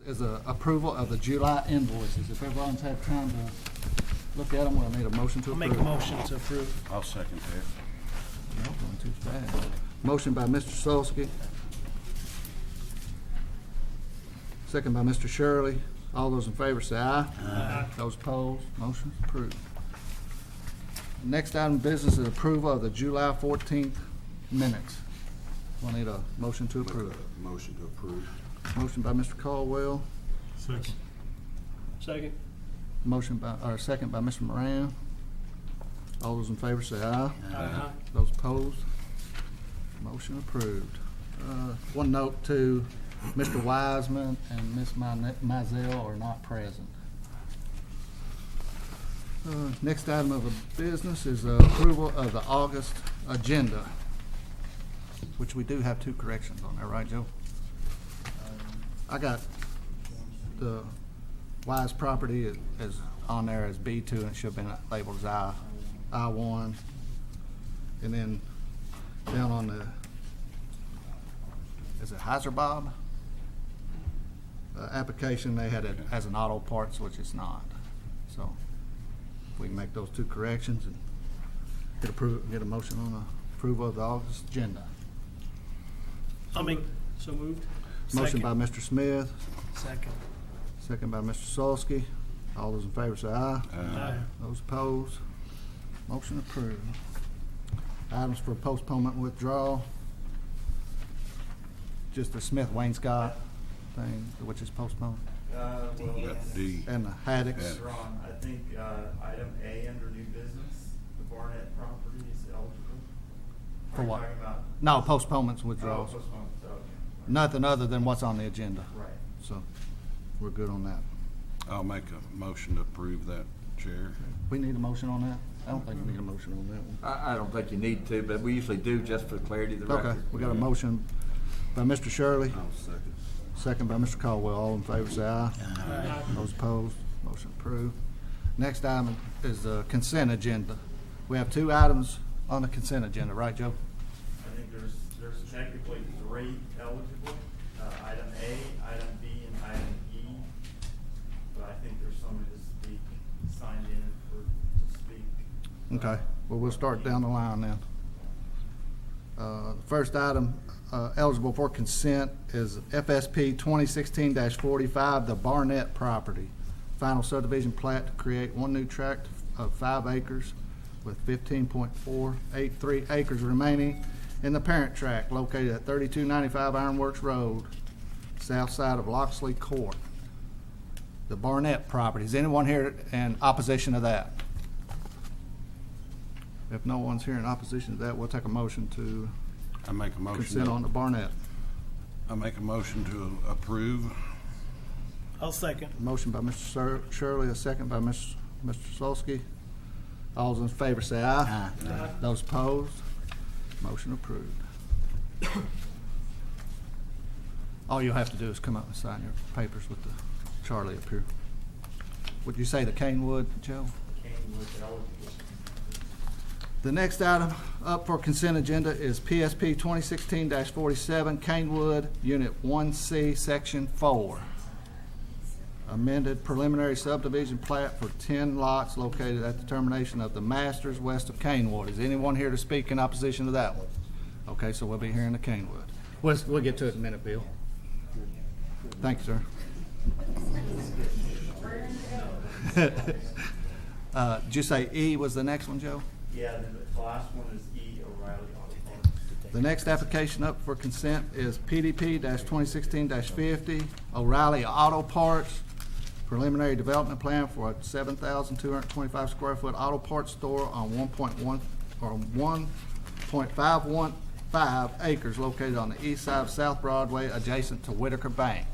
Is a approval of the July invoices. If everyone's had time to look at them, we'll need a motion to I'll approve. make a motion to approve. I'll second that. No, going too fast. Motion by Mr. Solsky. Second by Mr. Shirley. All those in favor say aye. Aye. Those opposed, motion's approved. Next item of business is approval of the July 14th minutes. We'll need a motion to approve. Motion to approve. Motion by Mr. Caldwell. Second. Motion by, or second by Mr. Moran. All those in favor say aye. Aye. Those opposed, motion approved. One note to Mr. Wiseman and Ms. Mizell are not present. Next item of business is approval of the August agenda, which we do have two corrections on there, right, Joe? I got the Wise property is on there as B2 and it should have been labeled as I1. And then down on the, is it Heiser Bob? Application, they had it as an auto parts, which it's not. So if we can make those two corrections and get a motion on the approval of the August agenda. I'll make, so moved. Motion Second. by Mr. Smith, Second. second by Mr. Solsky. All those in favor say aye. Aye. Those opposed, motion approved. Items for postponement and withdrawal. Just the Smith Wainscott thing, which is postponed, Well, D. and the Haddocks. Yeah. Ron, I think item A under new business, the Barnett property is eligible. For Are you what? talking about? No, postponements and Oh, withdrawals. postponement, okay. Nothing other than what's on the agenda. Right. So we're good on that. I'll make a motion to approve that, Chair. We need a motion on that? I don't think we need a motion on that one. I don't think you need to, but we usually do just for clarity of the record. Okay, we got a motion by Mr. Shirley, I'll second. second by Mr. Caldwell. All in favor say aye. Aye. Those opposed, motion approved. Next item is the consent agenda. We have two items on the consent agenda, right, Joe? I think there's technically three eligible, item A, item B, and item E. But I think there's somebody to speak, signed in to speak. Okay, well, we'll start down the line then. The first item eligible for consent is FSP 2016-45, the Barnett property. Final subdivision plat to create one new tract of 5 acres with 15.483 acres remaining in the parent tract located at 3295 Ironworks Road, south side of Loxley Court. The Barnett property. Is anyone here in opposition to that? If no one's here in opposition to that, we'll take a motion to I make a motion. consent on the Barnett. I make a motion to approve. I'll second. Motion by Mr. Shirley, a second by Mr. Solsky. All those in favor say aye. Aye. Those opposed, motion approved. All you'll have to do is come up and sign your papers with the Charlie up here. Would you say the Canewood, Joe? Canewood eligible. The next item up for consent agenda is PSP 2016-47, Canewood, Unit 1C, Section 4. Amended preliminary subdivision plat for 10 lots located at the termination of the Masters west of Canewood. Is anyone here to speak in opposition to that one? Okay, so we'll be hearing the Canewood. We'll get to it in a minute, Bill. Thank you, sir. Did you say E was the next one, Joe? Yeah, then the last one is E, O'Reilly Auto Parts. The next application up for consent is PDP 2016-50, O'Reilly Auto Parts, preliminary development plan for a 7,225 square foot auto parts store on 1.515 acres located on the east side of South Broadway, adjacent to Whitaker Bank.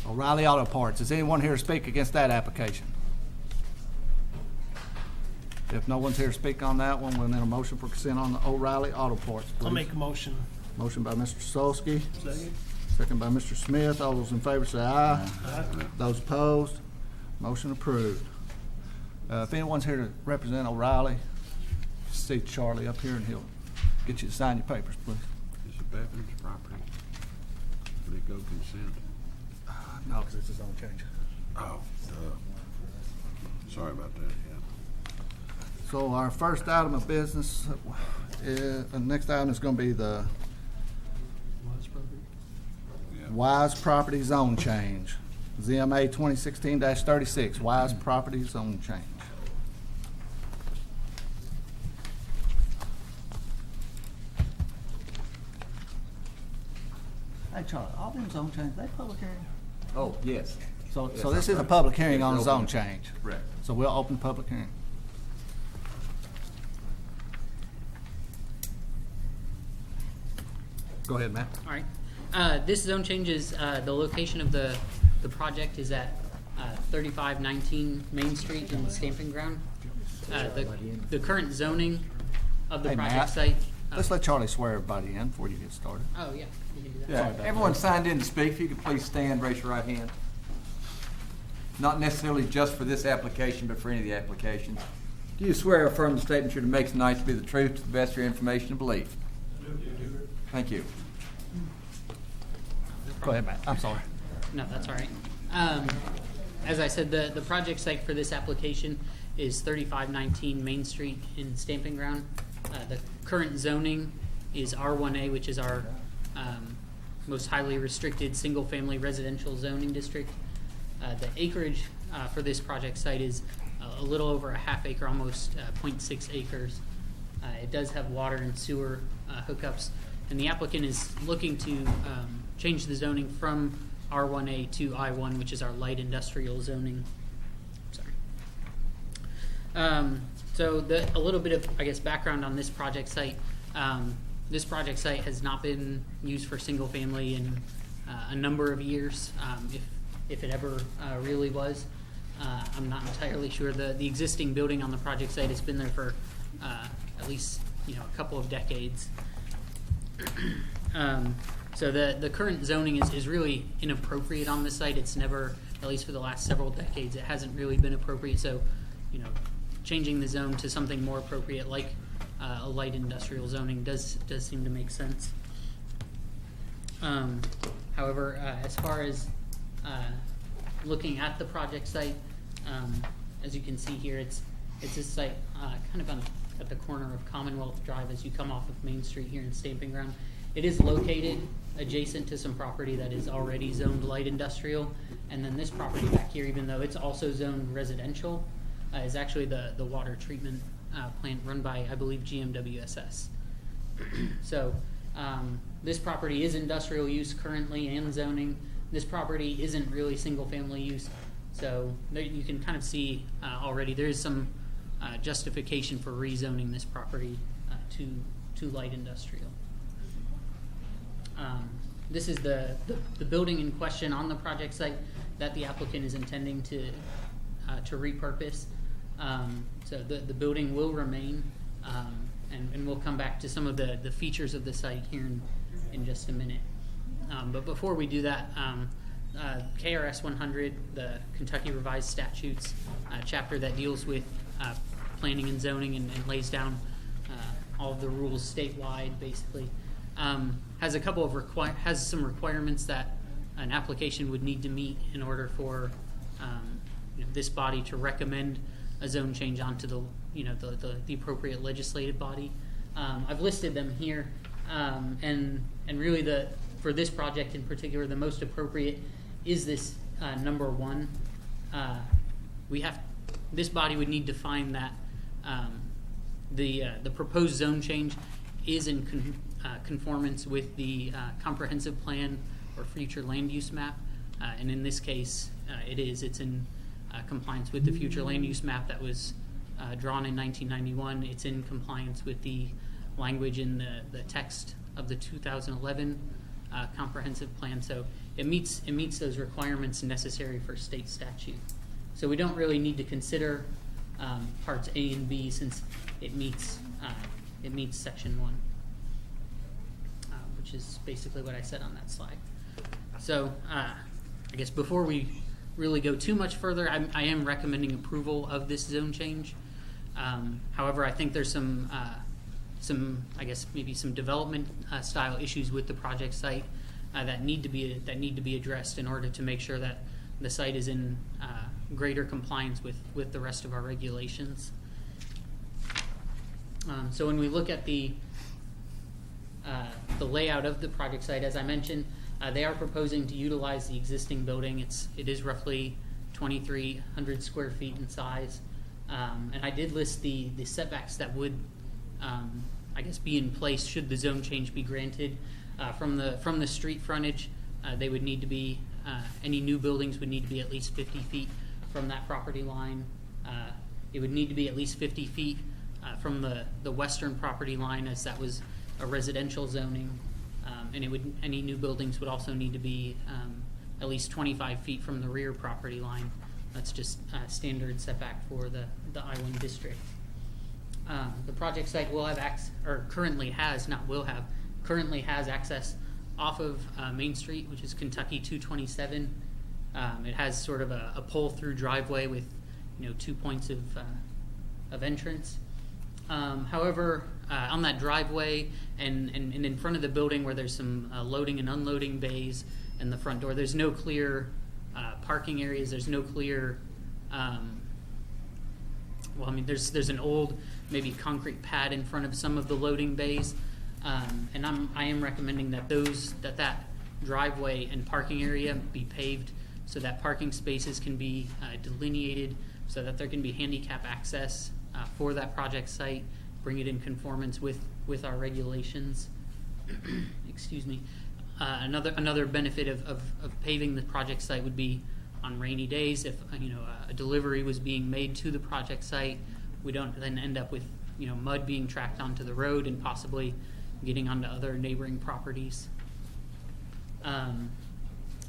O'Reilly Auto Parts. Is anyone here to speak against that application? If no one's here to speak on that one, we'll need a motion for consent on the O'Reilly Auto Parts, please. I'll make a motion. Motion by Mr. Solsky, Second. second by Mr. Smith. All those in favor say aye. Aye. Those opposed, motion approved. If anyone's here to represent O'Reilly, see Charlie up here and he'll get you to sign your papers, please. Is it Bevan's property? Would it go consent? No, because it's a zone change. Oh, sorry about that, yeah. So our first item of business, the next item is going to be the Yeah. Wise Property Zone Change. ZMA 2016-36, Wise Property Zone Change. Hey, Charlie, all them zone changes, they public hearing? Oh, yes. So Yes, this is a right. public hearing Yes, on open. zone change. Correct. So we'll open the public hearing. Go ahead, Matt. All right. This zone change is, the location of the project is at 3519 Main Street in Stamping Ground. The current zoning of the Hey, project Matt, site. let's let Charlie swear everybody in before you get started. Oh, yeah, we can do that. Yeah, everyone signed in to speak. If you could please stand, raise your right hand. Not necessarily just for this application, but for any of the applications. Do you swear or affirm the statement you're to make tonight to be the truth, to the best of your information and belief? Thank you. Go ahead, Matt. I'm sorry. No, that's all right. As I said, the project site for this application is 3519 Main Street in Stamping Ground. The current zoning is R1A, which is our most highly restricted single-family residential zoning district. The acreage for this project site is a little over a half acre, almost 0.6 acres. It does have water and sewer hookups, and the applicant is looking to change the zoning from R1A to I1, which is our light industrial zoning. Sorry. So a little bit of, I guess, background on this project site. This project site has not been used for single family in a number of years, if it ever really was. I'm not entirely sure. The existing building on the project site has been there for at least a couple of decades. So the current zoning is really inappropriate on this site. It's never, at least for the last several decades, it hasn't really been appropriate. So, changing the zone to something more appropriate, like a light industrial zoning, does seem to make sense. However, as far as looking at the project site, as you can see here, it's this site kind of at the corner of Commonwealth Drive as you come off of Main Street here in Stamping Ground. It is located adjacent to some property that is already zoned light industrial, and then this property back here, even though it's also zoned residential, is actually the water treatment plant run by, I believe, GMWSS. So this property is industrial use currently and zoning. This property isn't really single-family use, so there you can kind of see already there is some justification for rezoning this property to light industrial. This is the building in question on the project site that the applicant is intending to repurpose. So the building will remain, and we'll come back to some of the features of the site here in just a minute. But before we do that, KRS 100, the Kentucky Revised Statutes chapter that deals with planning and zoning and lays down all of the rules statewide, basically, has a couple of has some requirements that an application would need to meet in order for this body to recommend a zone change onto the appropriate legislative body. I've listed them here, and really for this project in particular, the most appropriate is this number one. This body would need to find that the proposed zone change is in conformance with the comprehensive plan or future land use map, and in this case, it is. It's in compliance with the future land use map that was drawn in 1991. It's in compliance with the language in the text of the 2011 comprehensive plan. So it meets those requirements necessary for state statute. So we don't really need to consider parts A and B since it meets section 1, which is basically what I said on that slide. So I guess before we really go too much further, I am recommending approval of this zone change. However, I think there's some I guess maybe some development style issues with the project site that need to be addressed in order to make sure that the site is in greater compliance with the rest of our regulations. So when we look at the layout of the project site, as I mentioned, they are proposing to utilize the existing building. It is roughly 2,300 square feet in size. And I did list the setbacks that would, I guess, be in place should the zone change be granted. From the street frontage, they would need to be, any new buildings would need to be at least 50 feet from that property line. It would need to be at least 50 feet from the western property line, as that was a residential zoning. And any new buildings would also need to be at least 25 feet from the rear property line. That's just standard setback for the I-1 district. The project site will have currently has access off of Main Street, which is Kentucky 227. It has sort of a pull-through driveway with 2 points of entrance. However, on that driveway and in front of the building where there's some loading and unloading bays and the front door, there's no clear parking areas. There's no clear, there's an old maybe concrete pad in front of some of the loading bays. And I am recommending that that driveway and parking area be paved so that parking spaces can be delineated so that there can be handicap access for that project site, bring it in conformance with our regulations. Excuse me. Another benefit of paving the project site would be on rainy days. If a delivery was being made to the project site, we don't then end up with mud being tracked onto the road and possibly getting onto other neighboring properties.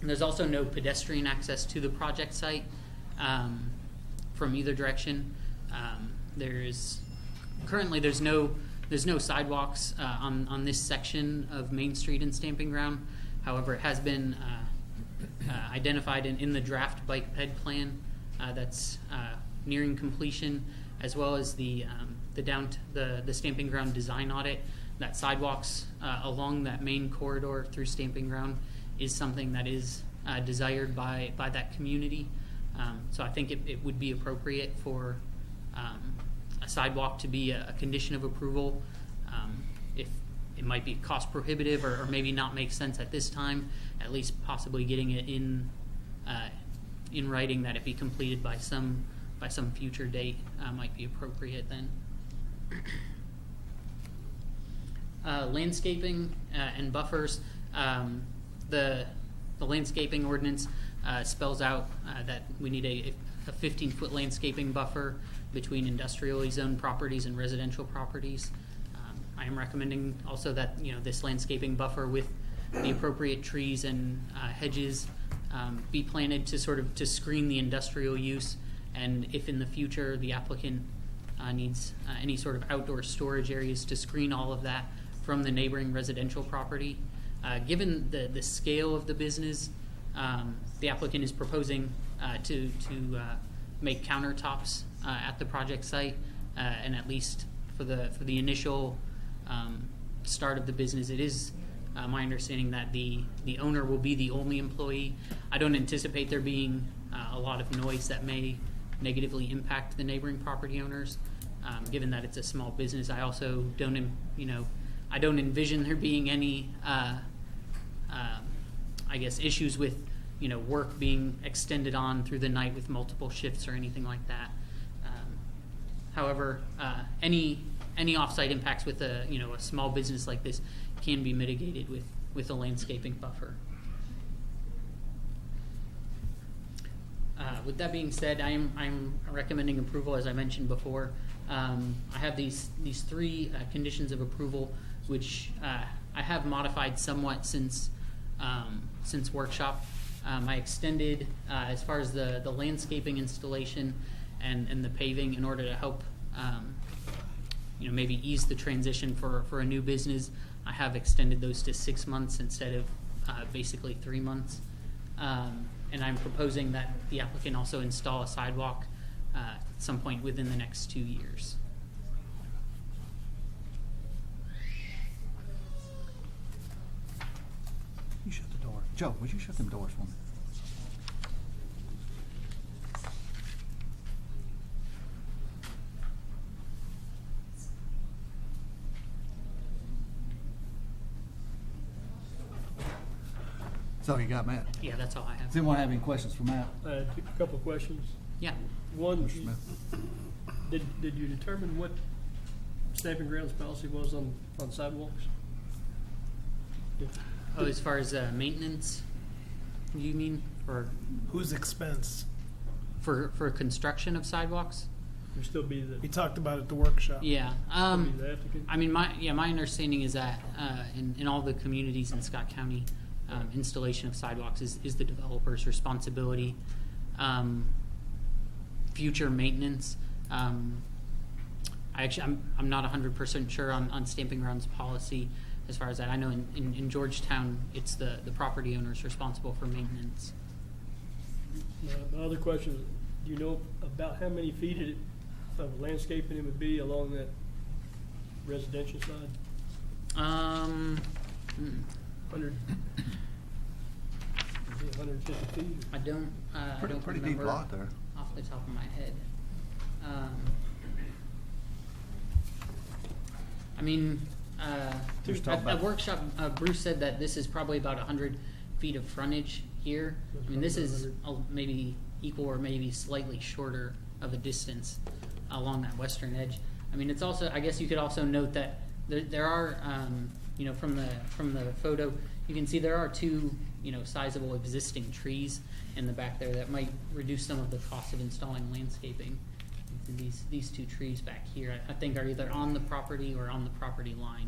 There's also no pedestrian access to the project site from either direction. There's no sidewalks on this section of Main Street and Stamping Ground. However, it has been identified in the draft bike ped plan that's nearing completion, as well as the Stamping Ground design audit. That sidewalks along that main corridor through Stamping Ground is something that is desired by that community. So I think it would be appropriate for a sidewalk to be a condition of approval. If it might be cost prohibitive or maybe not make sense at this time, at least possibly getting it in writing that it be completed by some future date might be appropriate then. Landscaping and buffers. The landscaping ordinance spells out that we need a 15-foot landscaping buffer between industrially zoned properties and residential properties. I am recommending also that this landscaping buffer with the appropriate trees and hedges be planted to screen the industrial use, and if in the future the applicant needs any sort of outdoor storage areas, to screen all of that from the neighboring residential property. Given the scale of the business, the applicant is proposing to make countertops at the project site, and at least for the initial start of the business, it is my understanding that the owner will be the only employee. I don't anticipate there being a lot of noise that may negatively impact the neighboring property owners. Given that it's a small business, I also don't envision there being any issues with work being extended on through the night with multiple shifts or anything like that. However, any off-site impacts with a small business like this can be mitigated with a landscaping buffer. With that being said, I'm recommending approval, as I mentioned before. I have these three conditions of approval, which I have modified somewhat since workshop. I extended as far as the landscaping installation and the paving in order to help maybe ease the transition for a new business. I have extended those to 6 months instead of basically 3 months. And I'm proposing that the applicant also install a sidewalk at some point within the next 2 years. You shut the door. Joe, would you shut them doors for me? So you got Matt. Yeah, that's all I have. Does anyone have any questions for Matt? A couple of questions. Yeah. One, Mr. Smith? did you determine what Stamping Grounds policy was on sidewalks? Oh, as far as maintenance, you mean, or Whose expense? for construction of sidewalks? There still be the, We talked about it at the workshop. Yeah. still be the applicant? I mean, my understanding is that in all the communities in Scott County, installation of sidewalks is the developer's responsibility. Future maintenance, I'm not 100% sure on Stamping Grounds policy as far as that. I know in Georgetown, it's the property owner's responsible for maintenance. My other question is, do you know about how many feet of landscaping it would be along that residential side? 100, 150 feet? I don't. I don't Pretty deep remember lot there. off the top of my head. I mean, Just talk at about- workshop, Bruce said that this is probably about 100 feet of frontage here. I mean, this is maybe equal or maybe slightly shorter of a distance along that western edge. I mean, it's also, I guess you could also note that there are, you know, from the photo, you can see there are two, you know, sizable existing trees in the back there that might reduce some of the cost of installing landscaping. These two trees back here, I think, are either on the property or on the property line.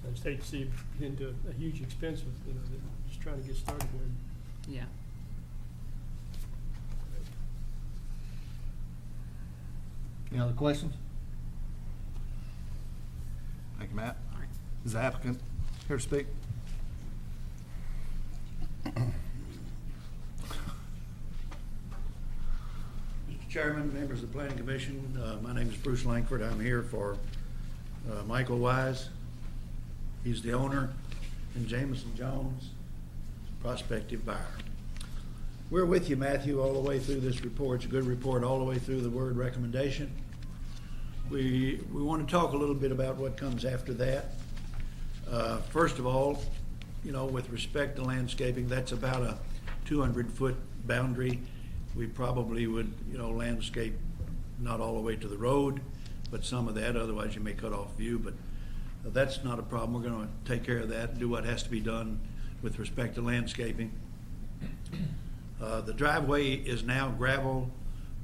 I just hate to see it get into a huge expense with, you know, just trying to get started there. Yeah. Any other questions? Thank you, Matt. All right. Is the applicant here to speak? Mr. Chairman, members of the Planning Commission, my name is Bruce Langford. I'm here for Michael Wise. He's the owner, and Jameson Jones, prospective buyer. We're with you, Matthew, all the way through this report. It's a good report all the way through the word recommendation. We want to talk a little bit about what comes after that. First of all, you know, with respect to landscaping, that's about a 200-foot boundary. We probably would, you know, landscape not all the way to the road, but some of that, otherwise you may cut off view, but that's not a problem. We're going to take care of that, do what has to be done with respect to landscaping. The driveway is now gravel.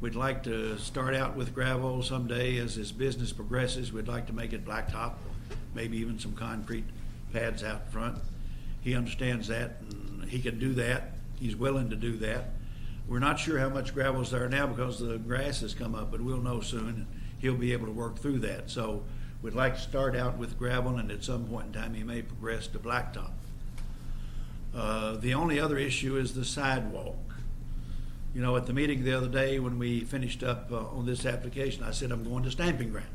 We'd like to start out with gravel someday. As this business progresses, we'd like to make it blacktop, maybe even some concrete pads out front. He understands that, and he can do that. He's willing to do that. We're not sure how much gravel's there now because the grass has come up, but we'll know soon. He'll be able to work through that. So we'd like to start out with gravel, and at some point in time, he may progress to blacktop. The only other issue is the sidewalk. You know, at the meeting the other day when we finished up on this application, I said I'm going to Stamping Ground.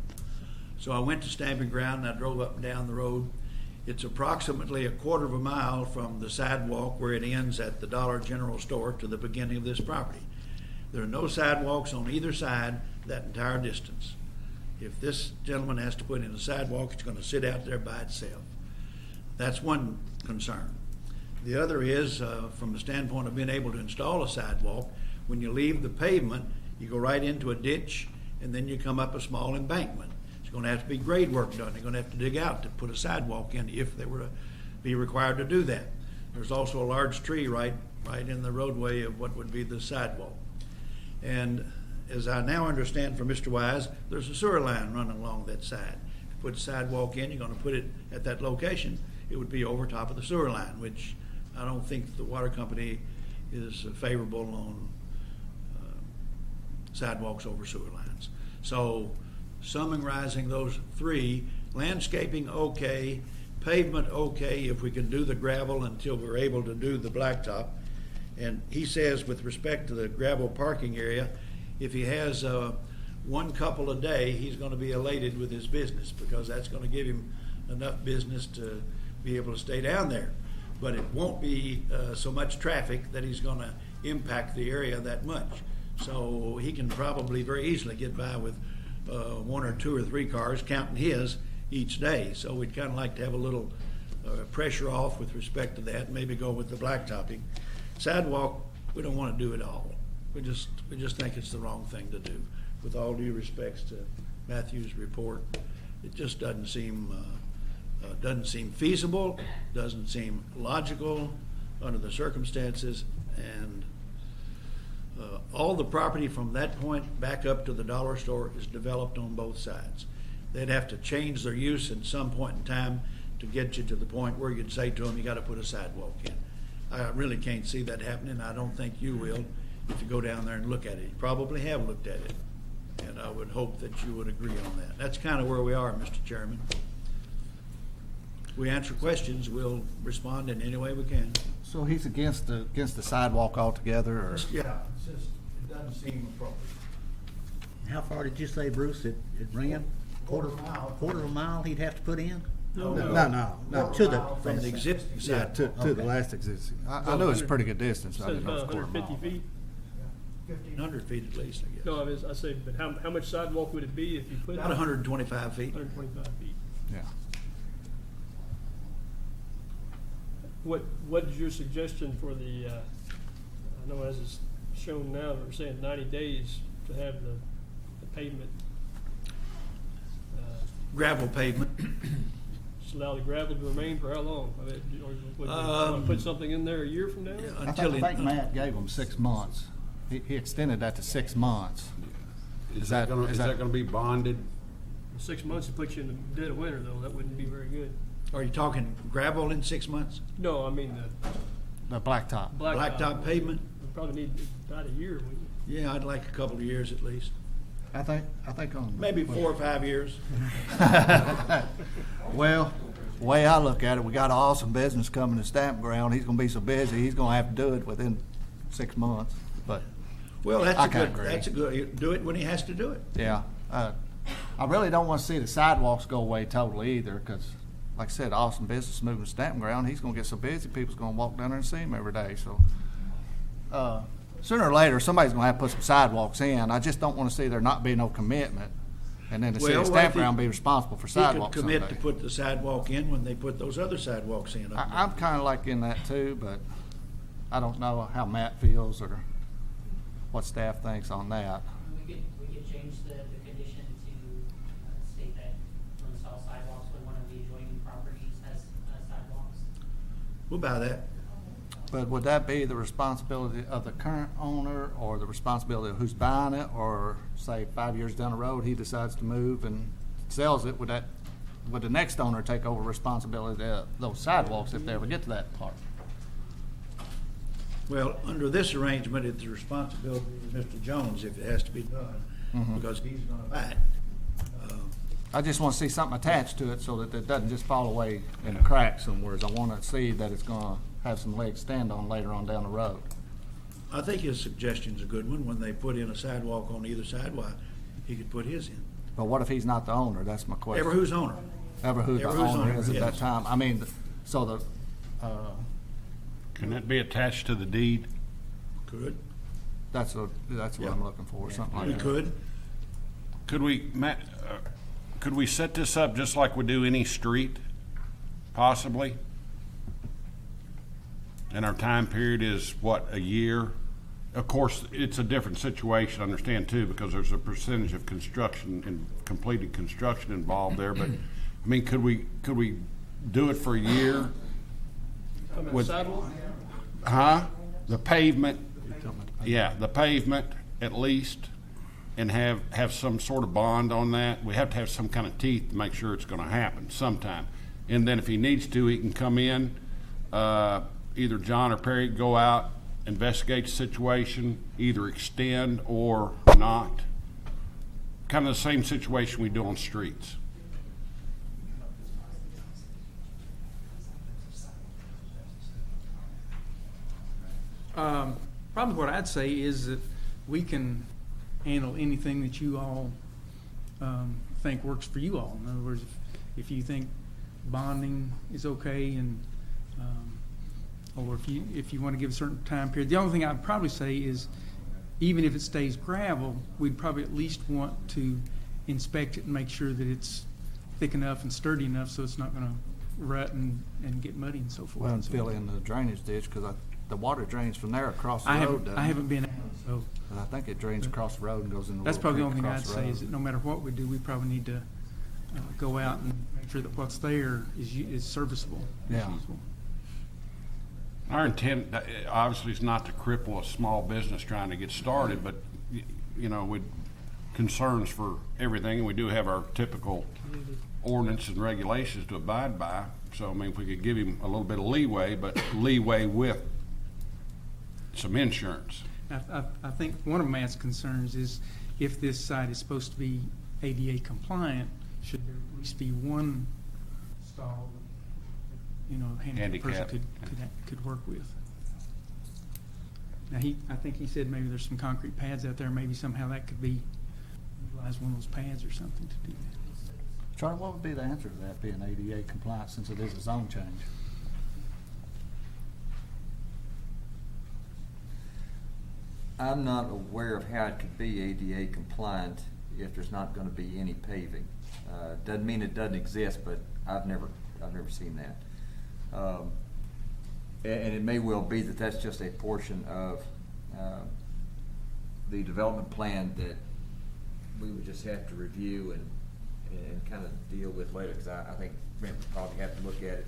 So I went to Stamping Ground and I drove up and down the road. It's approximately a quarter of a mile from the sidewalk where it ends at the Dollar General store to the beginning of this property. There are no sidewalks on either side that entire distance. If this gentleman has to put in a sidewalk, it's going to sit out there by itself. That's one concern. The other is, from the standpoint of being able to install a sidewalk, when you leave the pavement, you go right into a ditch, and then you come up a small embankment. It's going to have to be grade work done. They're going to have to dig out to put a sidewalk in if they were to be required to do that. There's also a large tree right in the roadway of what would be the sidewalk. And as I now understand from Mr. Wise, there's a sewer line running along that side. To put a sidewalk in, you're going to put it at that location. It would be over top of the sewer line, which I don't think the water company is favorable on sidewalks over sewer lines. So summarizing those three, landscaping okay, pavement okay if we can do the gravel until we're able to do the blacktop. And he says with respect to the gravel parking area, if he has one couple a day, he's going to be elated with his business because that's going to give him enough business to be able to stay down there. But it won't be so much traffic that he's going to impact the area that much. So he can probably very easily get by with one or two or three cars, counting his, each day. So we'd kind of like to have a little pressure off with respect to that, maybe go with the blacktopping. Sidewalk, we don't want to do it all. We just think it's the wrong thing to do. With all due respects to Matthew's report, it just doesn't seem feasible, doesn't seem logical under the circumstances, and all the property from that point back up to the dollar store is developed on both sides. They'd have to change their use at some point in time to get you to the point where you'd say to them, you got to put a sidewalk in. I really can't see that happening. I don't think you will if you go down there and look at it. You probably have looked at it, and I would hope that you would agree on that. That's kind of where we are, Mr. Chairman. We answer questions, we'll respond in any way we can. So he's against the sidewalk altogether, or? Yeah, it's just, it doesn't seem appropriate. How far did you say, Bruce, it ran? Quarter of a mile. Quarter of a mile he'd have to put in? No. To the, From the existing Yeah, sidewalk. to the last existing. I know it's a pretty good distance. I Says didn't know it about was a quarter 150 mile. feet. 1,500 feet at least, I guess. No, I say, but how much sidewalk would it be if you put? About 125 feet. 125 feet. Yeah. What is your suggestion for the, I know as it's shown now, we're saying 90 days to have the pavement, Gravel pavement. just allow the gravel to remain for how long? I mean, or would you want to put something in there a year from now? I think Matt gave him 6 months. He extended that to 6 months. Is that- that gonna, is is that- that gonna be bonded? 6 months to put you in the dead of winter, though, that wouldn't be very good. Are you talking gravel in 6 months? No, I mean The blacktop. the Blacktop pavement? We probably need about a year, wouldn't you? Yeah, I'd like a couple of years at least. I think on. Maybe 4 or 5 years. Well, the way I look at it, we got an awesome business coming to Stamp Ground. He's gonna be so busy, he's gonna have to do it within 6 months. But, Well, I kinda agree. that's a good, do it when he has to do it. yeah, I really don't wanna see the sidewalks go away totally either, because, like I said, awesome business moving to Stamp Ground. He's gonna get so busy, people's gonna walk down there and see him every day, so. Sooner or later, somebody's gonna have to put some sidewalks in. I just don't wanna see there not be no commitment, and then the city Well, of what if Stamp he- Ground be responsible for He could sidewalks commit someday. to put the sidewalk in when they put those other sidewalks in. I'm kinda like in that too, but I don't know how Matt feels or what staff thinks on that. We could change the condition to state that we'll install sidewalks when one of the adjoining properties has sidewalks. We'll buy that. But would that be the responsibility of the current owner or the responsibility of who's buying it? Or say 5 years down the road, he decides to move and sells it, would the next owner take over responsibility of those sidewalks if they ever get to that part? Well, under this arrangement, it's the responsibility of Mr. Jones if it has to be done, because he's gonna buy it. I just want to see something attached to it so that it doesn't just fall away in a crack somewhere. I want to see that it's going to have some legs to stand on later on down the road. I think his suggestion's a good one. When they put in a sidewalk on either side, why, he could put his in. But what if he's not the owner? That's my question. Ever who's owner. Ever who the Ever who's owner owner, is at that yes. time. I mean, so the, Can that be attached to the deed? Could. that's what Yeah. I'm looking for, something like He that. could. Could we, Matt, could we set this up just like we do any street, possibly? And our time period is, what, a year? Of course, it's a different situation, I understand too, because there's a percentage of construction and completed construction involved there, but, I mean, could we do it for a year? Talking about With- sidewalk? Huh? The pavement, yeah, the pavement at least, and have some sort of bond on that. We have to have some kind of teeth to make sure it's gonna happen sometime. And then if he needs to, he can come in, either John or Perry go out, investigate the situation, either extend or not. Kind of the same situation we do on streets. Probably what I'd say is that we can handle anything that you all think works for you all. In other words, if you think bonding is okay and or if you want to give a certain time period. The only thing I'd probably say is even if it stays gravel, we'd probably at least want to inspect it and make sure that it's thick enough and sturdy enough so it's not gonna rut and get muddy and so forth. Well, and and so fill on. in the drainage ditch, because the water drains from there across the I road. haven't been out, so But I think it drains across the road and goes in the that's little probably the creek only thing I'd across the say road. is that no matter what we do, we probably need to go out and make sure that what's there is serviceable. is Yeah. usable. Our intent, obviously, is not to cripple a small business trying to get started, but, you know, with concerns for everything, and we do have our typical ordinance and regulations to abide by. So, I mean, if we could give him a little bit of leeway, but leeway with some insurance. I think one of Matt's concerns is if this site is supposed to be ADA compliant, should there at least be one stall that, you know, a handicapped person Handicap. could work with. Now, I think he said maybe there's some concrete pads out there, maybe somehow that could be, utilize one of those pads or something to do that. Charlie, what would be the answer to that, being ADA compliant, since it is a zone change? I'm not aware of how it could be ADA compliant if there's not gonna be any paving. Doesn't mean it doesn't exist, but I've never seen that. And it may well be that that's just a portion of, the development plan that we would just have to review and kind of deal with later, because I think Brent would probably have to look at it.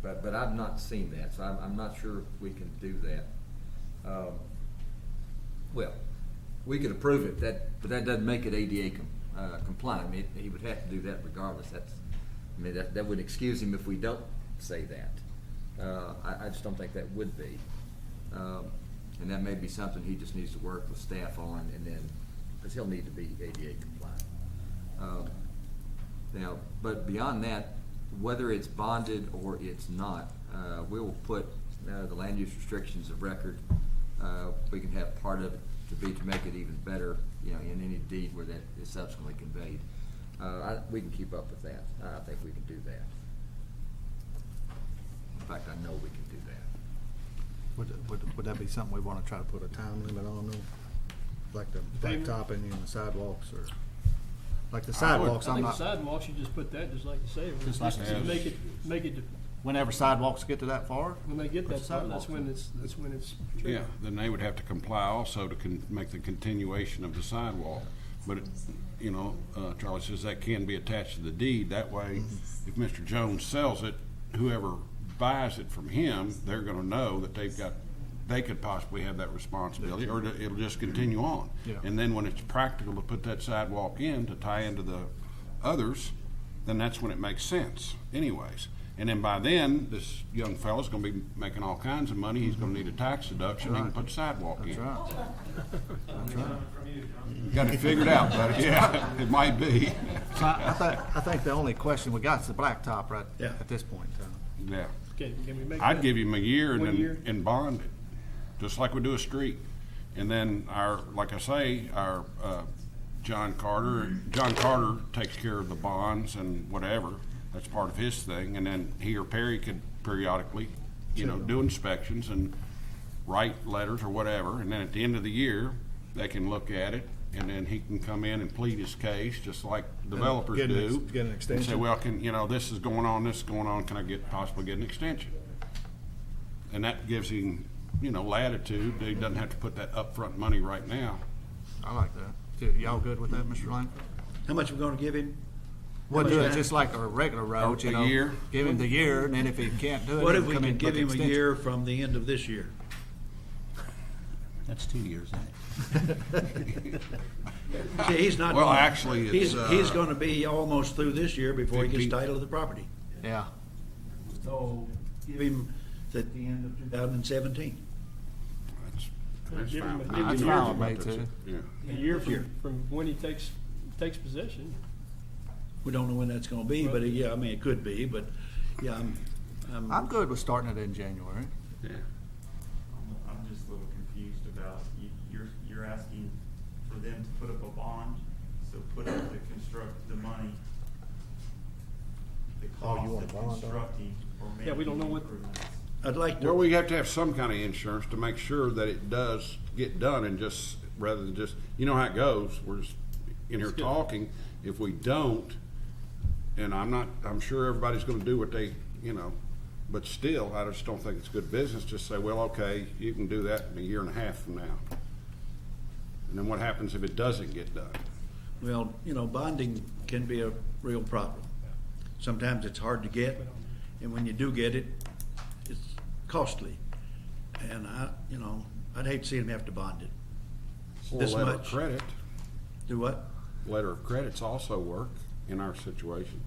But I've not seen that, so I'm not sure we can do that. Well, we could approve it, but that doesn't make it ADA compliant. I mean, he would have to do that regardless. That would excuse him if we don't say that. I just don't think that would be. And that may be something he just needs to work with staff on, and then, because he'll need to be ADA compliant. Now, but beyond that, whether it's bonded or it's not, we will put the land use restrictions of record. We can have part of it to make it even better, you know, in any deed where that is subsequently conveyed. We can keep up with that. I think we can do that. In fact, I know we can do that. Would that be something we want to try to put a time limit on, though? Like the blacktopping and the sidewalks, or like the sidewalks? I I'm think the not. sidewalks, you just put that just like you say, Just like just it to is. make it, Whenever sidewalks get to that far, when they get put that far, sidewalks that's when in. it's. Yeah, then they would have to comply also to make the continuation of the sidewalk. But, you know, Charlie says that can be attached to the deed. That way, if Mr. Jones sells it, whoever buys it from him, they're gonna know that they could possibly have that responsibility, or it'll just continue on. Yeah. And then when it's practical to put that sidewalk in to tie into the others, then that's when it makes sense anyways. And then by then, this young fella's gonna be making all kinds of money. He's gonna need a tax deduction. He can put a sidewalk in. that's right. That's right. Got it figured out, buddy. Yeah, it might be. So I think the only question we got is the blacktop right Yeah. at this point in time. Yeah. Can we make I'd that give him a year and 1 then, year? and bond it, just like we do a street. And then like I say, our, John Carter takes care of the bonds and whatever. That's part of his thing. And then he or Perry could periodically, do inspections and write letters or whatever. And then at the end of the year, they can look at it, and then he can come in and plead his case, just like developers Get do. an And say, extension. well, this is going on, can I possibly get an extension? And that gives him, latitude. He doesn't have to put that upfront money right now. I like that. Y'all good with that, Mr. Langford? How much we gonna give him? We'll much do it time? just like a regular road, A year? Give him the year, and then if he can't do it, What he if can we come in could and give put the him a extension. year from the end of this year? That's 2 years, ain't it? See, he's not. Well, gonna- actually, it's, He's gonna be almost through this year before he gets 50. title of the property. Yeah. So give him at the end of 2017. That's Give him fine. a- That's give him a fine year. with me, too. Yeah. A year from when he takes possession. We don't know when that's gonna be, but yeah, I mean, it could be, but yeah, I'm good with starting it in January. Yeah. I'm just a little confused about, you're asking for them to put up a bond, so put up the money, the Oh, you cost want of a bond on it? constructing or Yeah, we don't making know what- improvements. I'd like to. Well, we have to have some kind of insurance to make sure that it does get done, and just, rather than just, you know how it goes, in here That's good. talking. If we don't, and I'm sure everybody's gonna do what they, but still, I just don't think it's good business to say, well, okay, you can do that in a year and a half from now. And then what happens if it doesn't get done? Well, bonding can be a real problem. Sometimes it's hard to get, and when you do get it, it's costly. And I'd hate to see them have to bond it. Or This letter of much. credit. Do what? Letter of credits also work in our situation.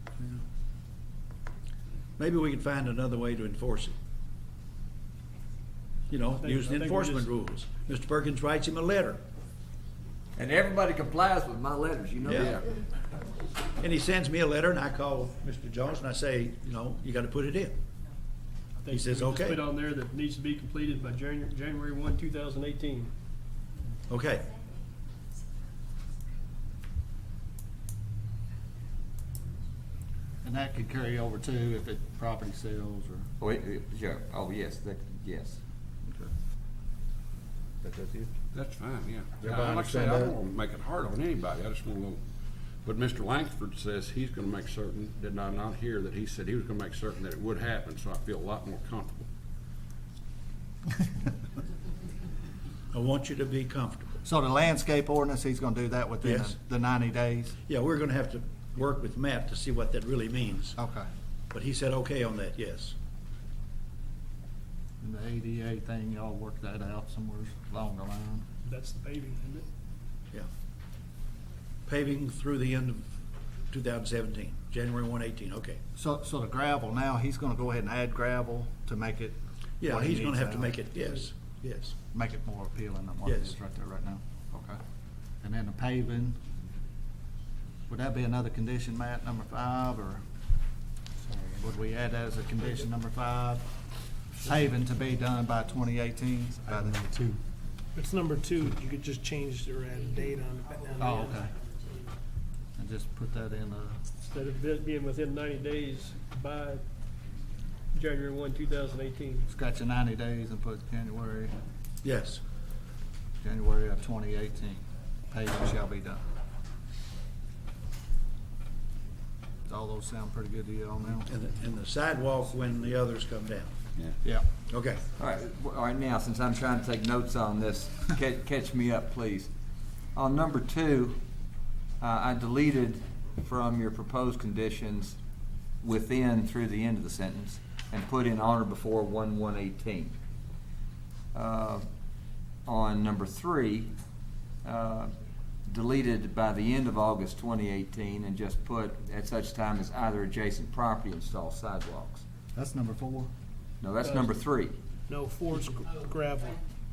Maybe we could find another way to enforce it. I Use think the we enforcement just- rules. Mr. Perkins writes him a letter, And everybody complies with my letters, you know Yeah. that. and he sends me a letter, and I call Mr. Jones and I say, you gotta put it in. I think He says, we just okay. Put on there that it needs to be completed by January 1, 2018. Okay. And that could carry over too if it property sells or. Sure, yes, yes. That's it? That's fine, yeah. Everybody Like I say, I understand don't that? want to make it hard on anybody, I just want to, but Mr. Langford says he's gonna make certain, did I not hear that he said he was gonna make certain that it would happen, so I feel a lot more comfortable. I want you to be comfortable. So the landscape ordinance, he's gonna do that within Yes. the 90 days? Yeah, we're gonna have to work with Matt to see what that really means. Okay. But he said okay on that, yes. And the ADA thing, y'all work that out somewhere along the line? That's the paving, isn't it? Yeah. Paving through the end of 2017, January 1, 18, okay. So the gravel, now he's gonna go ahead and add gravel to make it. Yeah, what he he's gonna needs have to out. make it, yes. Make it more appealing than what it Yes. is right there right now. Okay. And then the paving, would that be another condition, Matt, number 5, or would we add that as a condition, number 5? Paving to be done by 2018? By the- It's number 2, you could just change or add a date on it. down the Oh, end. okay. And just put that in, Instead of it being within 90 days by January 1, 2018. scratch the 90 days and put January Yes. of 2018. Paving shall be done. All those sound pretty good to you all now? And the sidewalk when the others come down. Yeah. Okay. All right, now, since I'm trying to take notes on this, catch me up, please. On number 2, I deleted from your proposed conditions within through the end of the sentence and put in on or before 1/1/18. On number 3, deleted by the end of August 2018 and just put at such time as either adjacent property install sidewalks. That's number 4. No, that's number 3. No, 4's gravel.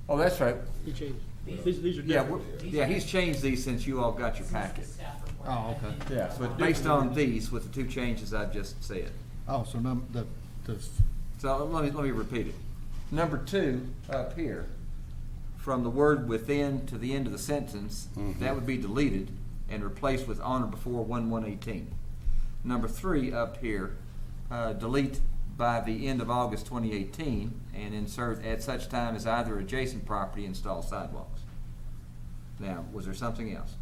Oh, that's right. He changed. These are Yeah, different. he's changed these since you all got your packet. Oh, okay. Yeah, but based on these, with the 2 changes I've just said. Oh, so the So let me repeat it. Number 2 up here, from the word within to the end of the sentence, that would be deleted and replaced with on or before 1/1/18. Number 3 up here, delete by the end of August 2018 and insert at such time as either adjacent property install sidewalks. Now, was there something else?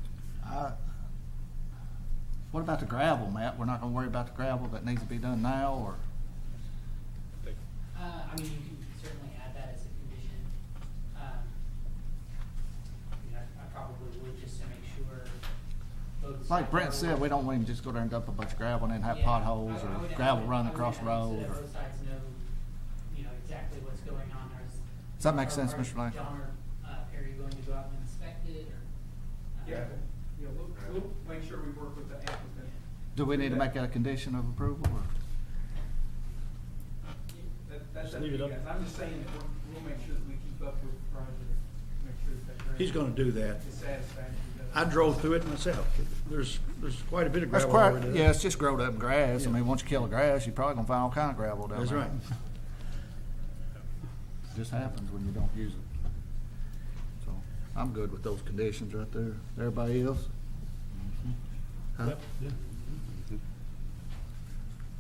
what about the gravel, Matt? We're not gonna worry about the gravel that needs to be done now, or? I mean, you can certainly add that as a condition. I probably would just to make sure. both Like sides Brent are- said, we don't want him just go there and dump a bunch of gravel and then have Yeah, potholes I or would- gravel I running would across the add it so road. that or- both sides know, exactly what's going on. Does that make sense, Mr. Lang? John or Perry going to go out and inspect it, or? We'll make sure we work with the applicant. Do we need to make that a condition of approval, or? That's Just up to leave you it up. guys. I'm just saying that we'll make sure that we keep up with the project, make sure that that. He's gonna do that. Is satisfactory. I drove through it myself. There's quite a bit of That's gravel over quite, there. yeah, it's just growed up grass. I Yeah. mean, once you kill the grass, you're probably gonna find all kind of gravel down That's there. right. Just happens when you don't use it. So, I'm good with those conditions right there. Everybody else? Huh? Yep, yeah.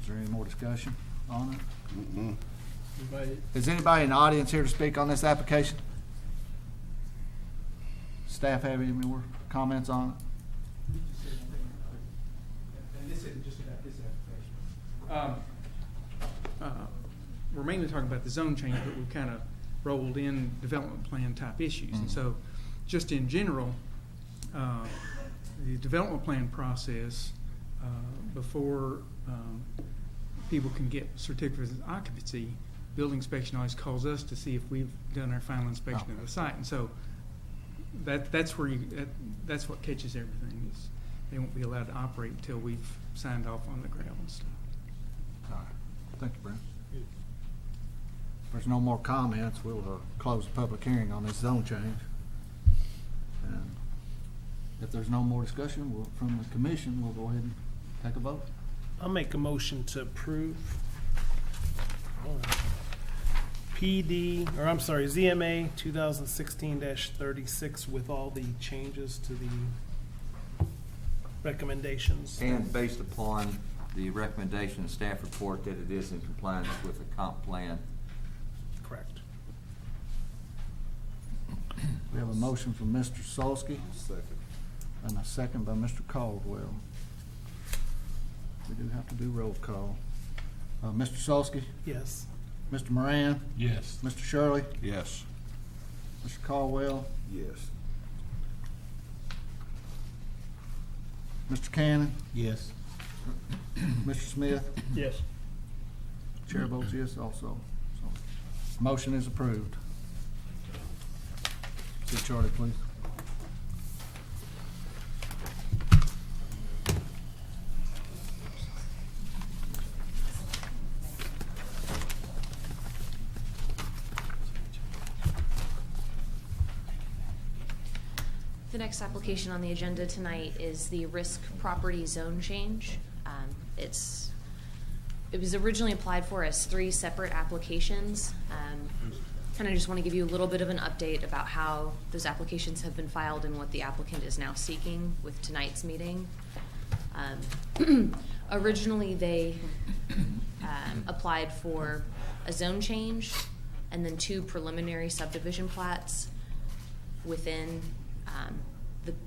Is there any more discussion on it? Anybody- Is anybody in the audience here to speak on this application? Staff have any more comments on it? we're mainly talking about the zone change, but we've kind of rolled in development plan type issues. And so just in general, the development plan process, before people can get certificates of occupancy, building inspection always calls us to see if we've done our final inspection of the site. And so that's where that's what catches everything, is they won't be allowed to operate until we've signed off on the ground and stuff. All right. Thank you, Brent. If there's no more comments, we'll close the public hearing on this zone change. And if there's no more discussion from the commission, we'll go ahead and take a vote. I'll make a motion to approve ZMA 2016-36 with all the changes to the recommendations. And based upon the recommendation and staff report that it is in compliance with the comp plan. Correct. We have a motion from Mr. Solsky. And a second by Mr. Caldwell. We do have to do roll call. Mr. Solsky? Yes. Mr. Moran? Yes. Mr. Shirley? Yes. Mr. Caldwell? Yes. Mr. Cannon? Yes. Mr. Smith? Yes. Chair votes yes also. So, motion is approved. See Charlie, please. The next application on the agenda tonight is the risk property zone change. It was originally applied for as 3 separate applications. And I just want to give you a little bit of an update about how those applications have been filed and what the applicant is now seeking with tonight's meeting. Originally, they applied for a zone change and then 2 preliminary subdivision plats within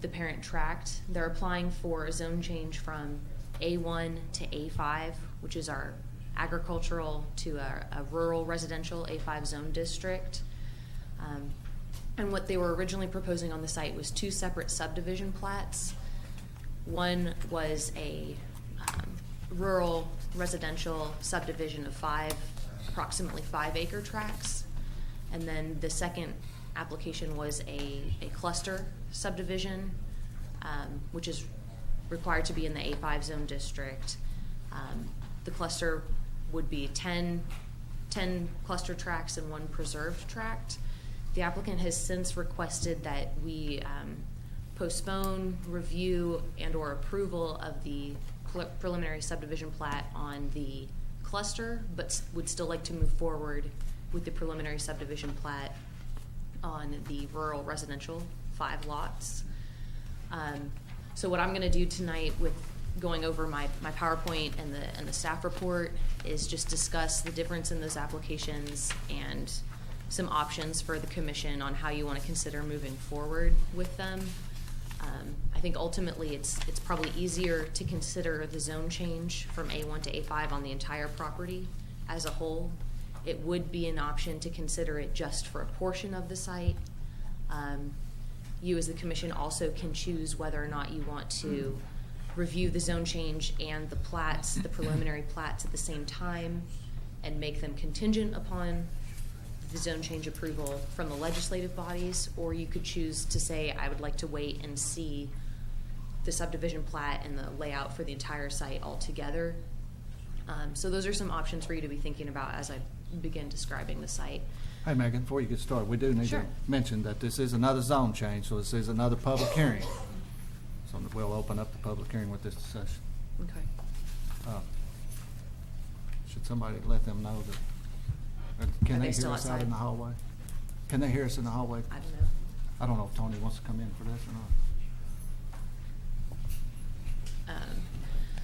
the parent tract. They're applying for a zone change from A1 to A5, which is our agricultural to a rural residential A5 zone district. And what they were originally proposing on the site was 2 separate subdivision plats. One was a rural residential subdivision of approximately 5 acre tracts. And then the second application was a cluster subdivision, which is required to be in the A5 zone district. The cluster would be 10 cluster tracts and 1 preserved tract. The applicant has since requested that we postpone review and or approval of the preliminary subdivision plat on the cluster, but would still like to move forward with the preliminary subdivision plat on the rural residential 5 lots. So what I'm going to do tonight with going over my PowerPoint and the staff report is just discuss the difference in those applications and some options for the commission on how you want to consider moving forward with them. I think ultimately it's probably easier to consider the zone change from A1 to A5 on the entire property as a whole. It would be an option to consider it just for a portion of the site. You as the commission also can choose whether or not you want to review the zone change and the plats, the preliminary plats at the same time, and make them contingent upon the zone change approval from the legislative bodies, or you could choose to say, I would like to wait and see the subdivision plat and the layout for the entire site altogether. So those are some options for you to be thinking about as I begin describing the site. Hey, Megan, before you get started, we do need Sure. to mention that this is another zone change, so this is another public hearing. So we'll open up the public hearing with this session. Okay. Should somebody let them know that, Are can they they still hear us out outside? in the hallway? Can they hear us in the hallway? I don't know. I don't know if Tony wants to come in for this or not.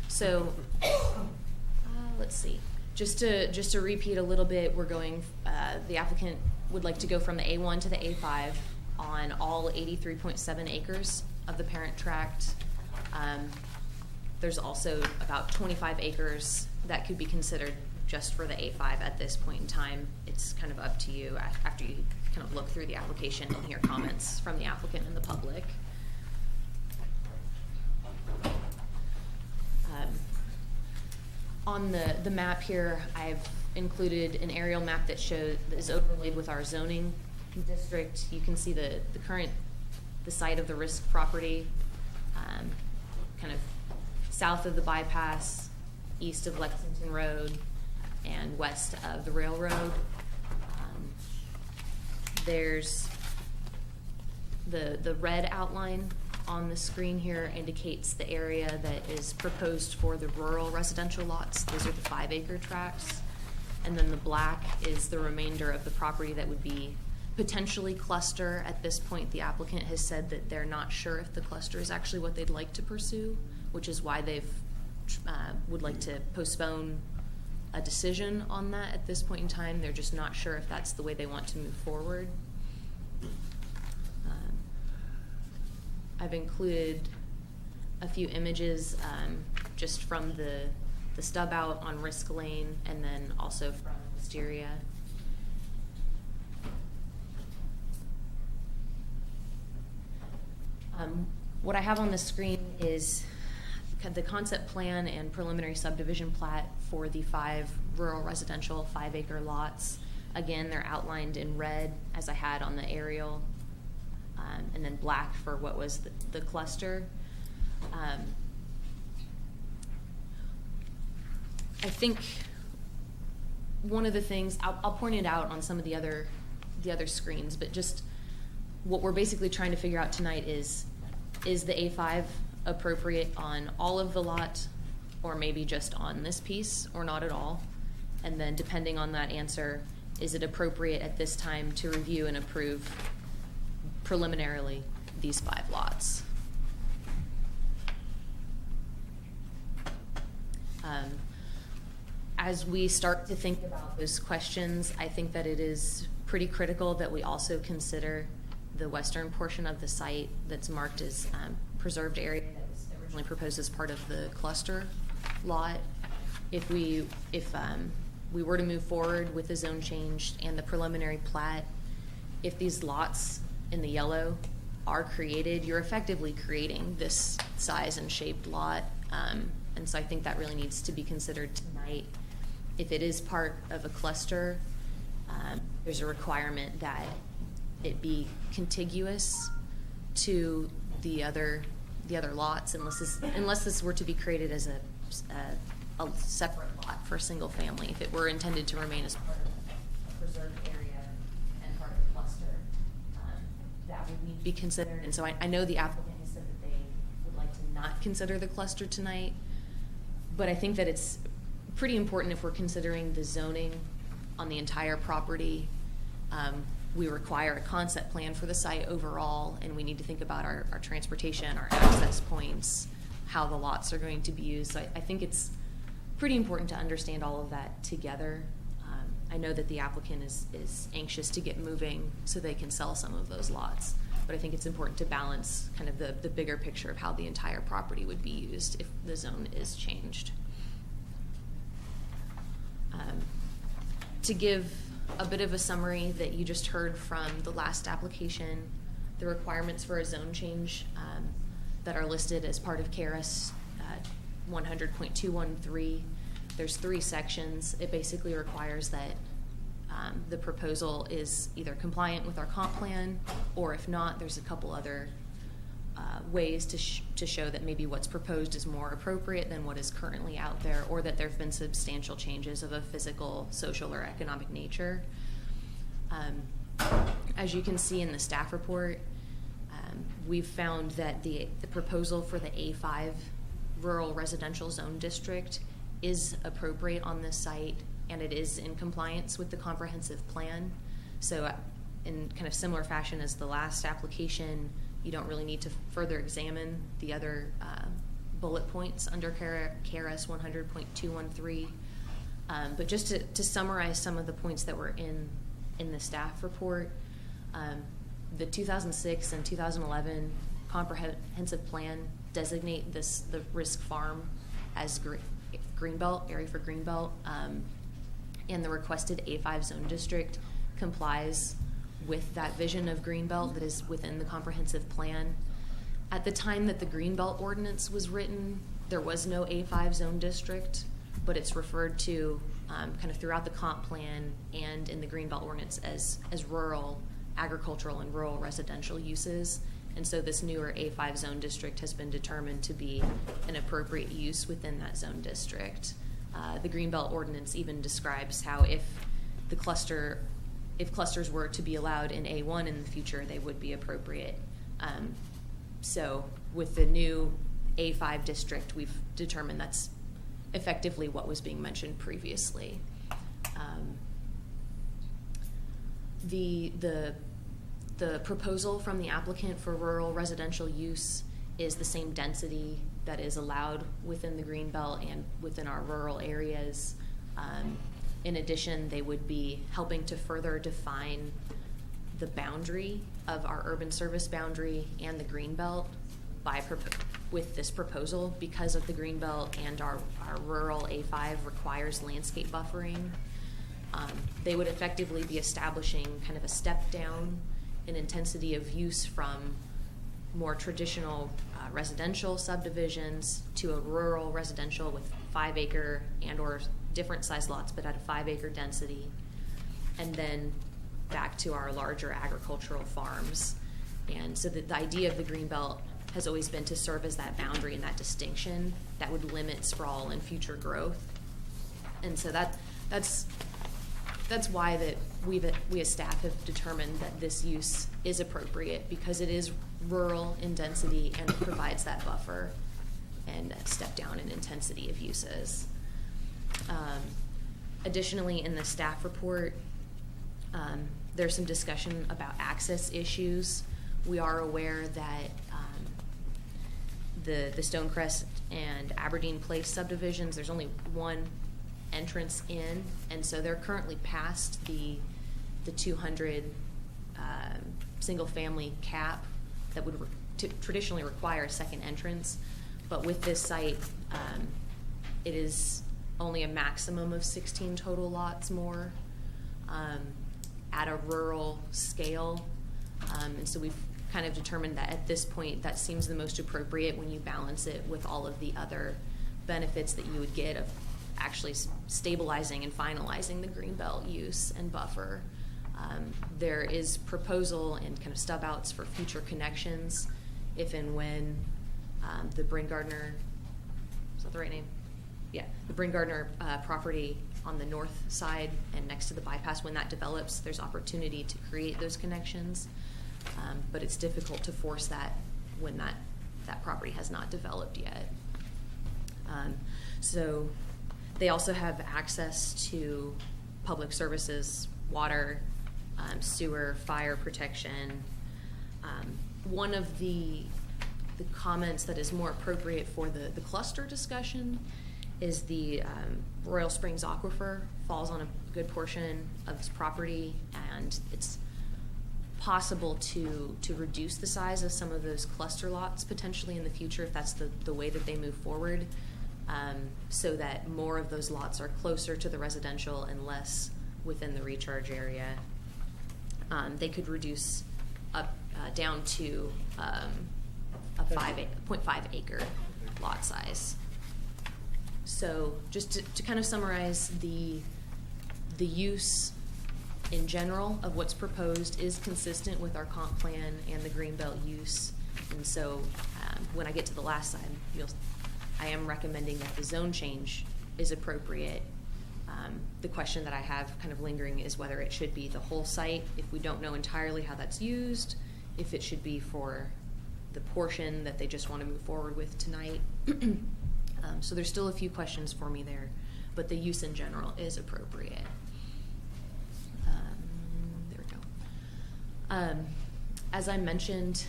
So, let's see. Just to repeat a little bit, we're going. The applicant would like to go from the A1 to the A5 on all 83.7 acres of the parent tract. There's also about 25 acres that could be considered just for the A5 at this point in time. It's kind of up to you after you kind of look through the application and hear comments from the applicant and the public. On the map here, I've included an aerial map that is overlaid with our zoning district. You can see the site of the risk property, kind of south of the bypass, east of Lexington Road, and west of the railroad. There's the red outline on the screen here indicates the area that is proposed for the rural residential lots. Those are the 5-acre tracts. And then the black is the remainder of the property that would be potentially cluster. At this point, the applicant has said that they're not sure if the cluster is actually what they'd like to pursue, which is why they've would like to postpone a decision on that at this point in time. They're just not sure if that's the way they want to move forward. I've included a few images just from the stub out on Risk Lane and then also from Wisteria. What I have on the screen is the concept plan and preliminary subdivision plat for the 5 rural residential 5-acre lots. Again, they're outlined in red as I had on the aerial, and then black for what was the cluster. I think one of the things, I'll point it out on some of the other screens, but just what we're basically trying to figure out tonight is the A5 appropriate on all of the lot, or maybe just on this piece, or not at all? And then depending on that answer, is it appropriate at this time to review and approve preliminarily these 5 lots? As we start to think about those questions, I think that it is pretty critical that we also consider the western portion of the site that's marked as preserved area that was originally proposed as part of the cluster lot. If we were to move forward with the zone change and the preliminary plat, if these lots in the yellow are created, you're effectively creating this size and shaped lot. And so I think that really needs to be considered tonight. If it is part of a cluster, there's a requirement that it be contiguous to the other lots, unless this were to be created as a separate lot for a single family. If it were intended to remain as part of a preserved area and part of the cluster, that would need to be considered. And so I know the applicant has said that they would like to not consider the cluster tonight, but I think that it's pretty important if we're considering the zoning on the entire property. We require a concept plan for the site overall, and we need to think about our transportation, our access points, how the lots are going to be used. So I think it's pretty important to understand all of that together. I know that the applicant is anxious to get moving so they can sell some of those lots, but I think it's important to balance kind of the bigger picture of how the entire property would be used if the zone is changed. To give a bit of a summary that you just heard from the last application, the requirements for a zone change that are listed as part of KRS 100.213. There's 3 sections. It basically requires that the proposal is either compliant with our comp plan, or if not, there's a couple other ways to show that maybe what's proposed is more appropriate than what is currently out there, or that there have been substantial changes of a physical, social, or economic nature. As you can see in the staff report, we've found that the proposal for the A5 rural residential zone district is appropriate on this site, and it is in compliance with the comprehensive plan. So in kind of similar fashion as the last application, you don't really need to further examine the other bullet points under KRS 100.213. But just to summarize some of the points that were in the staff report, the 2006 and 2011 comprehensive plan designate the Risk Farm as Greenbelt, area for Greenbelt, and the requested A5 zone district complies with that vision of Greenbelt that is within the comprehensive plan. At the time that the Greenbelt ordinance was written, there was no A5 zone district, but it's referred to kind of throughout the comp plan and in the Greenbelt ordinance as rural, agricultural, and rural residential uses. And so this newer A5 zone district has been determined to be an appropriate use within that zone district. The Greenbelt ordinance even describes how if clusters were to be allowed in A1 in the future, they would be appropriate. So with the new A5 district, we've determined that's effectively what was being mentioned previously. The proposal from the applicant for rural residential use is the same density that is allowed within the Greenbelt and within our rural areas. In addition, they would be helping to further define the boundary of our urban service boundary and the Greenbelt with this proposal, because of the Greenbelt and our rural A5 requires landscape buffering. They would effectively be establishing kind of a step down in intensity of use from more traditional residential subdivisions to a rural residential with 5 acre and or different size lots, but at a 5 acre density, and then back to our larger agricultural farms. And so the idea of the Greenbelt has always been to serve as that boundary and that distinction that would limit sprawl and future growth. And so that's why that we as staff have determined that this use is appropriate, because it is rural in density and it provides that buffer and that step down in intensity of uses. Additionally, in the staff report, there's some discussion about access issues. We are aware that the Stonecrest and Aberdeen Place subdivisions, there's only one entrance in, and so they're currently past the 200 single family cap that would traditionally require a second entrance. But with this site, it is only a maximum of 16 total lots more at a rural scale. And so we've kind of determined that at this point that seems the most appropriate when you balance it with all of the other benefits that you would get of actually stabilizing and finalizing the Greenbelt use and buffer. There is proposal and kind of stub outs for future connections if and when the Bryn Gardner, is that the right name? Yeah, the Bryn Gardner property on the north side and next to the bypass, when that develops, there's opportunity to create those connections. But it's difficult to force that when that property has not developed yet. So they also have access to public services, water, sewer, fire protection. One of the comments that is more appropriate for the cluster discussion is the Royal Springs Aquifer falls on a good portion of this property, and it's possible to reduce the size of some of those cluster lots potentially in the future if that's the way that they move forward, so that more of those lots are closer to the residential and less within the recharge area. They could reduce up down to a 0.5 acre lot size. So just to kind of summarize, the use in general of what's proposed is consistent with our comp plan and the Greenbelt use. And so when I get to the last side, I am recommending that the zone change is appropriate. The question that I have kind of lingering is whether it should be the whole site, if we don't know entirely how that's used, if it should be for the portion that they just want to move forward with tonight. So there's still a few questions for me there, but the use in general is appropriate. There we go. As I mentioned,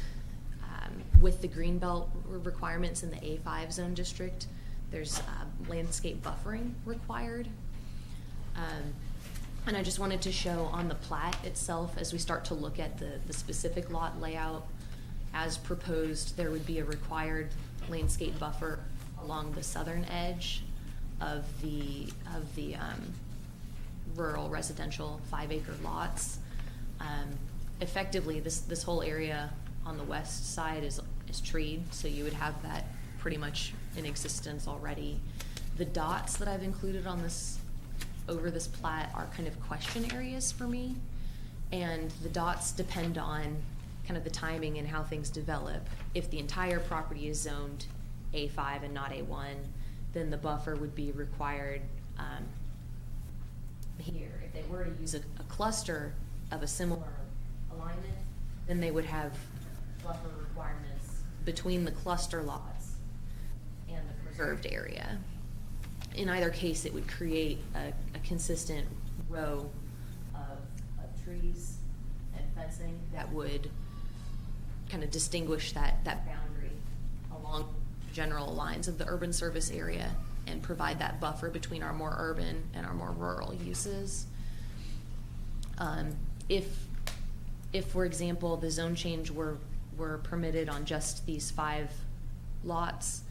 with the Greenbelt requirements in the A5 zone district, there's landscape buffering required. And I just wanted to show on the plat itself, as we start to look at the specific lot layout, as proposed, there would be a required landscape buffer along the southern edge of the rural residential 5-acre lots. Effectively, this whole area on the west side is treed, so you would have that pretty much in existence already. The dots that I've included on this, over this plat, are kind of question areas for me, and the dots depend on kind of the timing and how things develop. If the entire property is zoned A5 and not A1, then the buffer would be required here. If they were to use a cluster of a similar alignment, then they would have buffer requirements between the cluster lots and the preserved area. In either case, it would create a consistent row of trees and fencing that would kind of distinguish that boundary along general lines of the urban service area and provide that buffer between our more urban and our more rural uses. If, for example, the zone change were permitted on just these 5 lots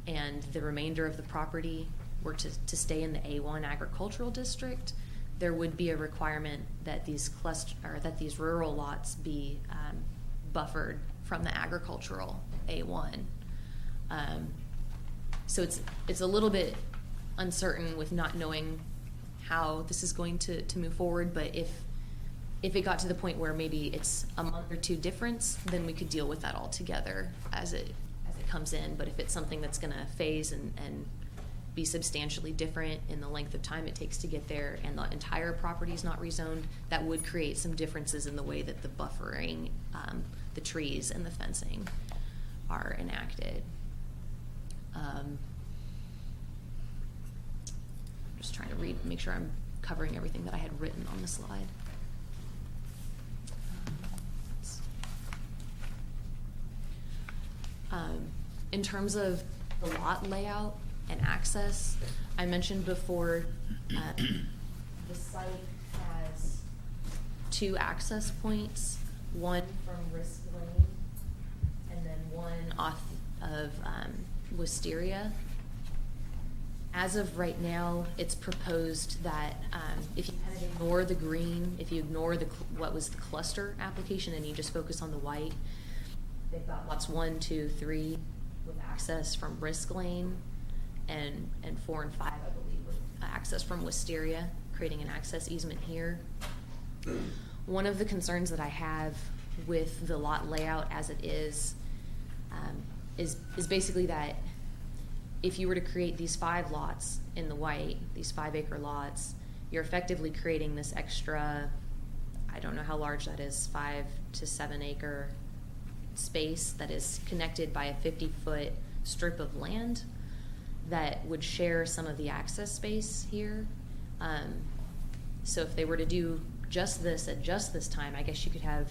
and the remainder of the property were to stay in the A1 agricultural district, there would be a requirement that these rural lots be buffered from the agricultural A1. So it's a little bit uncertain with not knowing how this is going to move forward, but if it got to the point where maybe it's a month or 2 difference, then we could deal with that all together as it comes in. But if it's something that's gonna phase and be substantially different in the length of time it takes to get there, and the entire property is not rezoned, that would create some differences in the way that the buffering, the trees and the fencing are enacted. Just trying to make sure I'm covering everything that I had written on the slide. In terms of the lot layout and access, I mentioned before, the site has 2 access points, one from Risk Lane and then one off of Wisteria. As of right now, it's proposed that if you kind of ignore the green, if you ignore what was the cluster application and you just focus on the white, they've got lots 1, 2, 3 with access from Risk Lane, and 4 and 5, I believe, with access from Wisteria, creating an access easement here. One of the concerns that I have with the lot layout as it is basically that if you were to create these 5 lots in the white, these 5-acre lots, you're effectively creating this extra, I don't know how large that is, 5 to 7 acre space that is connected by a 50-foot strip of land that would share some of the access space here. So if they were to do just this at just this time, I guess you could have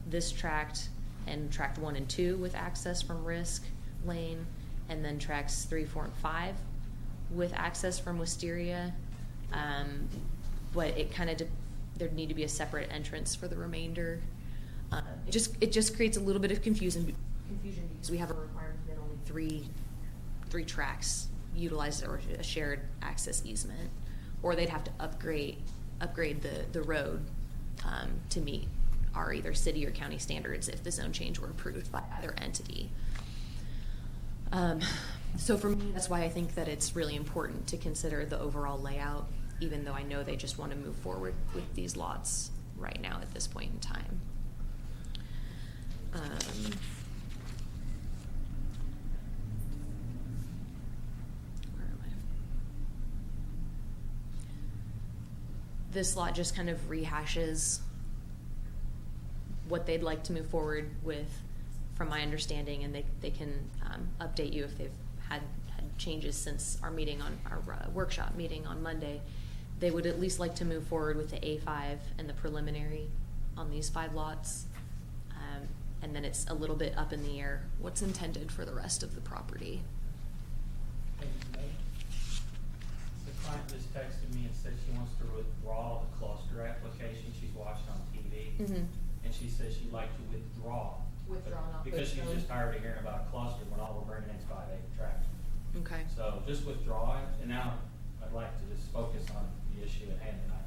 this tract and tract 1 and 2 with access from Risk Lane, and then tracts 3, 4, and 5 with access from Wisteria. But it kind of there'd need to be a separate entrance for the remainder. It just creates a little bit of confusion because we have a requirement that only three tracks utilize or a shared access easement, or they'd have to upgrade the road to meet our either city or county standards if the zone change were approved by either entity. So for me, that's why I think that it's really important to consider the overall layout, even though I know they just want to move forward with these lots right now at this point in time. Where am I? This lot just kind of rehashes what they'd like to move forward with, from my understanding, and they can update you if they've had changes since our meeting on our workshop meeting on Monday. They would at least like to move forward with the A5 and the preliminary on these 5 lots. And then it's a little bit up in the air what's intended for the rest of the property. The client just texted me and said she wants to withdraw the cluster application she's watched on TV. Mm-hmm. And she says she'd like to withdraw Withdrawn off Because those she's zones? just tired of hearing about a cluster when all we're bringing in is 5-acre tracts. Okay. So just withdraw it, and now I'd like to just focus on the issue at hand tonight.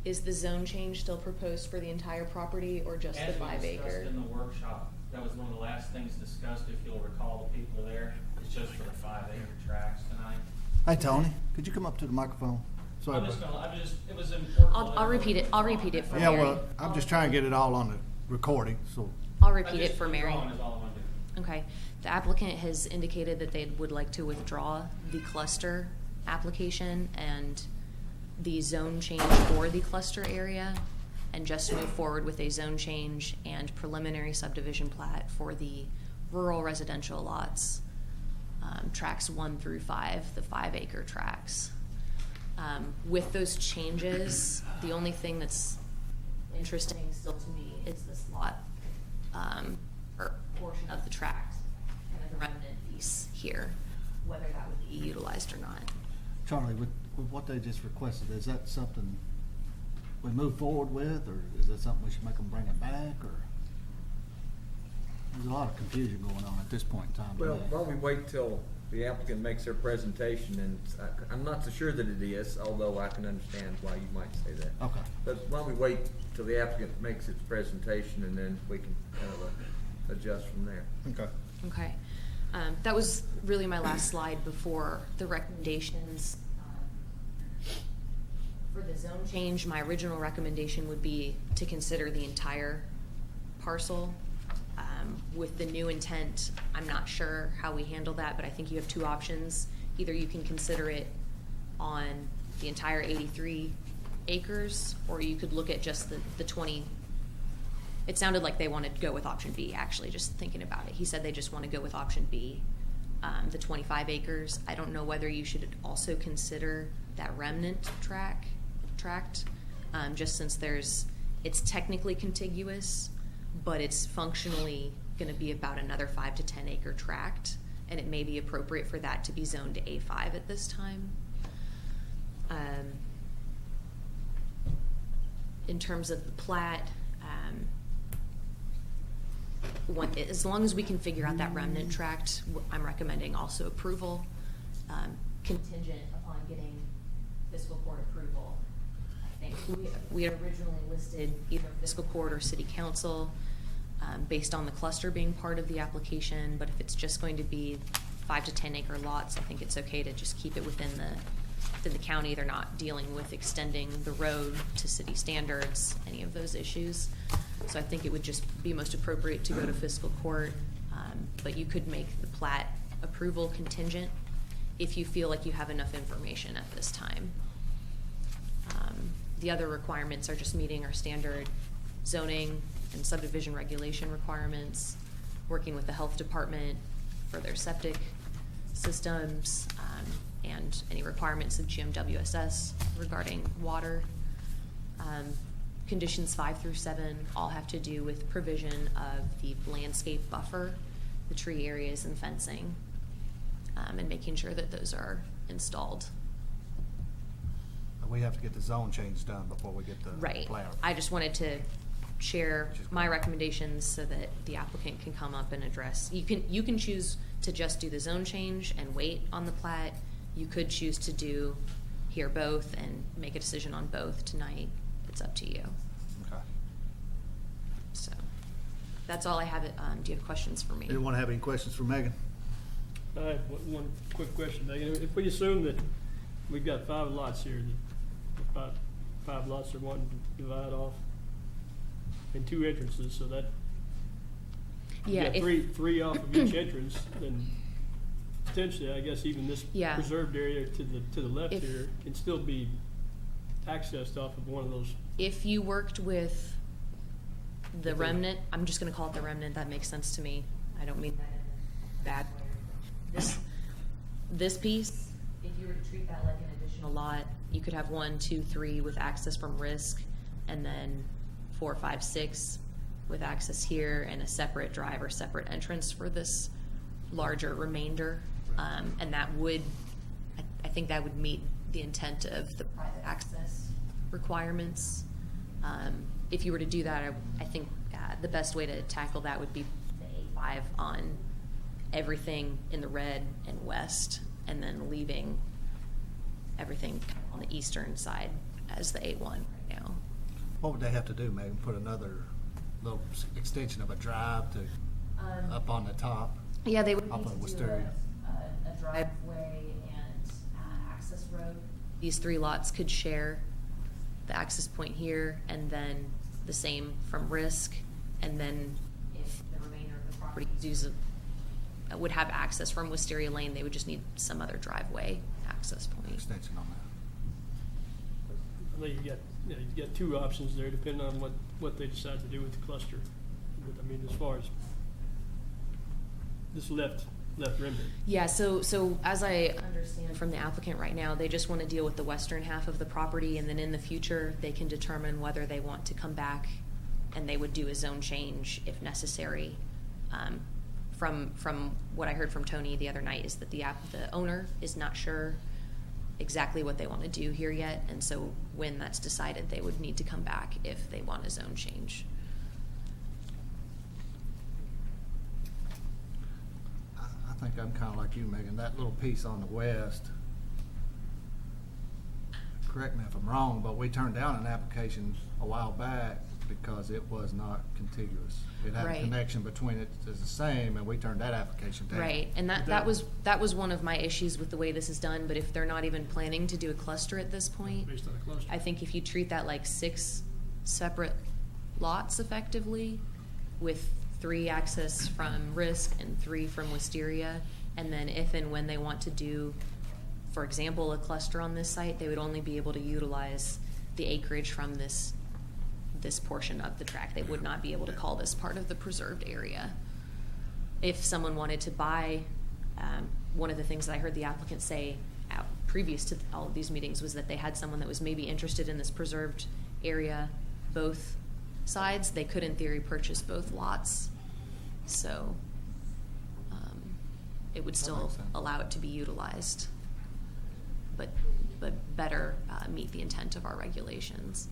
Is the zone change still proposed for the entire property or just the 5 As we acre? discussed in the workshop, that was one of the last things discussed, if you'll recall, the people there, it's just for the 5-acre tracts tonight. Hey, Tony, could you come up to the microphone? Sorry, I'm just bud. gonna, it was important. I'll repeat it. I'll repeat it for Yeah, Mary. well, I'm just trying to get it all on the recording, so. I'll repeat it for Mary. Withdrawing is all I'm gonna do. Okay. The applicant has indicated that they would like to withdraw the cluster application and the zone change for the cluster area and just move forward with a zone change and preliminary subdivision plat for the rural residential lots, tracks 1 through 5, the 5 acre tracks. With those changes, the only thing that's interesting still to me is this lot, or portion of the tract, kind of the remnant piece here, whether that would be utilized or not. Charlie, with what they just requested, is that something we move forward with, or is that something we should make them bring it back, or? There's a lot of confusion going on at this point in time. Well, today. why don't we wait till the applicant makes their presentation, and I'm not so sure that it is, although I can understand why you might say that. Okay. But why don't we wait till the applicant makes its presentation, and then we can kind of adjust from there. Okay. Okay. That was really my last slide before the recommendations. For the zone change, my original recommendation would be to consider the entire parcel. With the new intent, I'm not sure how we handle that, but I think you have 2 options. Either you can consider it on the entire 83 acres, or you could look at just the 20. It sounded like they wanted to go with option B, actually, just thinking about it. He said they just want to go with option B, the 25 acres. I don't know whether you should also consider that remnant tract, just since it's technically contiguous, but it's functionally going to be about another 5 to 10 acre tract, and it may be appropriate for that to be zoned to A5 at this time. In terms of the plat, as long as we can figure out that remnant tract, I'm recommending also approval, contingent upon getting fiscal court approval. I think we had originally listed either fiscal court or city council based on the cluster being part of the application, but if it's just going to be 5 to 10 acre lots, I think it's okay to just keep it within the county. They're not dealing with extending the road to city standards, any of those issues. So I think it would just be most appropriate to go to fiscal court, but you could make the plat approval contingent if you feel like you have enough information at this time. The other requirements are just meeting our standard zoning and subdivision regulation requirements, working with the health department for their septic systems, and any requirements of GMWSS regarding water. Conditions 5 through 7 all have to do with provision of the landscape buffer, the tree areas and fencing, and making sure that those are installed. We have to get the zone change done before we get the Right. plat. I just wanted to share my recommendations so that the applicant can come up and address. You can choose to just do the zone change and wait on the plat. You could choose to hear both and make a decision on both tonight. It's up to you. Okay. So that's all I have. Do you have questions for me? Anyone have any questions for Megan? I have one quick question, Megan. If we assume that we've got 5 lots here, the five lots are wanting to divide off and 2 entrances, so that Yeah. you got three off of each entrance, then potentially, I guess even this Yeah. preserved area to the left If- here can still be accessed off of one of those. If you worked with the remnant, I'm just going to call it the remnant. That makes sense to me. I don't mean that in a bad way. This piece, if you were to treat that like an additional lot, you could have 1, 2, 3 with access from Risk, and then 4, 5, 6 with access here, and a separate drive or separate entrance for this larger remainder. And that would, I think that would meet the intent of the private access requirements. If you were to do that, I think the best way to tackle that would be the A5 on everything in the red and west, and then leaving everything on the eastern side as the A1 right now. What would they have to do, Megan? Put another little extension of a drive to, up on the top? Yeah, they would Off need of to do Wisteria. a driveway and access road. These 3 lots could share the access point here, and then the same from Risk, and then if the remainder of the property would have access from Wisteria Lane, they would just need some other driveway access point. Extension on that. I think you got 2 options there, depending on what they decide to do with the cluster. But, I mean, as far as this left remnant. Yeah, so as I understand from the applicant right now, they just want to deal with the western half of the property, and then in the future, they can determine whether they want to come back, and they would do a zone change if necessary. From what I heard from Tony the other night is that the owner is not sure exactly what they want to do here yet, and so when that's decided, they would need to come back if they want a zone change. I think I'm kind of like you, Megan. That little piece on the west, correct me if I'm wrong, but we turned down an application a while back because it was not contiguous. It had Right. a connection between it is the same, and we turned that application down. Right, and that was one of my issues with the way this is done, but if they're not even planning to do a cluster at this point, Based on a cluster. I think if you treat that like 6 separate lots effectively, with 3 access from Risk and 3 from Wisteria, and then if and when they want to do, for example, a cluster on this site, they would only be able to utilize the acreage from this portion of the tract. They would not be able to call this part of the preserved area. If someone wanted to buy, one of the things that I heard the applicant say previous to all of these meetings was that they had someone that was maybe interested in this preserved area, both sides. They could in theory purchase both lots, so it would still makes sense. allow it to be utilized, but better meet the intent of our regulations.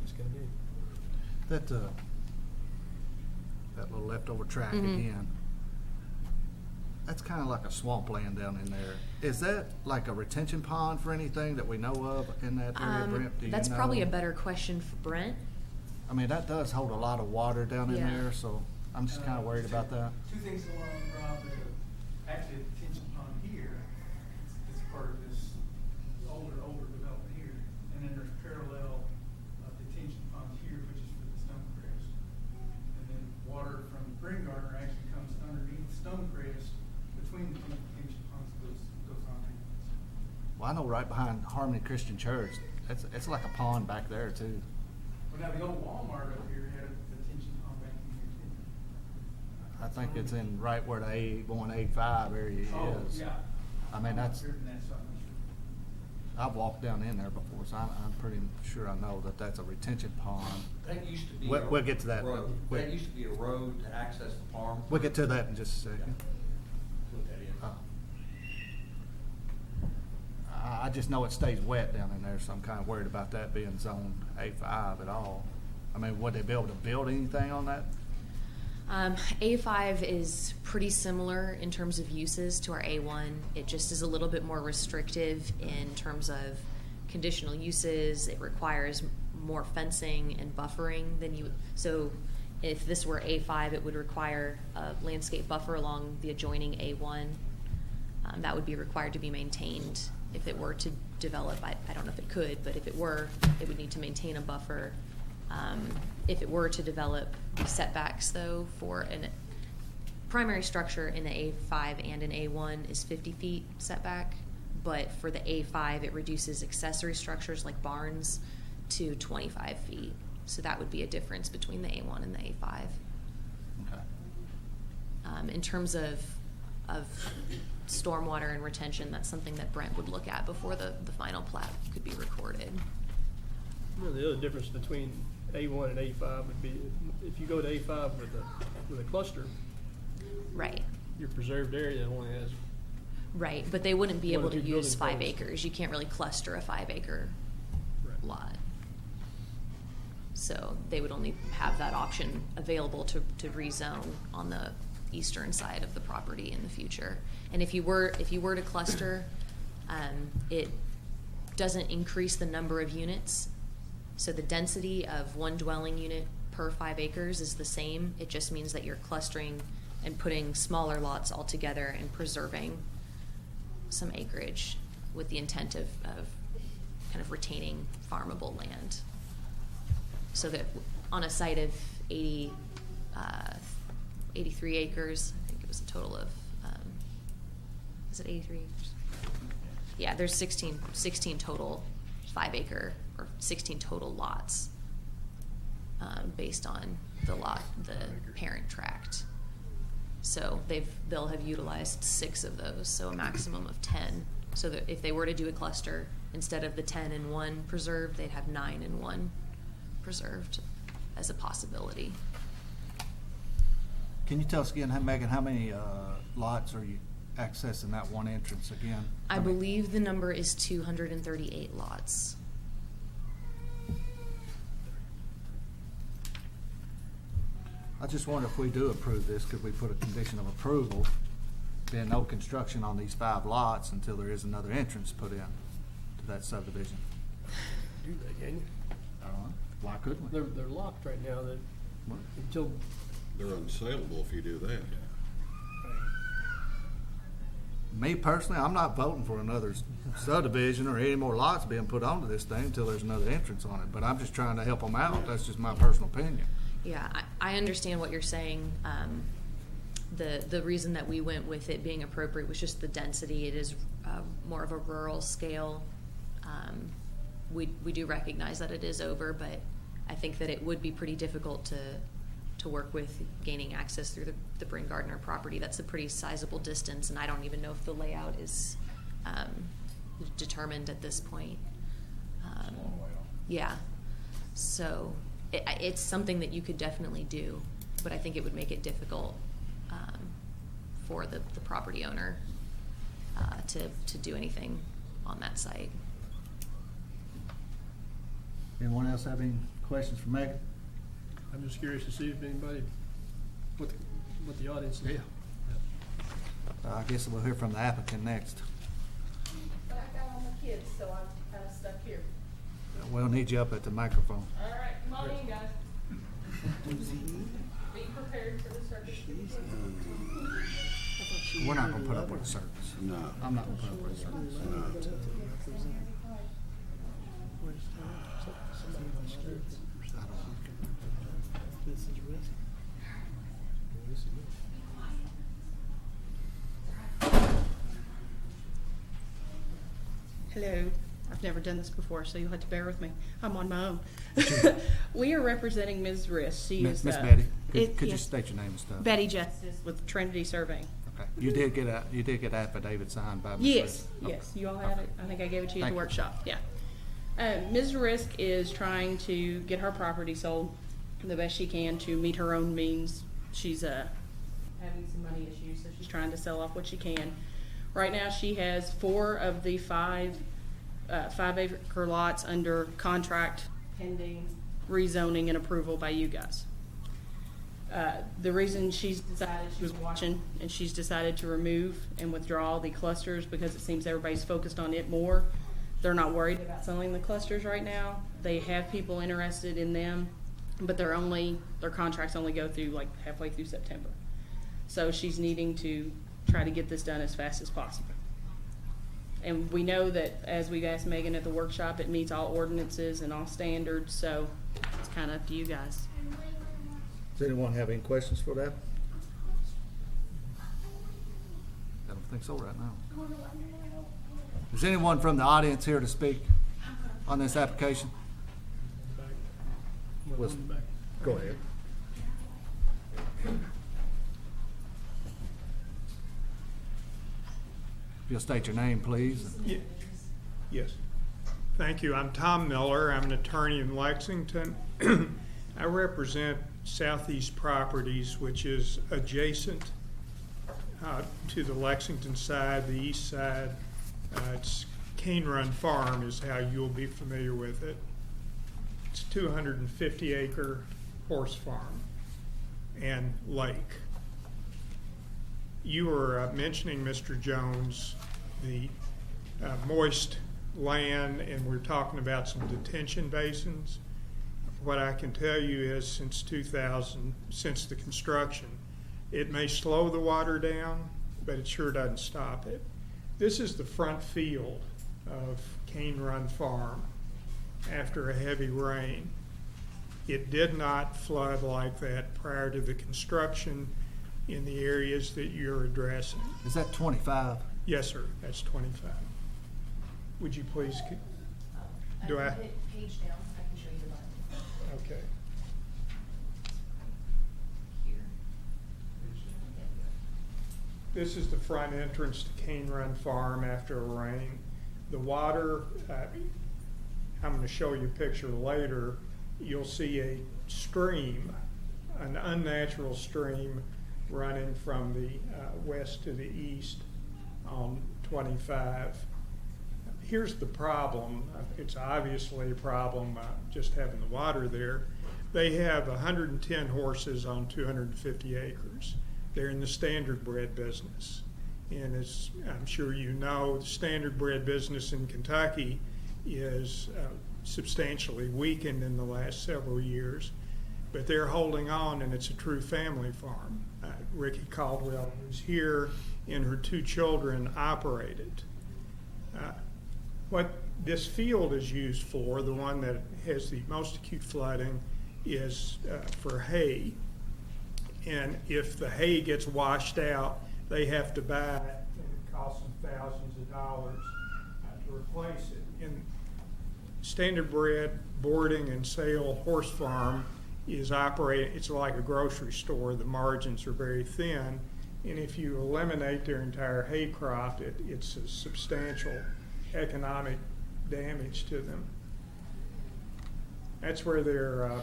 It's gonna be. That little leftover tract Mhm. again. That's kind of like a swampland down in there. Is that like a retention pond for anything that we know of in that area, Brent? Do you That's know? probably a better question for Brent. I mean, that does hold a lot of water down in Yeah. there, so I'm just kind of worried about that. 2 things going on, Rob. There's actually a detention pond here. It's part of this older development here. And then there's parallel detention ponds here, which is for the Stonecrest. And then water from Green Garden actually comes underneath Stonecrest between the 2 detention ponds, goes on. Well, I know right behind Harmony Christian Church, it's like a pond back there too. Well, now the old Walmart over here had a detention pond back in here too. I think it's in right where the A1, A5 area Oh, is. yeah. I mean, that's, Here than that, so I'm not sure. I've walked down in there before, so I'm pretty sure I know that that's a retention pond. That used to be. We'll get to that. road. We'll- That used to be a road to access the farm. We'll get to that in just a second. Put that in. I just know it stays wet down in there, so I'm kind of worried about that being zone A5 at all. I mean, would they be able to build anything on that? A5 is pretty similar in terms of uses to our A1. It just is a little bit more restrictive in terms of conditional uses. It requires more fencing and buffering than you. So if this were A5, it would require a landscape buffer along the adjoining A1. That would be required to be maintained if it were to develop. I don't know if it could, but if it were, it would need to maintain a buffer. If it were to develop, the setbacks though for a primary structure in the A5 and an A1 is 50 feet setback, but for the A5 it reduces accessory structures like barns to 25 feet. So that would be a difference between the A1 and the A5. Okay. In terms of stormwater and retention, that's something that Brent would look at before the final plat could be recorded. Well, the other difference between A1 and A5 would be if you go to A5 with a cluster, Right. your preserved area only has. Right, but they wouldn't be One or able to two use building 5 codes. acres. You can't really cluster a 5 acre Right. lot. So they would only have that option available to rezone on the eastern side of the property in the future. And if you were to cluster, it doesn't increase the number of units. So the density of one dwelling unit per 5 acres is the same. It just means that you're clustering and putting smaller lots all together and preserving some acreage with the intent of kind of retaining farmable land. So that on a site of 83 acres, I think it was a total of, is it 83 acres? Yeah, there's 16 total 5 acre or 16 total lots based on the parent tract. So they'll have utilized 6 of those, so a maximum of 10. So that if they were to do a cluster, instead of the 10 and 1 preserved, they'd have 9 and 1 preserved as a possibility. Can you tell us again, Megan, how many lots are you accessing that one entrance again? I believe the number is 238 lots. I just wonder if we do approve this, could we put a condition of approval, being no construction on these 5 lots until there is another entrance put in to that subdivision? Do that, can you? I don't know. Why couldn't we? They're locked right now, that, What? until, They're unsaleable if you do that. Me personally, I'm not voting for another subdivision or any more lots being put onto this thing until there's another entrance on it. But I'm just trying to help them out. That's just my personal opinion. Yeah, I understand what you're saying. The reason that we went with it being appropriate was just the density. It is more of a rural scale. We do recognize that it is over, but I think that it would be pretty difficult to work with gaining access through the Bryn Gardner property. That's a pretty sizable distance, and I don't even know if the layout is determined at this point. Yeah, so it's something that you could definitely do, but I think it would make it difficult for the property owner to do anything on that site. Anyone else have any questions for Megan? I'm just curious to see if anybody, what the audience is. I guess we'll hear from the applicant next. But I got all my kids, so I'm kind of stuck here. We'll need you up at the microphone. All right, come on in, guys. Be prepared for the service. We're not gonna put up with a service. No. I'm not gonna put up with a service. Hello. I've never done this before, so you'll have to bear with me. I'm on my own. We are representing Ms. Riss. She Miss is Betty, it- could you yes. state your name and stuff? Betty Justice with Trinity Surveying. Okay. You did get affidavit signed by Ms. Yes, Riss? yes. You all had it. I think I gave it to you at Thank the you. workshop. Yeah. Ms. Risk is trying to get her property sold the best she can to meet her own means. She's having some money issues, so she's trying to sell off what she can. Right now, she has 4 of the 5 5-acre lots under contract pending rezoning and approval by you guys. The reason she's decided, she was watching, and she's decided to remove and withdraw the clusters because it seems everybody's focused on it more. They're not worried about selling the clusters right now. They have people interested in them, but their contracts only go through like halfway through September. So she's needing to try to get this done as fast as possible. And we know that, as we've asked Megan at the workshop, it meets all ordinances and all standards, so it's kind of up to you guys. Does anyone have any questions for that? I don't think so right now. Is anyone from the audience here to speak on this application? Was- Go ahead. If you'll state your name, please. Yes. Thank you. I'm Tom Miller. I'm an attorney in Lexington. I represent Southeast Properties, which is adjacent to the Lexington side, the east side. It's Cane Run Farm is how you'll be familiar with it. It's a 250-acre horse farm and lake. You were mentioning, Mr. Jones, the moist land, and we're talking about some detention basins. What I can tell you is since the construction, it may slow the water down, but it sure doesn't stop it. This is the front field of Cane Run Farm after a heavy rain. It did not flood like that prior to the construction in the areas that you're addressing. Is that 25? Yes, sir, that's 25. Would you please, do I? Page down, I can show you the button. Okay. Here. This is the front entrance to Cane Run Farm after a rain. The water, I'm going to show you a picture later. You'll see a stream, an unnatural stream running from the west to the east on 25. Here's the problem. It's obviously a problem just having the water there. They have 110 horses on 250 acres. They're in the standard bred business. And as I'm sure you know, the standard bred business in Kentucky is substantially weakened in the last several years, but they're holding on, and it's a true family farm. Ricky Caldwell, who's here, and her 2 children operate it. What this field is used for, the one that has the most acute flooding, is for hay. And if the hay gets washed out, they have to buy it, and it costs them thousands of dollars to replace it. And standard bred boarding and sale horse farm is operating, it's like a grocery store. The margins are very thin, and if you eliminate their entire hay crop, it's a substantial economic damage to them. That's where their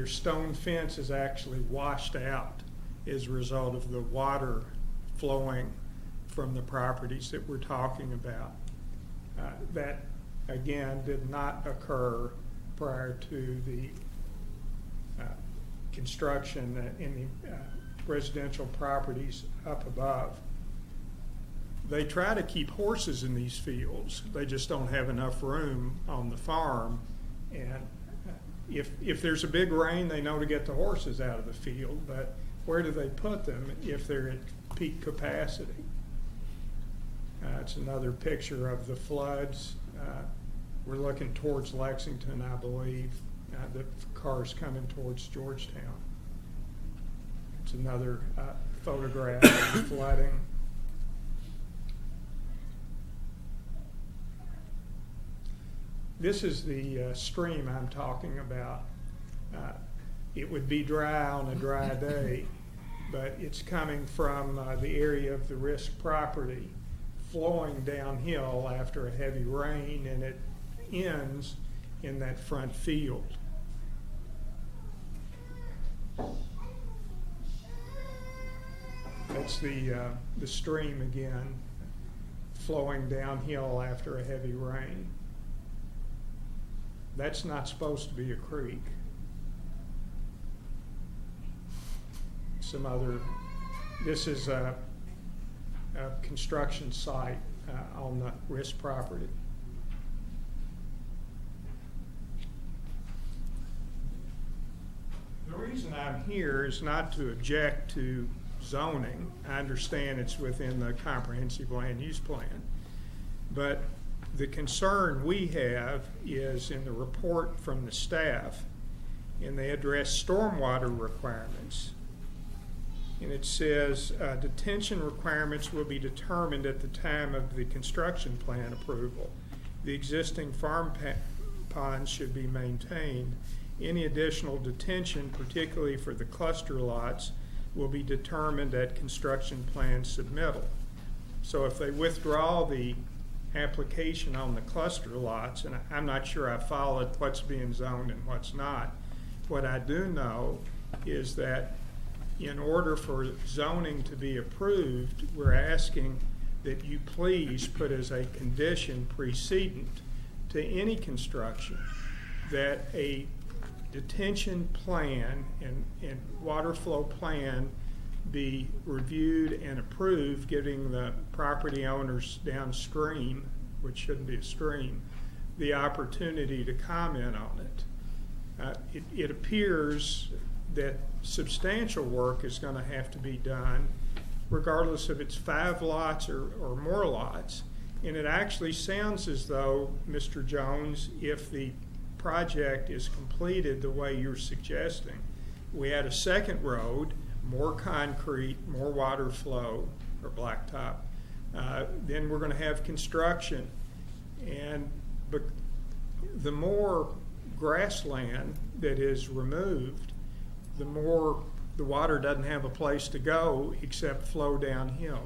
stone fence is actually washed out as a result of the water flowing from the properties that we're talking about. That, again, did not occur prior to the construction in the residential properties up above. They try to keep horses in these fields. They just don't have enough room on the farm. And if there's a big rain, they know to get the horses out of the field, but where do they put them if they're at peak capacity? It's another picture of the floods. We're looking towards Lexington, I believe. The car's coming towards Georgetown. It's another photograph of the flooding. This is the stream I'm talking about. It would be dry on a dry day, but it's coming from the area of the Risk property, flowing downhill after a heavy rain, and it ends in that front field. That's the stream again, flowing downhill after a heavy rain. That's not supposed to be a creek. This is a construction site on the Risk property. The reason I'm here is not to object to zoning. I understand it's within the comprehensive land use plan, but the concern we have is in the report from the staff, and they address stormwater requirements. And it says detention requirements will be determined at the time of the construction plan approval. The existing farm ponds should be maintained. Any additional detention, particularly for the cluster lots, will be determined at construction plan submittal. So if they withdraw the application on the cluster lots, and I'm not sure I followed what's being zoned and what's not, what I do know is that in order for zoning to be approved, we're asking that you please put as a condition precedent to any construction that a detention plan and water flow plan be reviewed and approved, giving the property owners downstream, which shouldn't be a stream, the opportunity to comment on it. It appears that substantial work is going to have to be done, regardless if it's 5 lots or more lots. And it actually sounds as though, Mr. Jones, if the project is completed the way you're suggesting, we add a second road, more concrete, more water flow, or blacktop, then we're going to have construction. And the more grassland that is removed, the more the water doesn't have a place to go except flow downhill.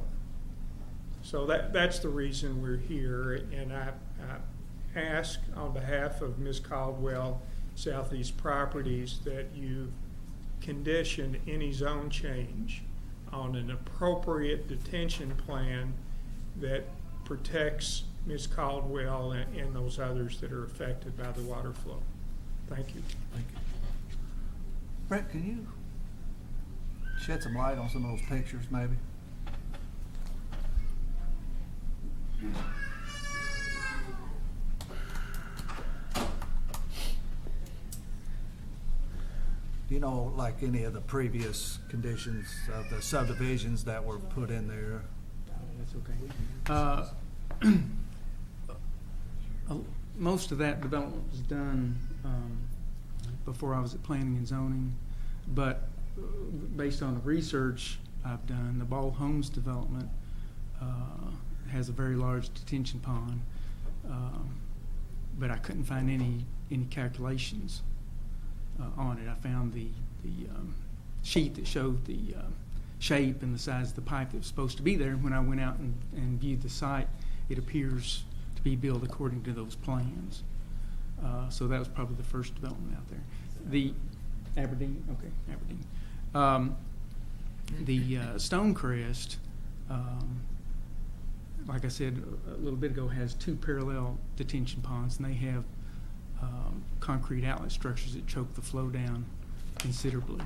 So that's the reason we're here, and I ask on behalf of Ms. Caldwell, Southeast Properties, that you condition any zone change on an appropriate detention plan that protects Ms. Caldwell and those others that are affected by the water flow. Thank you. Thank you. Brent, can you shed some light on some of those pictures, maybe? Do you know, like, any of the previous conditions of the subdivisions that were put in there? That's okay. Most of that development was done before I was at Planning and Zoning, but based on the research I've done, the Ball Homes development has a very large detention pond, but I couldn't find any calculations on it. I found the sheet that showed the shape and the size of the pipe that was supposed to be there. When I went out and viewed the site, it appears to be built according to those plans. So that was probably the first development out there. The Aberdeen, okay, Aberdeen. The Stonecrest, like I said a little bit ago, has 2 parallel detention ponds, and they have concrete outlet structures that choke the flow down considerably.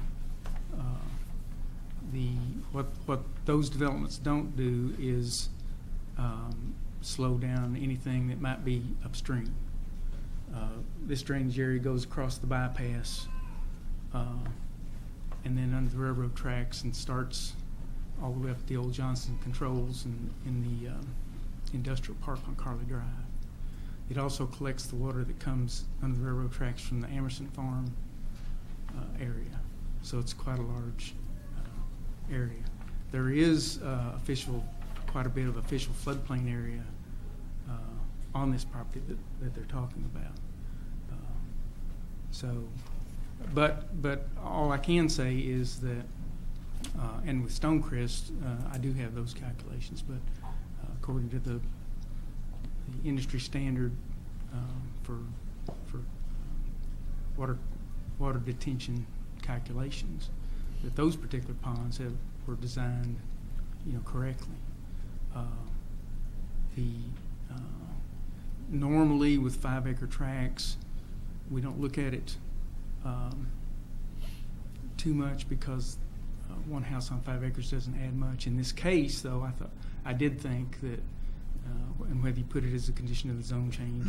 What those developments don't do is slow down anything that might be upstream. This drainage area goes across the bypass and then under the railroad tracks and starts all the way up at the old Johnson Controls in the industrial park on Carly Drive. It also collects the water that comes under the railroad tracks from the Amerson Farm area. So it's quite a large area. There is quite a bit of official floodplain area on this property that they're talking about. But all I can say is that, and with Stonecrest, I do have those calculations, but according to the industry standard for water detention calculations, that those particular ponds were designed, correctly. Normally with 5-acre tracts, we don't look at it too much because one house on 5 acres doesn't add much. In this case, though, I did think that, and whether you put it as a condition of the zone change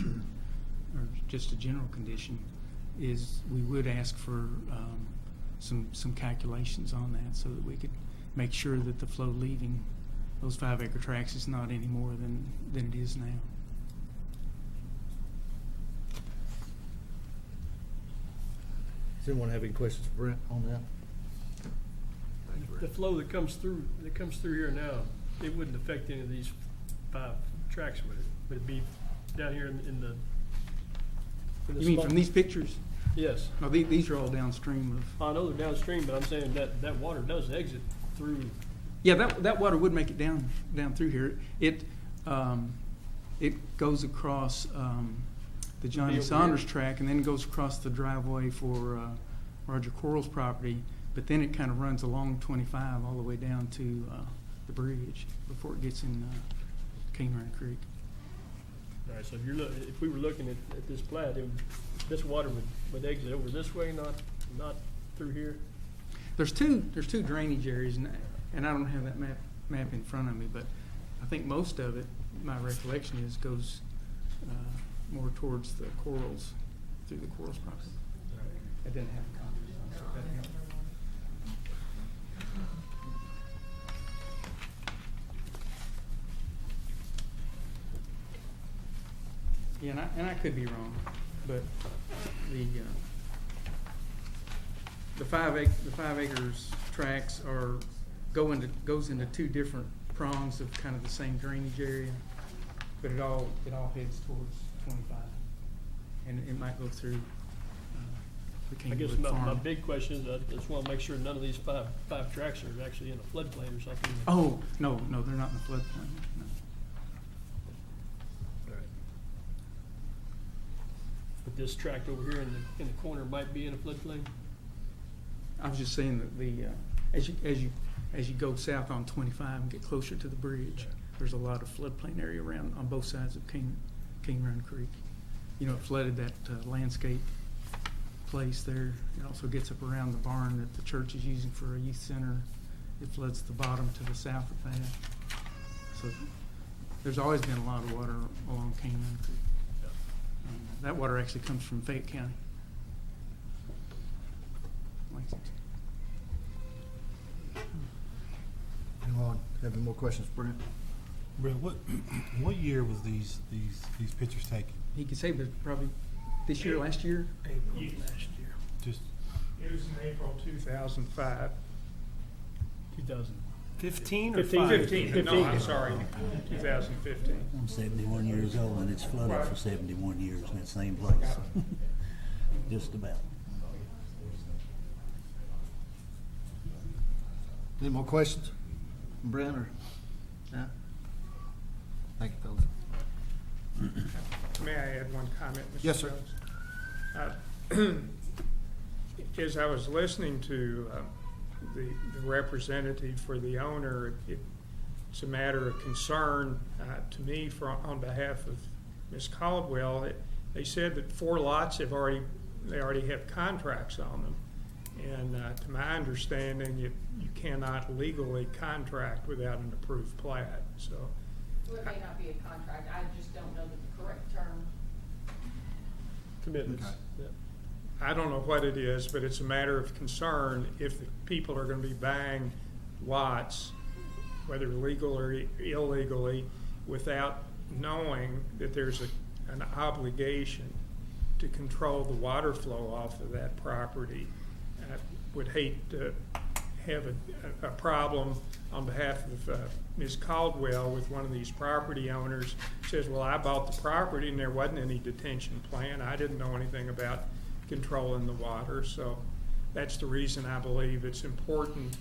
or just a general condition, is we would ask for some calculations on that so that we could make sure that the flow leaving those 5-acre tracts is not any more than it is now. Does anyone have any questions for Brent on that? The flow that comes through here now, it wouldn't affect any of these 5 tracks, would it? Would it be down here in the You mean from these pictures? Yes. No, these are all downstream of. I know they're downstream, but I'm saying that water does exit through. Yeah, that water would make it down through here. It goes across the Johnny Saunders track and then goes across the driveway for Roger Quarles' property, but then it kind of runs along 25 all the way down to the bridge before it gets in Cane Run Creek. All right, so if we were looking at this plat, this water would exit over this way, not through here? There's two drainage areas, and I don't have that map in front of me, but I think most of it, my recollection is, goes more towards the corals, through the corals property. I didn't have a copy, so that helped. Yeah, and I could be wrong, but the 5 acres tracts goes into two different prongs of kind of the same drainage area, but it all heads towards 25, and it might go through the I guess Kingwood my Farm. big question is, I just wanna make sure none of these five tracks are actually in a floodplain or something. Oh, no, they're not in the floodplain. No. But this tract over here in the corner might be in a floodplain? I was just saying that as you go south on 25 and get closer to the bridge, there's a lot of floodplain area around on both sides of King Run Creek. You know, it flooded that landscape place there. It also gets up around the barn that the church is using for a youth center. It floods the bottom to the south of that. So there's always been a lot of water along King Run Creek. That water actually comes from Fayette County. Lexington. Anyone have any more questions, Brent? Brent, what year was these pictures taken? He could say, but probably this year, last year. April last year. Just It was in April 2005. 15 or 15. 5? 15, no, I'm sorry, 2015. I'm 71 years old and it's flooded for 71 years in that same place. Just about. Any more questions, Brent, or? No? Thank you, fellas. May I add one comment, Mr. Yes, sir. Jones? As I was listening to the representative for the owner, it's a matter of concern to me on behalf of Ms. Caldwell. They said that 4 lots they already have contracts on them. And to my understanding, you cannot legally contract without an approved plat. So Well, it may not be a contract, I just don't know the correct term. Commitments. Okay. Yeah. I don't know what it is, but it's a matter of concern if the people are going to be buying lots, whether legal or illegally, without knowing that there's an obligation to control the water flow off of that property. I would hate to have a problem on behalf of Ms. Caldwell with one of these property owners says, well, I bought the property and there wasn't any detention plan. I didn't know anything about controlling the water. So that's the reason I believe it's important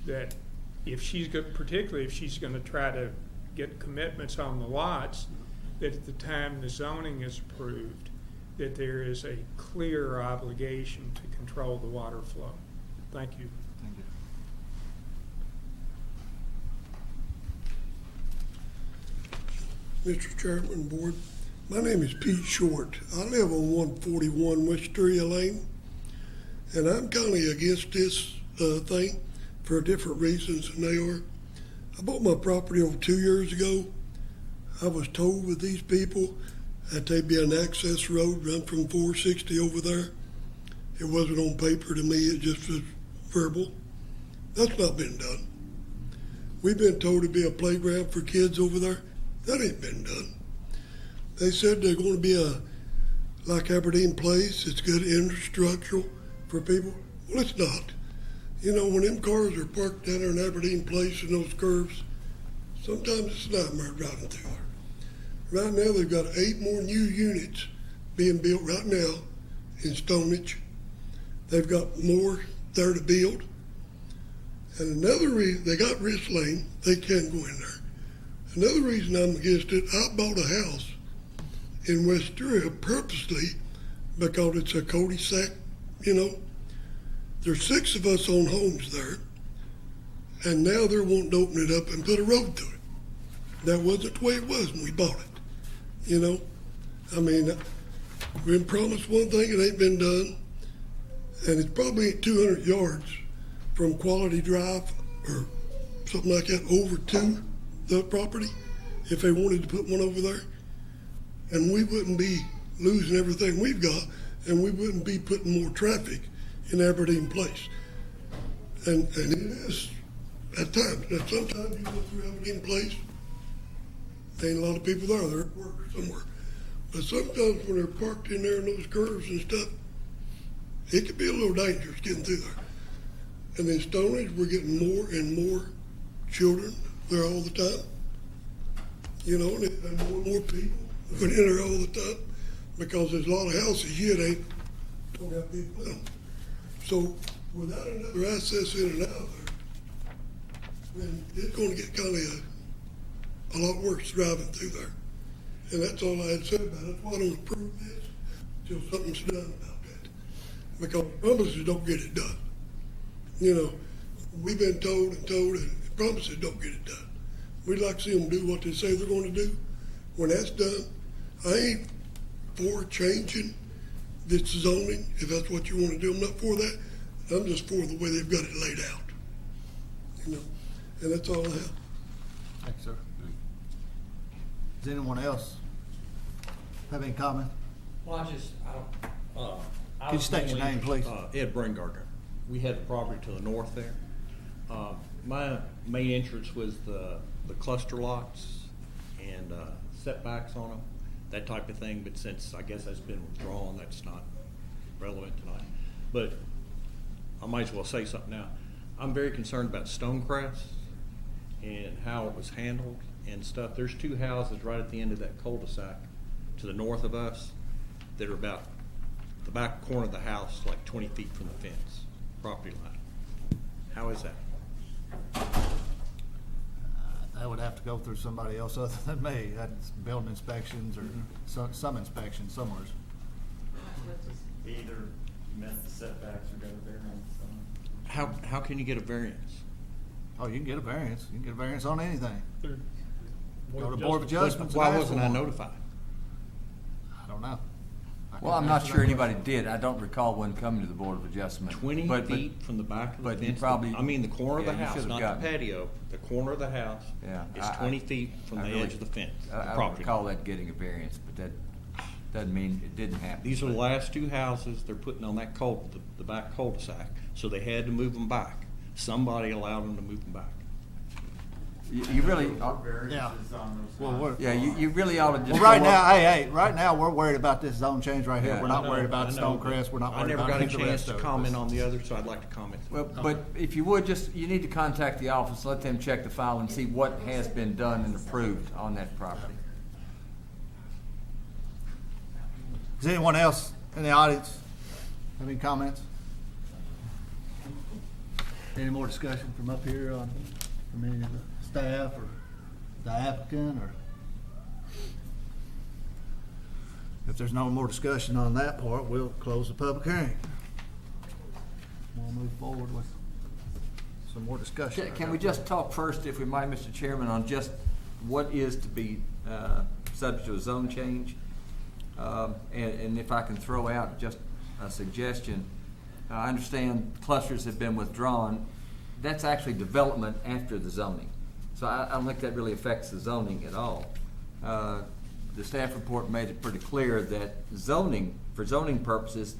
that particularly if she's going to try to get commitments on the lots, that at the time the zoning is approved, that there is a clear obligation to control the water flow. Thank you. Thank you. Mr. Chairman, Board. My name is Pete Short. I live on 141 Wisteria Lane, and I'm kind of against this thing for different reasons than they are. I bought my property over 2 years ago. I was told with these people that there'd be an access road run from 460 over there. It wasn't on paper to me, it just was verbal. That's not been done. We've been told to be a playground for kids over there. That ain't been done. They said they're going to be like Aberdeen Place, it's good infrastructure for people. Well, it's not. You know, when them cars are parked down there in Aberdeen Place and those curves, sometimes it's a nightmare driving through there. Right now, they've got 8 more new units being built right now in Stonehenge. They've got more there to build. And another reason, they got Wrist Lane, they can't go in there. Another reason I'm against it, I bought a house in Wisteria purposely because it's a cul-de-sac, you know. There's 6 of us own homes there, and now they're wanting to open it up and put a road through it. That wasn't the way it was when we bought it, you know. I mean, We've been promised one thing, it ain't been done. And it's probably 200 yards from Quality Drive or something like that over to the property if they wanted to put one over there. And we wouldn't be losing everything we've got, and we wouldn't be putting more traffic in Aberdeen Place. And it is at times. Now, sometimes you go through Aberdeen Place, there ain't a lot of people there. They're at work somewhere. But sometimes when they're parked in there in those curves and stuff, it could be a little dangerous getting through there. And in Stonehenge, we're getting more and more children there all the time. You know, and more and more people going in there all the time because there's a lot of houses yet don't have people in them. So without another access in and out there, then it's going to get kind of a lot worse driving through there. And that's all I had said about it. That's why I don't approve this till something's done about that. Because promises don't get it done. You know, we've been told and promises don't get it done. We'd like to see them do what they say they're going to do. When that's done, I ain't for changing this zoning, if that's what you want to do. I'm not for that. I'm just for the way they've got it laid out. You know, and that's all I have. Thanks, sir. Does anyone else have any comment? Well, I don't, Could you state your name, please? Ed Bringardner. We had the property to the north there. My main entrance was the cluster lots and setbacks on them, that type of thing. But since I guess that's been withdrawn, that's not relevant tonight. But I might as well say something now. I'm very concerned about Stonecrest and how it was handled and stuff. There's two houses right at the end of that cul-de-sac to the north of us that are about the back corner of the house, like 20 feet from the fence, property line. How is that? That would have to go through somebody else other than me. That's building inspections or some inspection somewhere. Either you met the setbacks or got a variance. How can you get a variance? Oh, you can get a variance. You can get a variance on anything. Sure. Go to Board of Adjustments. Why and ask wasn't for I one. notified? I don't know. Well, I'm not sure anybody did. I don't recall one coming to the Board of Adjustment. 20 feet from the back of the but you fence. probably- I mean, the corner of the yeah, you house, should've not gotten- the patio. The corner of the house Yeah, is 20 feet from the edge of the fence, the I don't property. recall that getting a variance, but that doesn't mean it didn't happen. These are the last two houses they're putting on that the back cul-de-sac, so they had to move them back. Somebody allowed them to move them back. You really, Variances on those. Well, yeah, you really ought to just. Well, right go now, up- hey, right now, we're worried about this zone change right here. Yeah. We're not I know, worried about I know, Stonecrest. We're not I worried never about got a any of the chance rest to of it. comment on the other, so I'd like to comment. Well, but if you would, you need to contact the office, let them check the file and see what has been done and approved on that property. Does anyone else in the audience have any comments? Any more discussion from up here from any of the staff or the applicant, or if there's no more discussion on that part, we'll close the public hearing. We'll move forward with some more discussion. Can we just talk first, if we might, Mr. Chairman, on just what is to be subject to a zone change? And if I can throw out just a suggestion, I understand clusters have been withdrawn. That's actually development after the zoning. So I don't think that really affects the zoning at all. The staff report made it pretty clear that zoning, for zoning purposes,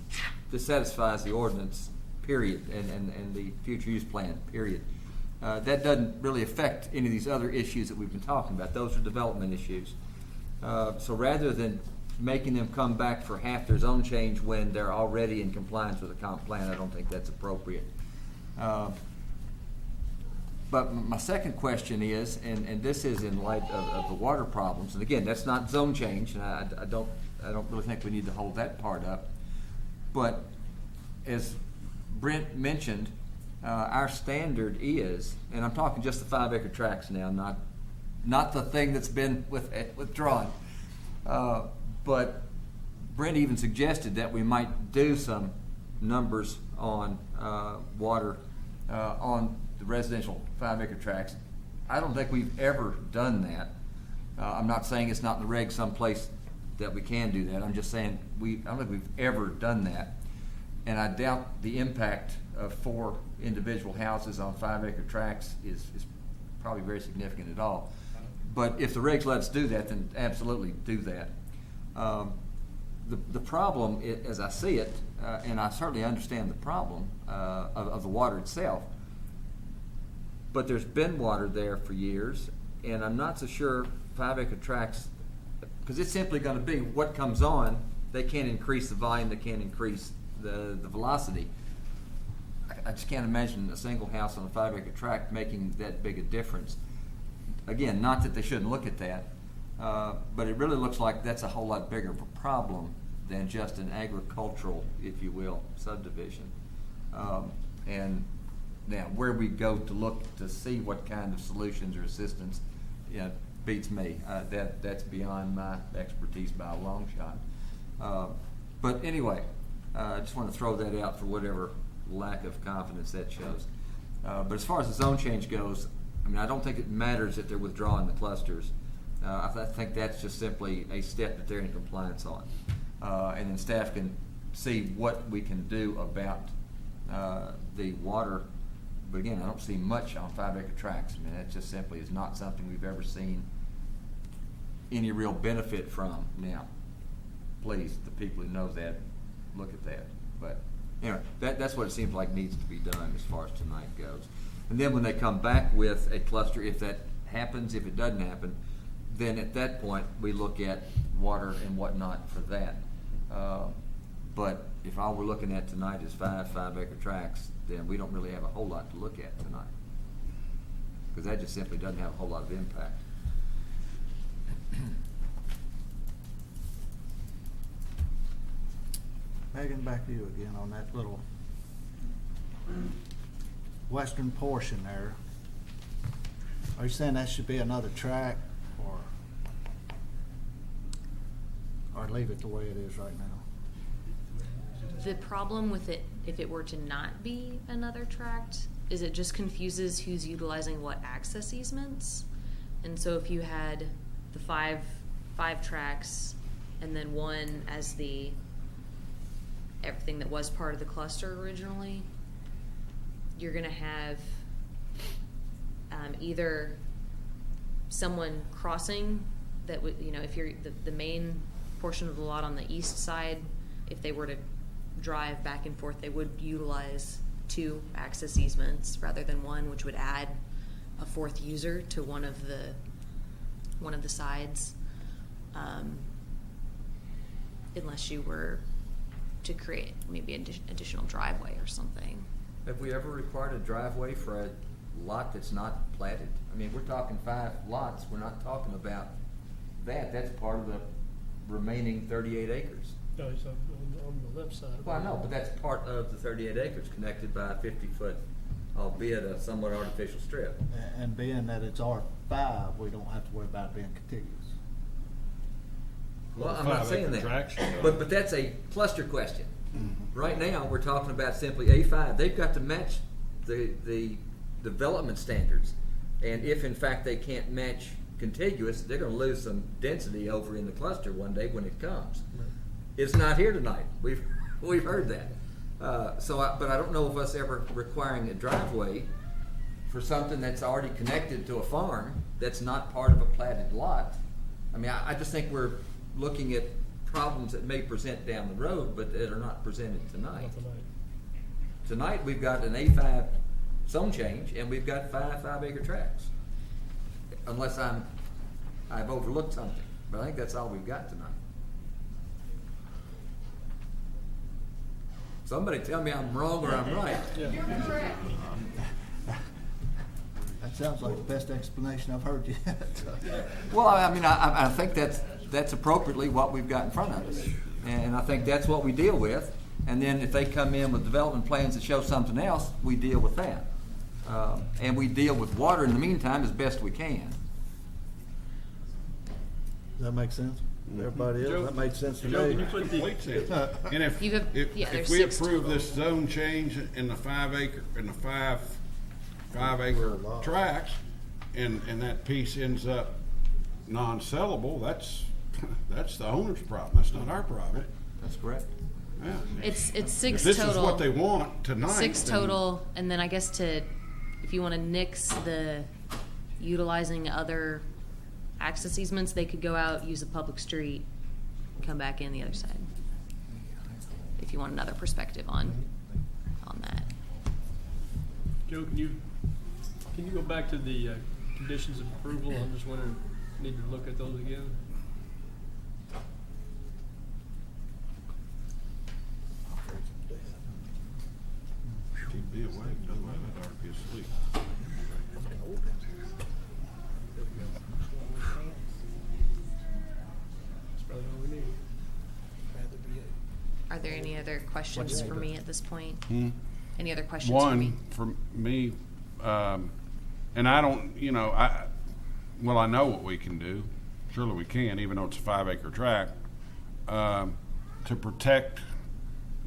this satisfies the ordinance, period, and the future use plan, period. That doesn't really affect any of these other issues that we've been talking about. Those are development issues. So rather than making them come back for half their zone change when they're already in compliance with the comp plan, I don't think that's appropriate. But my second question is, and this is in light of the water problems, and again, that's not zone change, and I don't really think we need to hold that part up. But as Brent mentioned, our standard is, and I'm talking just the 5 acre tracts now, not the thing that's been withdrawn. But Brent even suggested that we might do some numbers on water on the residential 5 acre tracts. I don't think we've ever done that. I'm not saying it's not in the regs someplace that we can do that. I'm just saying, I don't think we've ever done that. And I doubt the impact of 4 individual houses on 5-acre tracts is probably very significant at all. But if the regs let us do that, then absolutely do that. The problem, as I see it, and I certainly understand the problem of the water itself, but there's been water there for years, and I'm not so sure 5-acre tracts, because it's simply going to be what comes on. They can't increase the volume, they can't increase the velocity. I just can't imagine a single house on a 5-acre tract making that big a difference. Again, not that they shouldn't look at that, but it really looks like that's a whole lot bigger of a problem than just an agricultural, if you will, subdivision. And now, where we go to look to see what kind of solutions or assistance, beats me. That's beyond my expertise by a long shot. But anyway, I just want to throw that out for whatever lack of confidence that shows. But as far as the zone change goes, I mean, I don't think it matters that they're withdrawing the clusters. I think that's just simply a step that they're in compliance on. And then staff can see what we can do about the water. But again, I don't see much on 5-acre tracts. I mean, that just simply is not something we've ever seen any real benefit from. Now, please, the people who know that, look at that. But anyway, that's what it seems like needs to be done as far as tonight goes. And then when they come back with a cluster, if that happens, if it doesn't happen, then at that point we look at water and whatnot for that. But if all we're looking at tonight is 5-acre tracts, then we don't really have a whole lot to look at tonight, because that just simply doesn't have a whole lot of impact. Megan, back to you again on that little western portion there. Are you saying that should be another track, or leave it the way it is right now? The problem with it, if it were to not be another tract, is it just confuses who's utilizing what access easements. And so if you had the five tracks and then one as the everything that was part of the cluster originally, you're going to have either someone crossing that would, if you're the main portion of the lot on the east side, if they were to drive back and forth, they would utilize 2 access easements rather than 1, which would add a 4th user to one of the sides, unless you were to create maybe an additional driveway or something. Have we ever required a driveway for a lot that's not platted? I mean, we're talking 5 lots. We're not talking about that. That's part of the remaining 38 acres. No, it's on the left side. Well, I know, but that's part of the 38 acres connected by a 50-foot, albeit a somewhat artificial strip. And being that it's R5, we don't have to worry about it being contiguous. Well, I'm not saying that, but that's a cluster question. Mm-hmm. Right now, we're talking about simply A5. They've got to match the development standards, and if in fact they can't match contiguous, they're going to lose some density over in the cluster one day when it comes. Right. It's not here tonight. We've heard that. But I don't know of us ever requiring a driveway for something that's already connected to a farm that's not part of a platted lot. I mean, I just think we're looking at problems that may present down the road, but that are not presented tonight. Tonight we've got an A5 zone change, and we've got 5-acre tracts. Unless I've overlooked something, but I think that's all we've got tonight. Somebody tell me I'm wrong or I'm right. Yeah. That sounds like the best explanation I've heard yet. Well, I mean, I think that's appropriately what we've got in front of us, and I think that's what we deal with. And then if they come in with development plans that show something else, we deal with that, and we deal with water in the meantime as best we can. Does that make sense? Everybody else? That makes sense to me. Can you put complete sense? And if we approve this zone change in the 5-acre in the 5-acre tracts, and that piece ends up non-sellable, That's the owner's problem, that's not our problem. That's correct. Yeah. It's If six this total. is what they want tonight. Six then- total, and then I guess if you want to nix the utilizing other access easements, they could go out, use a public street, come back in the other side. If you want another perspective on that. Joe, can you go back to the conditions of approval? I'm just wondering, need to look at those again? He'd be awake, doesn't matter, I'd be asleep. That's probably all we need. Are there any other questions for me at this point? Hmm? Any other questions for me? One, for me, and I don't, I know what we can do. Surely we can, even though it's a 5-acre tract, to protect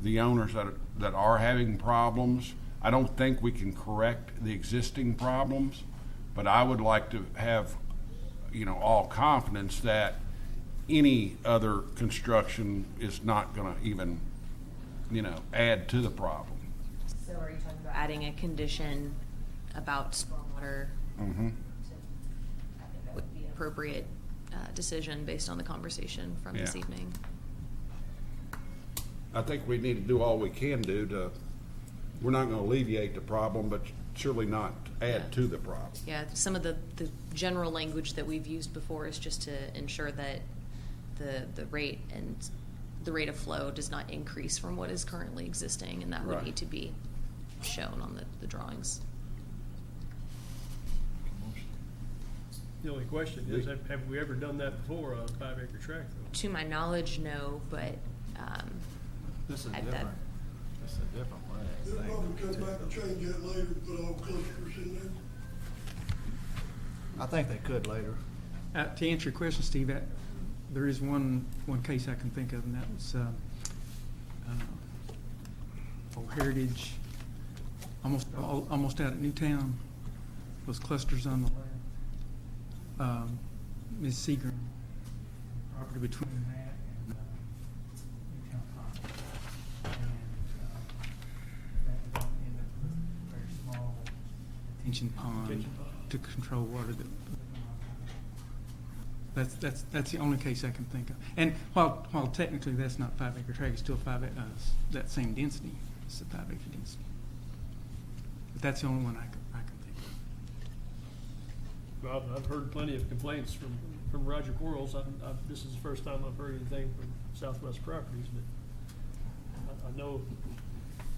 the owners that are having problems. I don't think we can correct the existing problems, but I would like to have, all confidence that any other construction is not going to even, add to the problem. So are you talking about adding a condition about stormwater? Mm-hmm. Would be an appropriate decision based on the conversation from this Yeah. evening. I think we need to do all we can do we're not going to alleviate the problem, but surely not add to the problem. Yeah, some of the general language that we've used before is just to ensure that the rate and the rate of flow does not increase from what is currently existing, and that would Right. need to be shown on the drawings. The only question is, have we ever done that before on a 5-acre tract? To my knowledge, no, but This is at that- different. This is a different way. I They'll think. probably come back and change that later and put all clusters in there. I think they could later. To answer your question, Steve, there is one case I can think of, and that was for Heritage, almost out at Newtown. Those clusters on the left. Ms. Seagram, property between that and Newtown Pond. And that ended up with a very small detention pond to control water that That's the only case I can think of. And while technically that's not 5-acre tract, it's still that same density. It's a 5-acre density. But that's the only one I can think of. Well, I've heard plenty of complaints from Roger Quarles. This is the first time I've heard anything from Southwest Properties, but I know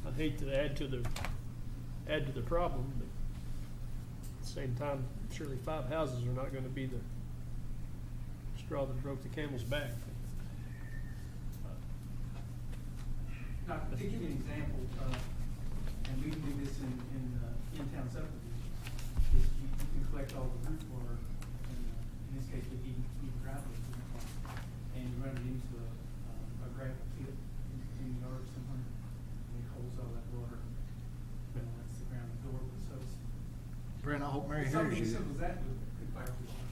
I'd hate to add to the problem, but at the same time, surely 5 houses are not going to be the straw that broke the camel's back. Now, to give you an example, and we can do this in-town subdivision, is you can collect all the roof water, and in this case, with even driveways, and you run it into a gravel pit in the yard somewhere, and it holds all that water, and that's the ground door. So Brent, I hope Mary hears something you. simple as that could fire the water.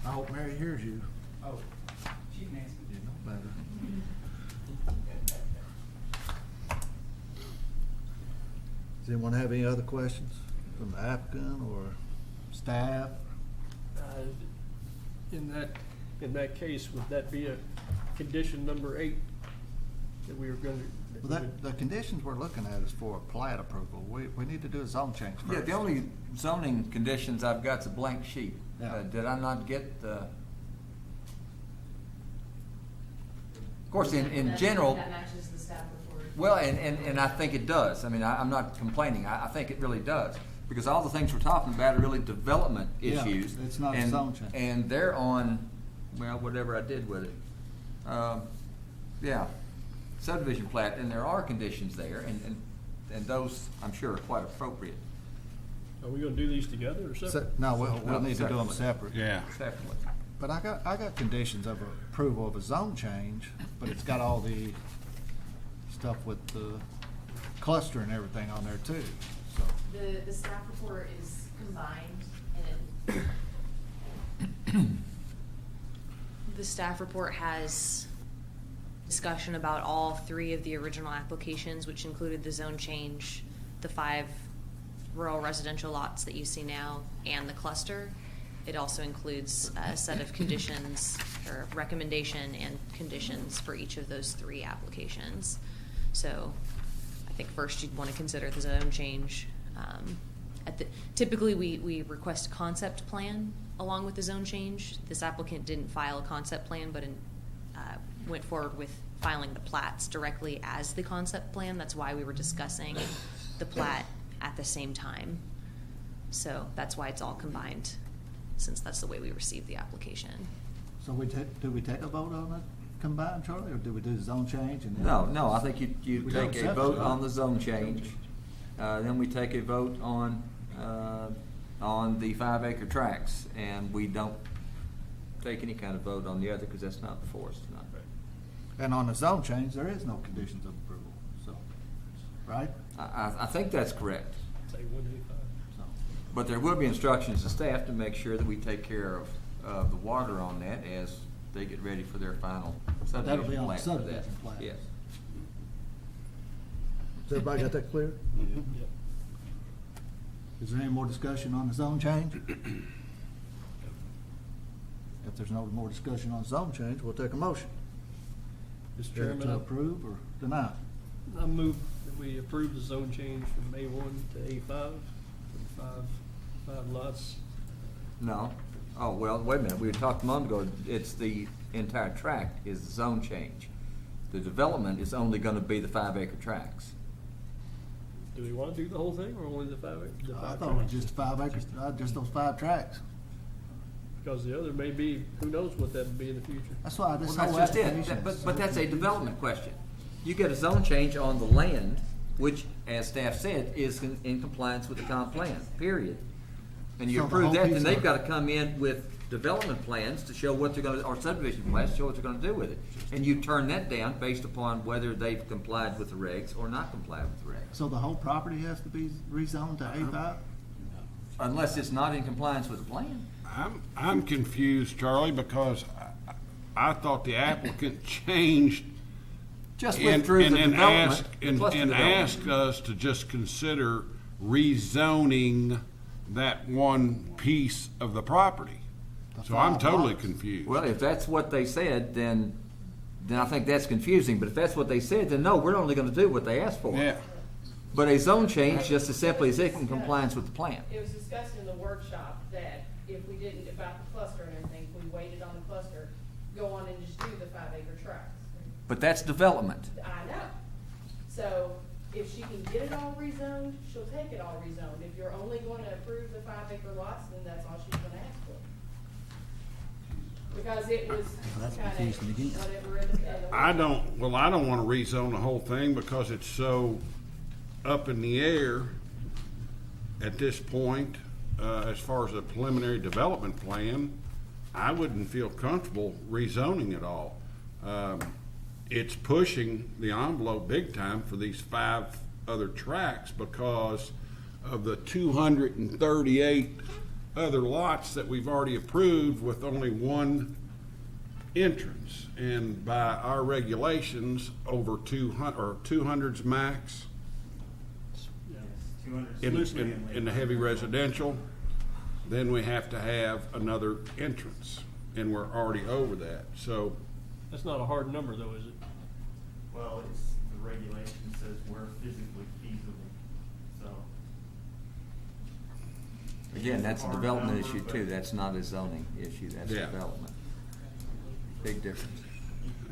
I hope Mary hears you. Oh, she can ask me. You know better. Does anyone have any other questions from the applicant or staff? In that case, would that be a condition number 8 that we were going to? Well, the conditions we're looking at is for a plat approval. We need to do a zone change first. Yeah, the only zoning conditions I've got is a blank sheet. Yeah. Did I not get the? Of course, in general. That matches the staff report. Well, and I think it does. I mean, I'm not complaining. I think it really does. Because all the things we're talking about are really development Yeah, issues. it's not a and, zone change. And they're on, well, whatever I did with it. Yeah, subdivision plat, and there are conditions there, and those, I'm sure, are quite appropriate. Are we going to do these together or separate? No, we'll need to do them separate. Yeah. Separately. But I got conditions of approval of a zone change, but it's got all the stuff with the cluster and everything on there too, so. The staff report is combined, and The staff report has discussion about all 3 of the original applications, which included the zone change, the 5 rural residential lots that you see now, and the cluster. It also includes a set of conditions or recommendation and conditions for each of those 3 applications. So I think first you'd want to consider the zone change. Typically we request a concept plan along with the zone change. This applicant didn't file a concept plan, but went forward with filing the plats directly as the concept plan. That's why we were discussing the plat at the same time. So that's why it's all combined, since that's the way we received the application. So do we take a vote on it combined, Charlie, or do we do the zone change and then? No, I think you We take don't a accept vote it, on the zone change, then we take a vote on the 5-acre tracts, and we don't take any kind of vote on the other, because that's not before us tonight. And on the zone change, there is no conditions of approval, so, right? I think that's correct. Say 185. So, But there will be instructions to staff to make sure that we take care of the water on that as they get ready for their final That'll be subdivision on plan the for that. subdivision plan. Yes. Has everybody got that clear? Yep. Is there any more discussion on the zone change? If there's no more discussion on zone change, we'll take a motion. Mr. Chair, Chairman, to approve or deny? I move that we approve the zone change from A1 to A5 for the 5 lots. No. Oh, well, wait a minute. We were talking a moment ago. It's the entire tract is the zone change. The development is only going to be the 5-acre tracts. Do we want to do the whole thing or only the 5 acres? I thought it was just 5 acres, just those 5 tracks. Because the other may be, who knows what that would be in the future. That's why this Well, whole that's just application. it. But that's a development question. You get a zone change on the land, which, as staff said, is in compliance with the comp plan, period. And you So the approve whole that, piece then they've of- got to come in with development plans to show what they're going to, or subdivision plans to show what they're going to do with it. And you turn that down based upon whether they've complied with the regs or not complied with the regs. So the whole property has to be rezoned to A5? Unless it's not in compliance with the plan. I'm confused, Charlie, because I thought the applicant changed Just and withdrew the and development. and asked us to just consider rezoning that one piece of the property. So I'm 5 totally lots. confused. Well, if that's what they said, then I think that's confusing. But if that's what they said, then no, we're only going to do what they asked for. Yeah. But a zone change, just as simply as it in compliance with the plan. It was discussed in the workshop that if we didn't, about the cluster and everything, if we waited on the cluster, go on and just do the 5-acre tracts. But that's development. I know. So if she can get it all rezoned, she'll take it all rezoned. If you're only going to approve the 5-acre lots, then that's all she's gonna ask for. Because it was That's kind confusing again. of whatever in the. I don't want to rezone the whole thing because it's so up in the air at this point. As far as a preliminary development plan, I wouldn't feel comfortable rezoning it all. It's pushing the envelope big time for these 5 other tracts because of the 238 other lots that we've already approved with only one entrance. And by our regulations, over 200 or 200's max in the heavy residential, then we have to have another entrance, and we're already over that. So That's not a hard number though, is it? Well, it's, the regulation says where physically feasible, so. Again, that's a development issue too. That's not a zoning issue. That's Yeah. development. Big difference.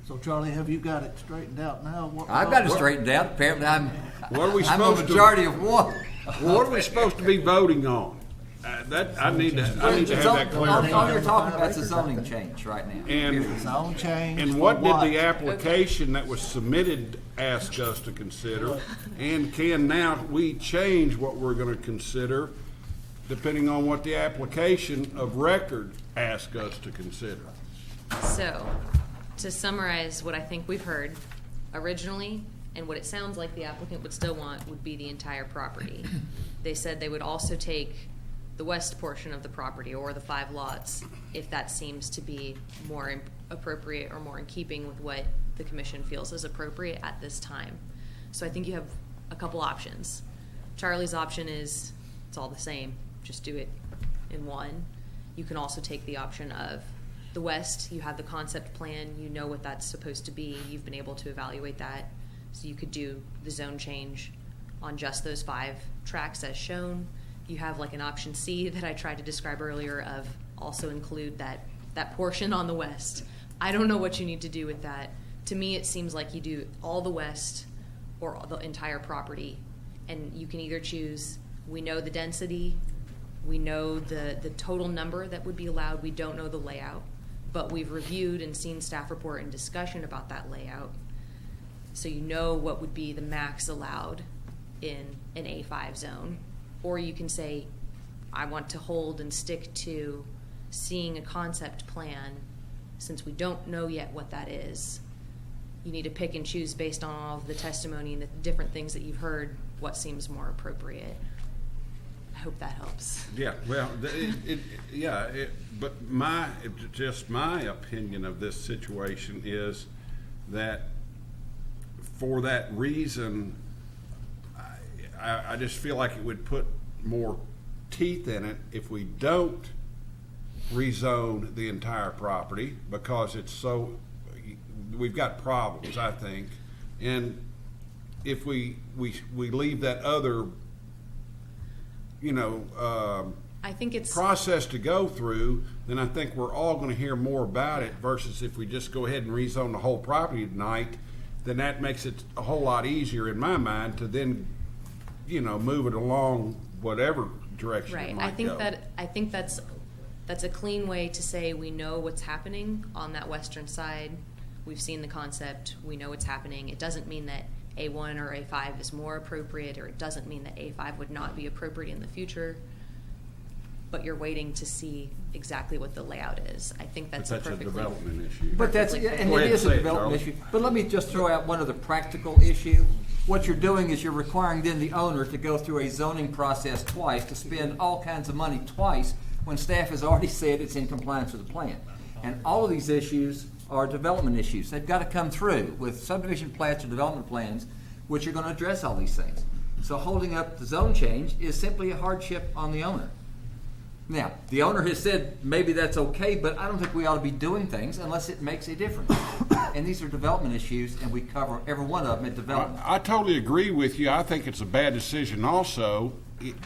So Charlie, have you got it straightened out now? I've got it straightened out. Apparently, what are we I'm a supposed to? majority of one. Well, what are we supposed to be voting on? I need to have that clarified. All you're talking about is a zoning change right now. And Zone change. And for what did the application that was submitted ask us to consider? And can now we change what we're going to consider depending on what the application of record asks us to consider? So, to summarize what I think we've heard, originally, and what it sounds like the applicant would still want, would be the entire property. They said they would also take the west portion of the property or the 5 lots, if that seems to be more appropriate or more in keeping with what the commission feels is appropriate at this time. So I think you have a couple options. Charlie's option is it's all the same, just do it in one. You can also take the option of the west, you have the concept plan, you know what that's supposed to be, you've been able to evaluate that, so you could do the zone change on just those 5 tracks as shown. You have like an option C that I tried to describe earlier of also include that portion on the west. I don't know what you need to do with that. To me, it seems like you do all the west or the entire property, and you can either choose, we know the density, we know the total number that would be allowed, we don't know the layout, but we've reviewed and seen staff report and discussion about that layout, so you know what would be the max allowed in an A5 zone. Or you can say, I want to hold and stick to seeing a concept plan. Since we don't know yet what that is, you need to pick and choose based on all of the testimony and the different things that you've heard what seems more appropriate. I hope that helps. Yeah, well, but my opinion of this situation is that for that reason, I just feel like it would put more teeth in it if we don't rezone the entire property, because it's so, we've got problems, I think. And if we leave that other, I think it's process to go through, then I think we're all going to hear more about it, versus if we just go ahead and rezone the whole property tonight, then that makes it a whole lot easier in my mind to then move it along whatever direction it might go. I think that's a clean way to say we know what's happening on that western side. We've seen the concept. We know what's happening. It doesn't mean that A1 or A5 is more appropriate, or it doesn't mean that A5 would not be appropriate in the future. But you're waiting to see exactly what the layout is. I think that's a development issue. But it is a development issue. But let me just throw out one other practical issue. What you're doing is you're requiring then the owner to go through a zoning process twice, to spend all kinds of money twice, when staff has already said it's in compliance with the plan. And all of these issues are development issues. They've got to come through with subdivision plans or development plans, which are going to address all these things. So holding up the zone change is simply a hardship on the owner. Now, the owner has said maybe that's okay, but I don't think we ought to be doing things unless it makes a difference. And these are development issues, and we cover every one of them at development. I totally agree with you. I think it's a bad decision also,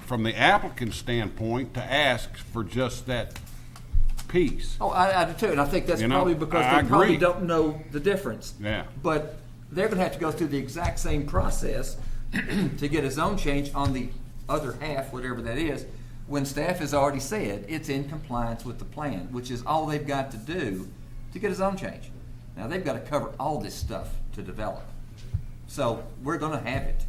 from the applicant's standpoint, to ask for just that piece. Oh, I do too, and I think that's probably because they probably don't know the difference. Yeah. But they're going to have to go through the exact same process to get a zone change on the other half, whatever that is, when staff has already said it's in compliance with the plan, which is all they've got to do to get a zone change. Now, they've got to cover all this stuff to develop. So we're going to have it.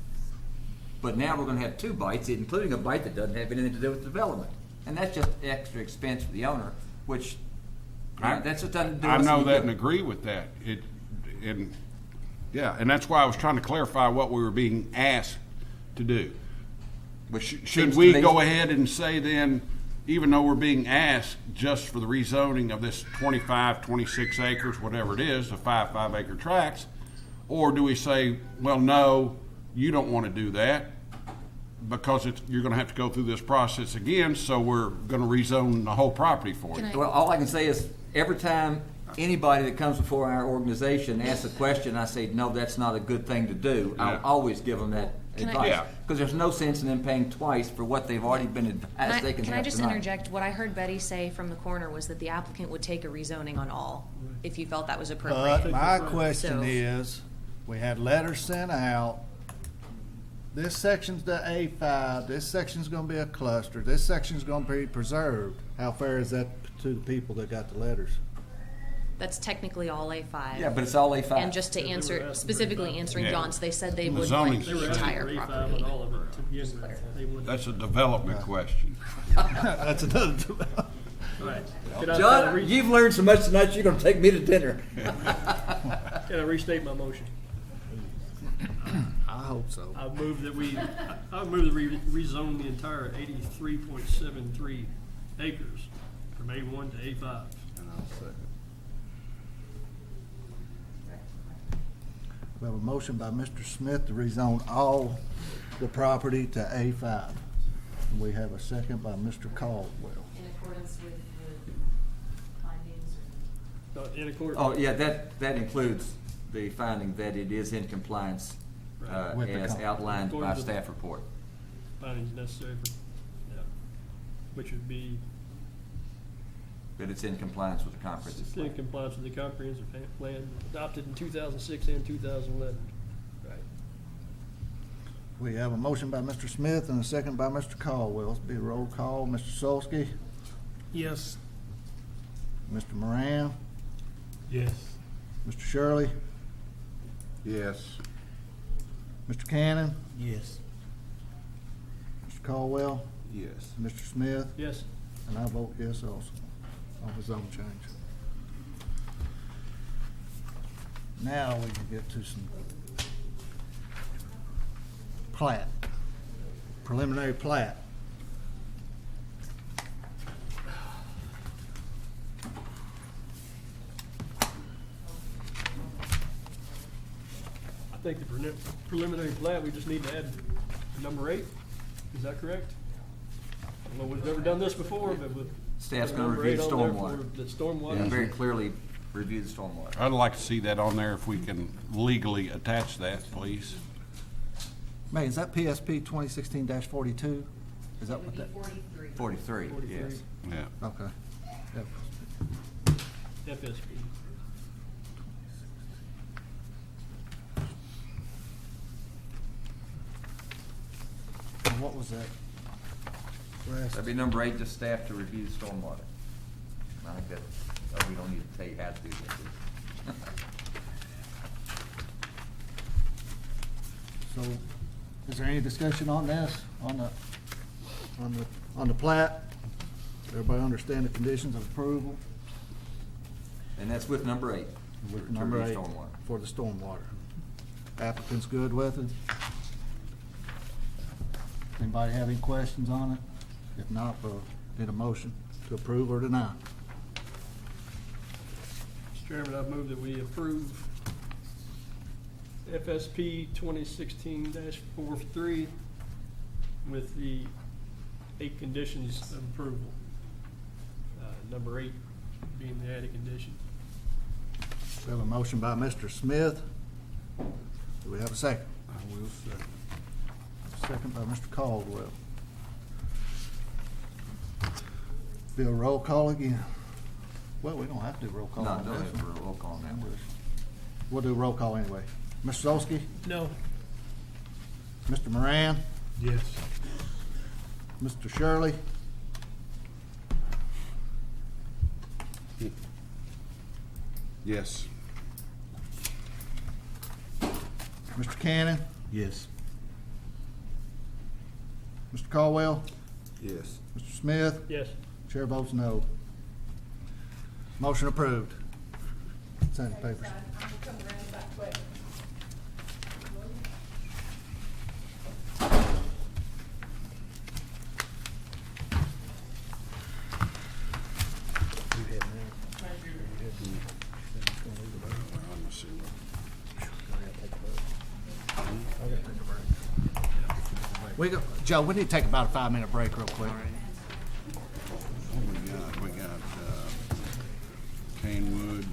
But now we're going to have 2 bites, including a bite that doesn't have anything to do with development. And that's just extra expense for the owner, which that's just doesn't do I us know any that good. and agree with that. And that's why I was trying to clarify what we were being asked to do. Should we go ahead and say then, even though we're being asked just for the rezoning of this 25, 26 acres, whatever it is, the 5 5-acre tracts, or do we say, well, no, you don't want to do that because you're going to have to go through this process again, so we're going to rezone the whole property for you? Well, all I can say is every time anybody that comes before our organization asks a question, I say, no, that's not a good thing to do. Yeah. I'll always give them that advice. Because there's no sense in them paying twice for what they've already been advised they can have I just tonight. interject? What I heard Betty say from the corner was that the applicant would take a rezoning on all, if you felt that was appropriate. But my question So- is, we had letters sent out. This section's the A5, this section's gonna be a cluster, this section's gonna be preserved. How fair is that to the people that got the letters? That's technically all A5. Yeah, but it's all A5. And just to answer, specifically answering Yeah. John's, they said they The would zoning's like the the entire A5 property. on all of it to begin with. They wouldn't. That's a development question. That's another. Right. John, you've learned so much tonight, you're going to take me to dinner. Can I restate my motion? I hope so. I move that we, I move that we rezone the entire 83.73 acres from A1 to A5. And I'll second. We have a motion by Mr. Smith to rezone all the property to A5. We have a second by Mr. Caldwell. In accordance with the findings? In accordance. Oh, yeah, that includes the finding that it is in compliance Right. With the as con- outlined by According to staff report. Findings necessary for, yeah, which would be That it's in compliance with the comprehensive in plan. compliance with the comprehensive plan adopted in 2006 and 2011. Right. We have a motion by Mr. Smith and a second by Mr. Caldwell. It'll be a roll call. Mr. Solsky, Yes. Mr. Moran, Yes. Mr. Shirley, Yes. Mr. Cannon, Yes. Mr. Caldwell, Yes. Mr. Smith, Yes. and I vote yes also on the zone change. Now we can get to some plat, preliminary plat. I think the preliminary plat, we just need to add number 8. Is that correct? Well, we've never done this before, but with. Staff's gonna number review 8 the on there stormwater. for the stormwater. And very clearly review the stormwater. I'd like to see that on there if we can legally attach that, please. May, is that PSP 2016-42? Is that what that? 43, yes. Yeah. Okay. Yep. FSP. And what was that? Last- That'd be number 8, just staff to review the stormwater. I think that, we don't need to tell you how to do that. So, is there any discussion on this, on the plat? Everybody understand the conditions of approval? And that's with number 8. With to number review 8 stormwater. for the stormwater. Applicant's good with it? Anybody have any questions on it? If not, we'll need a motion to approve or deny. Mr. Chairman, I move that we approve FSP 2016-43 with the 8 conditions of approval. Number 8 being the added condition. We have a motion by Mr. Smith. Do we have a second? I will second. Second by Mr. Caldwell. Be a roll call again. Well, we don't have to do roll call No, on don't this have one. to roll call on that one. We'll do roll call anyway. Mr. Solsky? No. Mr. Moran? Yes. Mr. Shirley? Yes. Mr. Cannon? Yes. Mr. Caldwell? Yes. Mr. Smith? Yes. Chair votes no. Motion approved. Sign the papers. Joe, we need to take about a 5-minute break real quick. We got Canewood.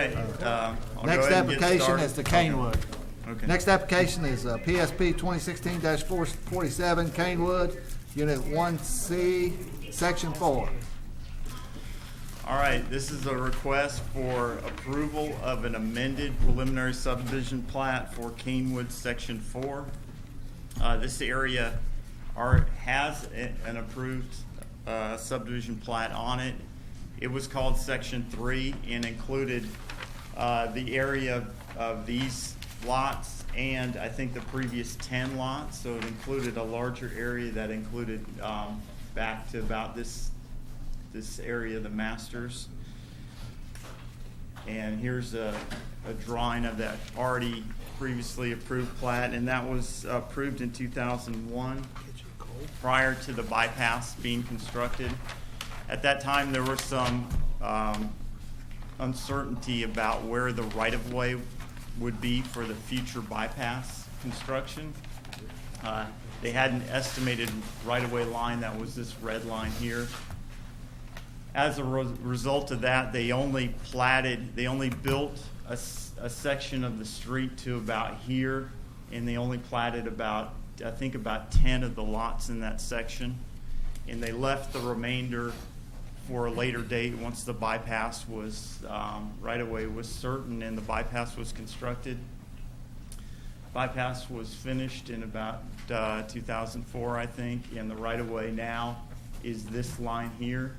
right, I'll go Next ahead and get application started. is the Canewood. Okay. Next application is PSP 2016-447 Canewood, Unit 1C, Section 4. All right, this is a request for approval of an amended preliminary subdivision plat for Canewood Section 4. This area has an approved subdivision plat on it. It was called Section 3 and included the area of these lots and I think the previous 10 lots. So it included a larger area that included back to about this area, the masters. And here's a drawing of that already previously approved plat, and that was approved in 2001 prior to the bypass being constructed. At that time, there was some uncertainty about where the right-of-way would be for the future bypass construction. They had an estimated right-of-way line that was this red line here. As a result of that, they only built a section of the street to about here, and they only platted about 10 of the lots in that section. And they left the remainder for a later date once the bypass was, right-of-way was certain and the bypass was constructed. Bypass was finished in about 2004, I think, and the right-of-way now is this line here,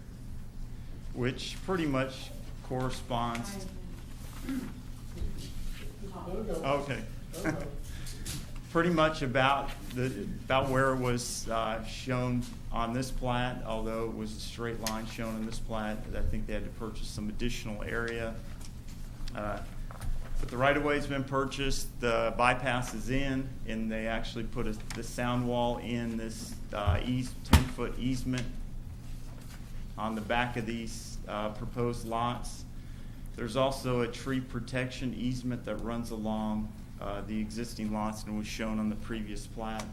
which pretty much corresponds. Okay. Pretty much about where it was shown on this plat, although it was a straight line shown in this plat. I think they had to purchase some additional area. But the right-of-way's been purchased, the bypass is in, and they actually put the sound wall in this 10-foot easement on the back of these proposed lots. There's also a tree protection easement that runs along the existing lots and was shown on the previous plat.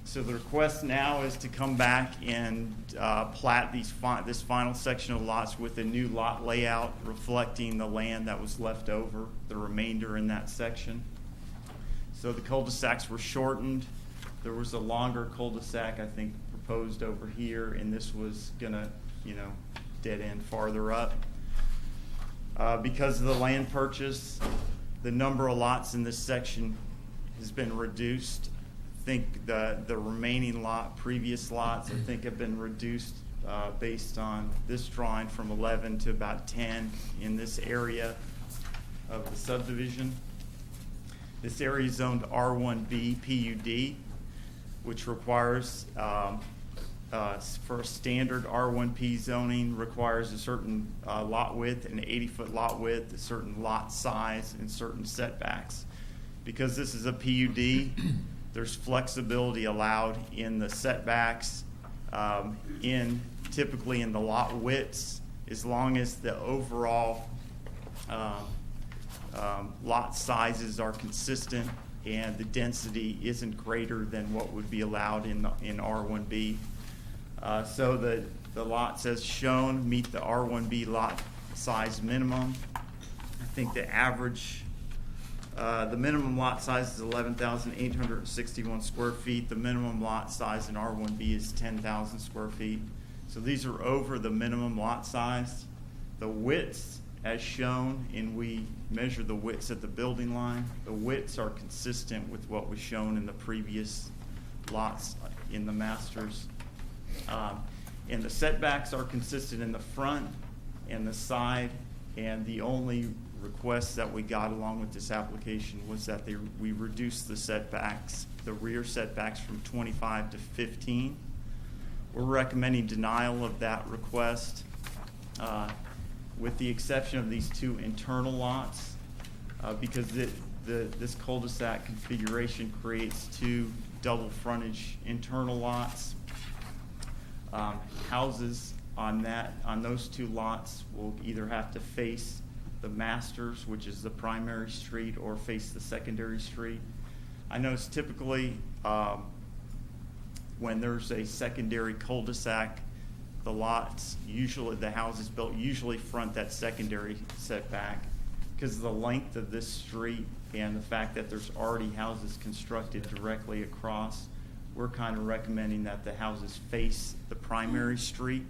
So the request now is to come back and plat this final section of lots with a new lot layout reflecting the land that was left over, the remainder in that section. So the cul-de-sacs were shortened. There was a longer cul-de-sac, I think, proposed over here, and this was gonna, dead end farther up. Because of the land purchase, the number of lots in this section has been reduced. I think the remaining previous lots, I think, have been reduced based on this drawing from 11 to about 10 in this area of the subdivision. This area is zoned R1B PUD, which requires for a standard R1P zoning requires a certain lot width, an 80-foot lot width, a certain lot size, and certain setbacks. Because this is a PUD, there's flexibility allowed in the setbacks, typically in the lot widths, as long as the overall lot sizes are consistent and the density isn't greater than what would be allowed in R1B. So the lots as shown meet the R1B lot size minimum. I think the average, the minimum lot size is 11,861 square feet. The minimum lot size in R1B is 10,000 square feet. So these are over the minimum lot size. The widths as shown, and we measure the widths at the building line, the widths are consistent with what was shown in the previous lots in the masters. And the setbacks are consistent in the front and the side, and the only request that we got along with this application was that we reduce the setbacks, the rear setbacks, from 25 to 15. We're recommending denial of that request with the exception of these two internal lots because this cul-de-sac configuration creates two double frontage internal lots. Houses on those two lots will either have to face the masters, which is the primary street, or face the secondary street. I notice typically when there's a secondary cul-de-sac, the houses built usually front that secondary setback, because of the length of this street and the fact that there's already houses constructed directly across, we're kind of recommending that the houses face the primary street.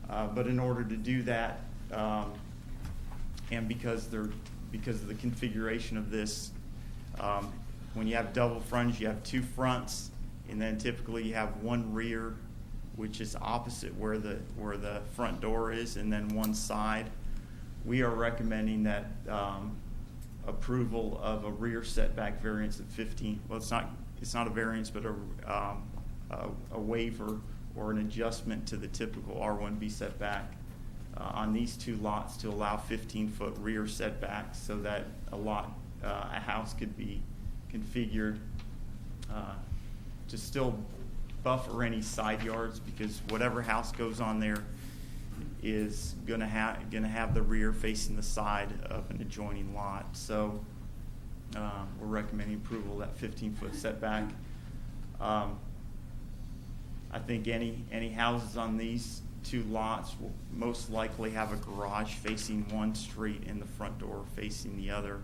But in order to do that, and because of the configuration of this, when you have double frontage, you have two fronts, and then typically you have one rear, which is opposite where the front door is, and then one side. We are recommending that approval of a rear setback variance of 15. Well, it's not a variance, but a waiver or an adjustment to the typical R1B setback on these two lots to allow 15-foot rear setbacks, so that a house could be configured to still buffer any side yards, because whatever house goes on there is gonna have the rear facing the side of an adjoining lot. So we're recommending approval of that 15-foot setback. I think any houses on these two lots will most likely have a garage facing one street and the front door facing the other.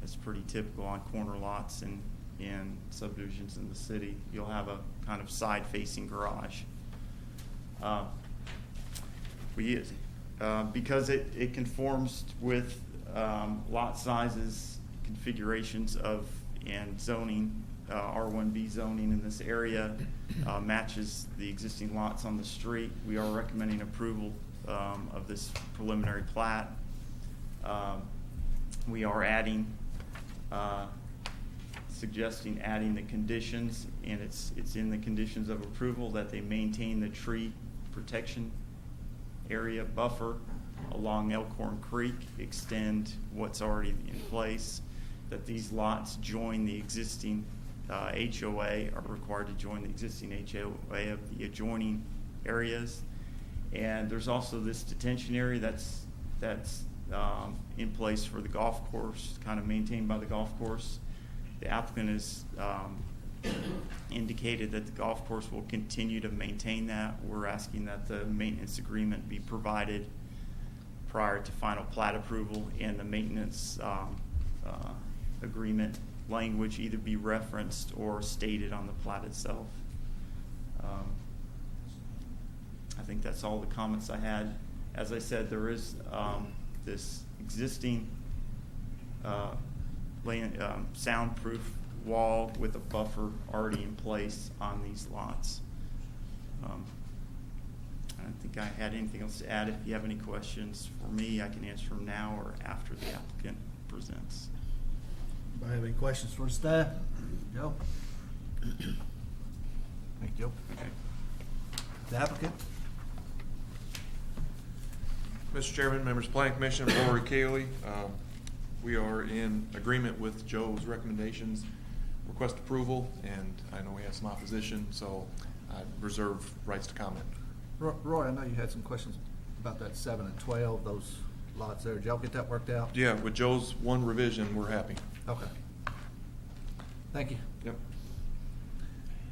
That's pretty typical on corner lots and in subdivisions in the city. You'll have a kind of side-facing garage. Because it conforms with lot sizes, configurations and zoning, R1B zoning in this area matches the existing lots on the street. We are recommending approval of this preliminary plat. We are suggesting adding the conditions, and it's in the conditions of approval that they maintain the tree protection area buffer along Elkhorn Creek, extend what's already in place, that these lots join the existing HOA, are required to join the existing HOA of the adjoining areas. And there's also this detention area that's in place for the golf course, kind of maintained by the golf course. The applicant has indicated that the golf course will continue to maintain that. We're asking that the maintenance agreement be provided prior to final plat approval, and the maintenance agreement language either be referenced or stated on the plat itself. I think that's all the comments I had. As I said, there is this existing soundproof wall with a buffer already in place on these lots. I don't think I had anything else to add. If you have any questions for me, I can answer them now or after the applicant presents. Anybody have any questions for staff? Joe? Thank you. Okay. The applicant? Mr. Chairman, members of the Planning Commission, Rory Cayley. We are in agreement with Joe's recommendations. Request approval, and I know we have some opposition, so I reserve rights to comment. Roy, I know you had some questions about that 7 and 12, those lots there. Did y'all get that worked out? Yeah, with Joe's one revision, we're happy. Okay. Thank you. Yep.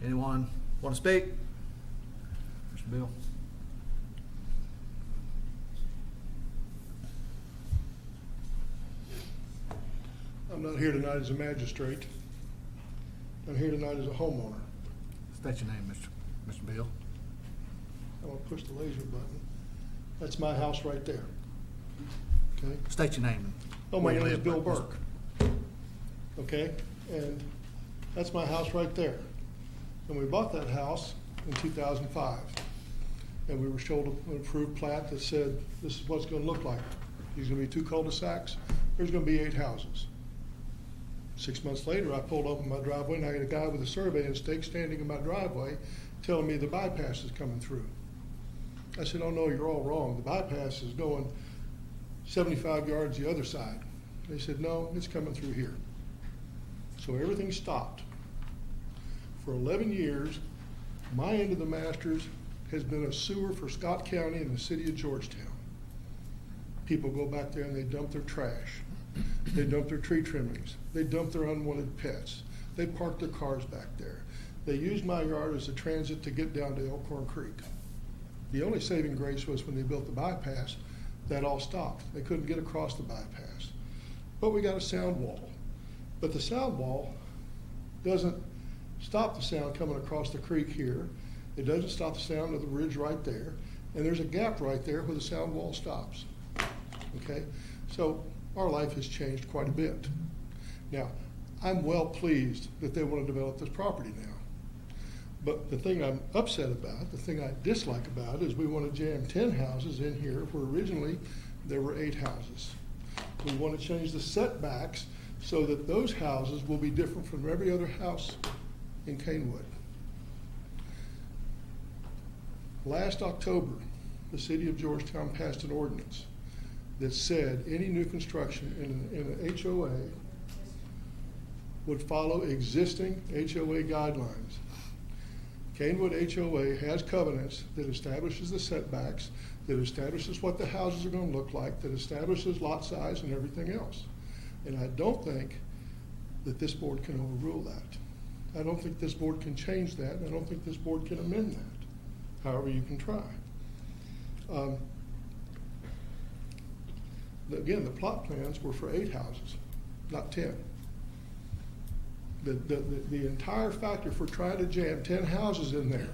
Anyone want to speak? Mr. Bill? I'm not here tonight as a magistrate. I'm here tonight as a homeowner. State your name, Mr. Bill. I'm gonna push the laser button. That's my house right there. Okay? State your name. Oh, my name is Bill Burke. Okay? And that's my house right there. And we bought that house in 2005. And we were showed an approved plat that said, this is what it's gonna look like. There's gonna be 2 cul-de-sacs. There's gonna be 8 houses. 6 months later, I pulled up in my driveway, and I got a guy with a survey and stake standing in my driveway telling me the bypass is coming through. I said, oh no, you're all wrong. The bypass is going 75 yards the other side. They said, no, it's coming through here. So everything stopped. For 11 years, my end of the Masters has been a sewer for Scott County and the city of Georgetown. People go back there and they dump their trash. They dump their tree trimmings. They dump their unwanted pets. They park their cars back there. They use my yard as a transit to get down to Elkhorn Creek. The only saving grace was when they built the bypass, that all stopped. They couldn't get across the bypass. but we got a sound wall. But the sound wall doesn't stop the sound coming across the creek here. It doesn't stop the sound of the ridge right there. And there's a gap right there where the sound wall stops. Okay? So our life has changed quite a bit. Now, I'm well pleased that they want to develop this property now. But the thing I'm upset about, the thing I dislike about it, is we want to jam 10 houses in here where originally there were 8 houses. We want to change the setbacks so that those houses will be different from every other house in Canewood. Last October, the city of Georgetown passed an ordinance that said any new construction in an HOA would follow existing HOA guidelines. Canewood HOA has covenants that establishes the setbacks, that establishes what the houses are going to look like, that establishes lot size and everything else. And I don't think that this board can overrule that. I don't think this board can change that, and I don't think this board can amend that, however you can try. Again, the plot plans were for 8 houses, not 10. The entire factor for trying to jam 10 houses in there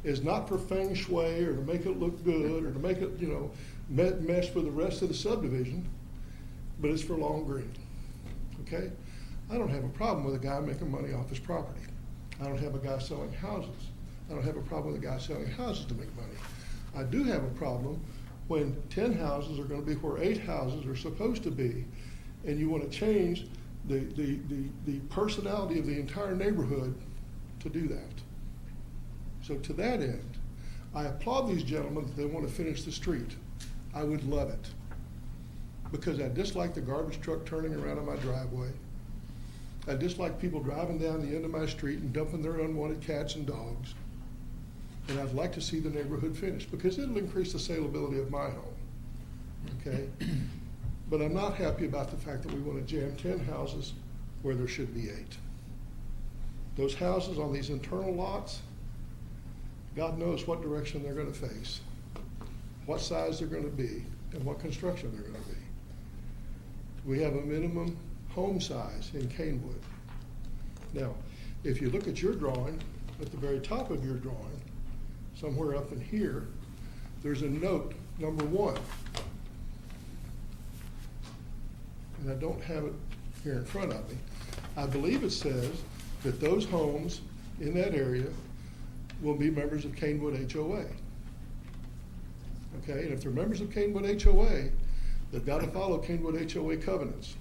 is not for feng shui or to make it look good or to make it, you know, mesh with the rest of the subdivision, but it's for long green. Okay? I don't have a problem with a guy making money off his property. I don't have a guy selling houses. I don't have a problem with a guy selling houses to make money. I do have a problem when 10 houses are going to be where 8 houses are supposed to be, and you want to change the personality of the entire neighborhood to do that. So to that end, I applaud these gentlemen that they want to finish the street. I would love it, because I dislike the garbage truck turning around on my driveway. I dislike people driving down the end of my street and dumping their unwanted cats and dogs. And I'd like to see the neighborhood finished, because it'll increase the saleability of my home. Okay? But I'm not happy about the fact that we want to jam 10 houses where there should be 8. Those houses on these internal lots, God knows what direction they're going to face, what size they're going to be, and what construction they're going to be. We have a minimum home size in Canewood. Now, if you look at your drawing, at the very top of your drawing, somewhere up in here, there's a note, number 1. And I don't have it here in front of me. I believe it says that those homes in that area will be members of Canewood HOA. Okay, and if they're members of Canewood HOA, they've got to follow Canewood HOA covenants.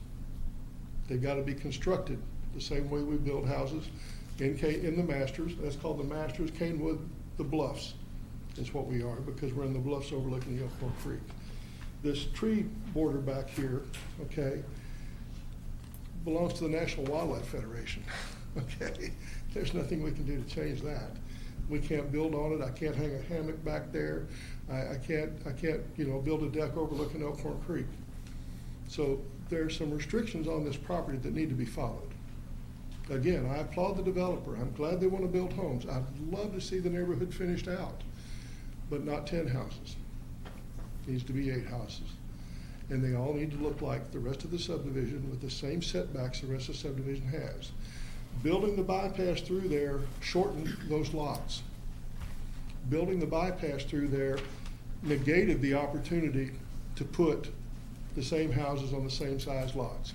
They've got to be constructed the same way we build houses in the Masters. That's called the Masters. Canewood, the Bluffs is what we are, because we're in the bluffs overlooking the Elkhorn Creek. This tree border back here, okay, belongs to the National Wildlife Federation. Okay, there's nothing we can do to change that. We can't build on it. I can't hang a hammock back there. I can't, you know, build a deck overlooking Elkhorn Creek. So there's some restrictions on this property that need to be followed. Again, I applaud the developer. I'm glad they want to build homes. I'd love to see the neighborhood finished out, but not 10 houses. It needs to be 8 houses. And they all need to look like the rest of the subdivision with the same setbacks the rest of the subdivision has. Building the bypass through there shortened those lots. Building the bypass through there negated the opportunity to put the same houses on the same size lots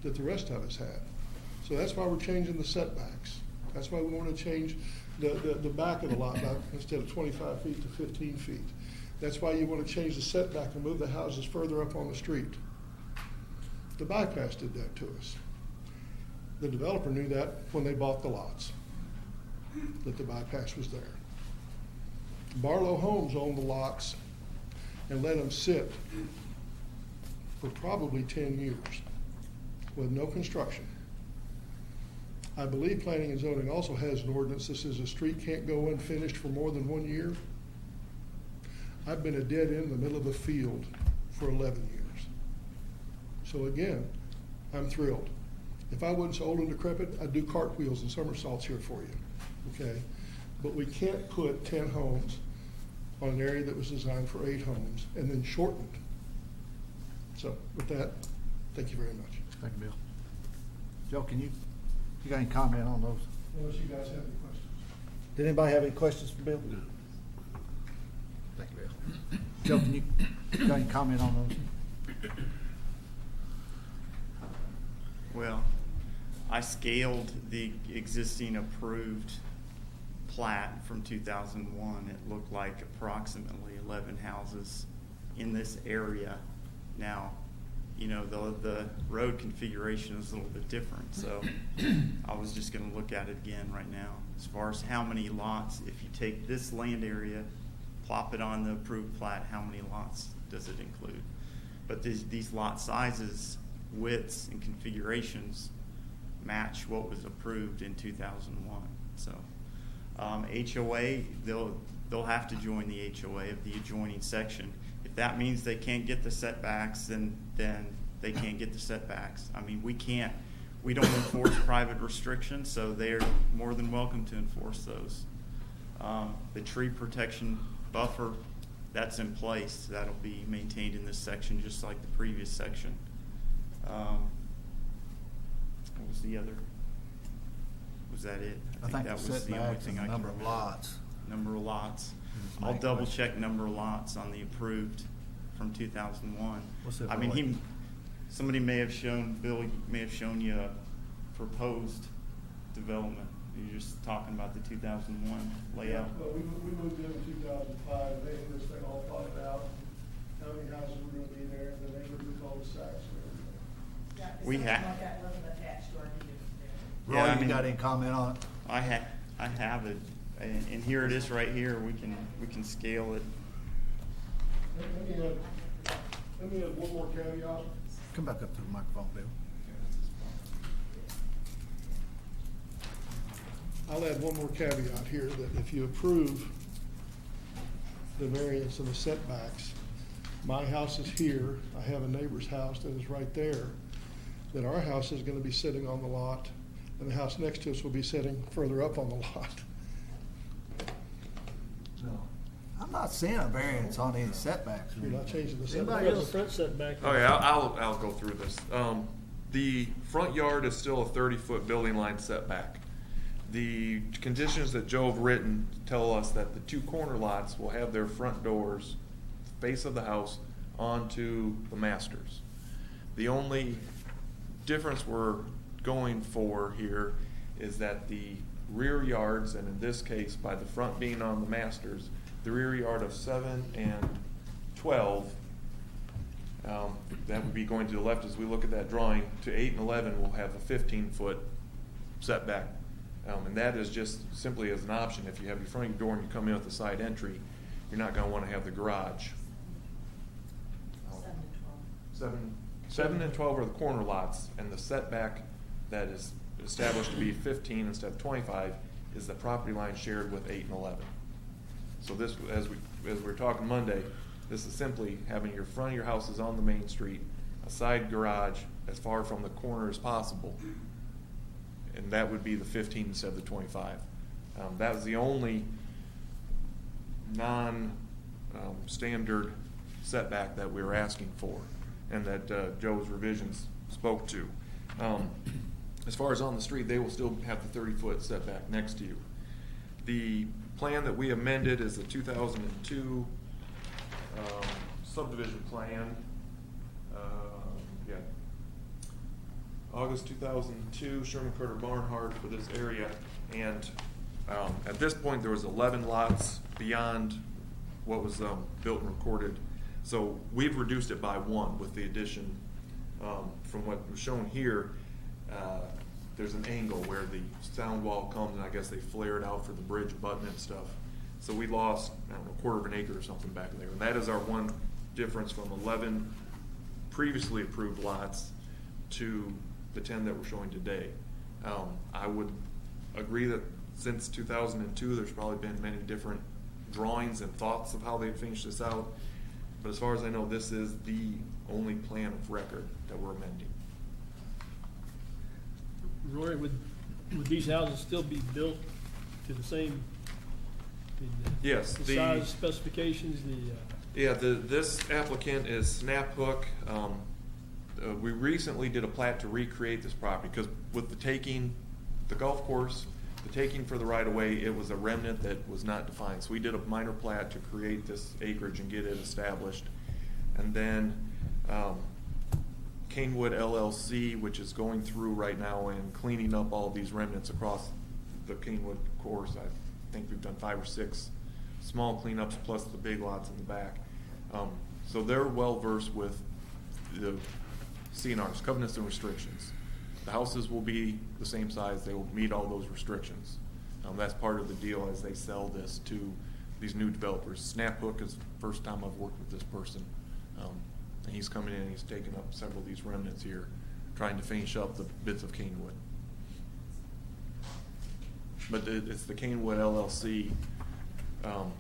that the rest of us had. So that's why we're changing the setbacks. That's why we want to change the back of the lot back, instead of 25 feet to 15 feet. That's why you want to change the setback and move the houses further up on the street. The bypass did that to us. The developer knew that when they bought the lots, that the bypass was there. Barlow Homes owned the lots and let them sit for probably 10 years with no construction. I believe Planning and Zoning also has an ordinance that says a street can't go unfinished for more than 1 year. I've been a dead end in the middle of a field for 11 years. So again, I'm thrilled. If I wasn't so old and decrepit, I'd do cartwheels and somersaults here for you, okay? But we can't put 10 homes on an area that was designed for 8 homes and then shortened. So with that, Thank you very much. Thank you, Bill. Joe, you got any comment on those? Unless you guys have any questions. Did anybody have any questions for Bill? No. Thank you, Bill. Joe, you got any comment on those? Well, I scaled the existing approved plat from 2001. It looked like approximately 11 houses in this area. Now, you know, the road configuration is a little bit different, so I was just going to look at it again right now. As far as how many lots, if you take this land area, plop it on the approved plat, how many lots does it include? But these lot sizes, widths, and configurations match what was approved in 2001. So HOA, they'll have to join the HOA of the adjoining section. If that means they can't get the setbacks, then they can't get the setbacks. I mean, we don't enforce private restrictions, so they're more than welcome to enforce those. The tree protection buffer, that's in place. That'll be maintained in this section just like the previous section. What was the other? Was that it? I think that the was the only setbacks thing and I the can number of remember. lots. Number of lots. the I'll main double question. check number of lots on the approved from 2001. What's that I mean, relate? somebody may have shown, Bill may have shown you a proposed development. You're just talking about the 2001 layout. Well, we moved in 2005, they had this thing all plotted out, how many houses were gonna be there, and then they would do cul-de-sacs and everything. We have. Roy, Yeah, I you mean, got any comment on it? I have it, and here it is right here. We can scale it. Let me add one more caveat. Come back up to the microphone, Bill. I'll add one more caveat here, that if you approve the variance and the setbacks, my house is here, I have a neighbor's house that is right there, that our house is gonna be sitting on the lot, and the house next to us will be sitting further up on the lot. I'm not seeing a variance on any setbacks. You're not changing the Anybody setbacks. The front setback. Okay, I'll go through this. The front yard is still a 30-foot building line setback. The conditions that Joe have written tell us that the two corner lots will have their front doors, face of the house, onto the masters. The only difference we're going for here is that the rear yards, and in this case, by the front being on the masters, the rear yard of 7 and 12, that would be going to the left as we look at that drawing, to 8 and 11 will have a 15-foot setback. And that is just simply as an option. If you have your front door and you come in with the side entry, you're not going to want to have the garage. 7 and 12 are the corner lots, and the setback that is established to be 15 instead of 25 is the property line shared with 8 and 11. So this, as we were talking Monday, this is simply having your front of your house is on the main street, a side garage as far from the corner as possible, and that would be the 15 instead of the 25. That was the only non-standard setback that we were asking for, and that Joe's revisions spoke to. As far as on the street, they will still have the 30-foot setback next to you. The plan that we amended is the 2002 subdivision plan. August 2002, Sherman Carter Barnhart for this area, and at this point there was 11 lots beyond what was built and recorded. So we've reduced it by 1 with the addition from what was shown here. There's an angle where the sound wall comes, and I guess they flare it out for the bridge abutment stuff. So we lost, I don't know, a quarter of an acre or something back there. And that is our one difference from 11 previously approved lots to the 10 that we're showing today. I would agree that since 2002, there's probably been many different drawings and thoughts of how they'd finish this out. But as far as I know, this is the only plan of record that we're amending. Rory, would these houses still be built to the same? Yes, The size specifications, this applicant is Snap Hook. we recently did a plat to recreate this property, because with the taking, the golf course, the taking for the right-of-way, it was a remnant that was not defined. So we did a minor plat to create this acreage and get it established. And then Canewood LLC, which is going through right now and cleaning up all these remnants across the Canewood course. I think we've done 5 or 6 small cleanups plus the big lots in the back. So they're well-versed with the CNRs, covenants and restrictions. The houses will be the same size. They will meet all those restrictions. That's part of the deal as they sell this to these new developers. Snaphook is the first time I've worked with this person. And he's coming in and he's taking up several of these remnants here, trying to finish up the bits of Canewood. But it's the Canewood LLC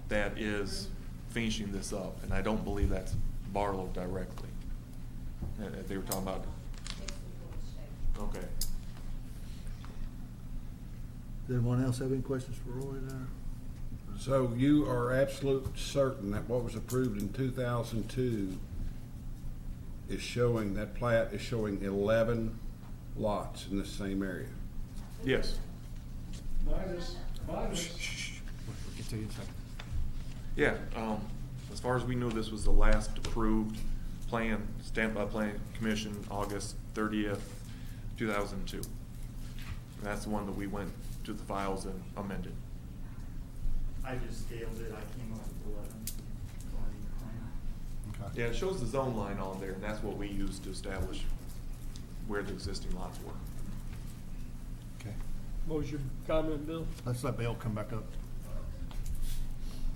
that is finishing this up, and I don't believe that's Barlow directly. They were talking about. Okay. Does anyone else have any questions for Roy there? So you are absolute certain that what was approved in 2002 is showing, that plat is showing 11 lots in the same area? Yes. Minus. We'll get to you in a second. Yeah. As far as we know, this was the last approved plan, stamped by Planning Commission, August 30th, 2002. And that's the one that we went to the files and amended. I just scaled it, I came up with 11. Okay. Yeah, it shows the zone line on there, and that's what we used to establish where the existing lots were. Okay. What was your comment, Bill? Let's let Bill come back up.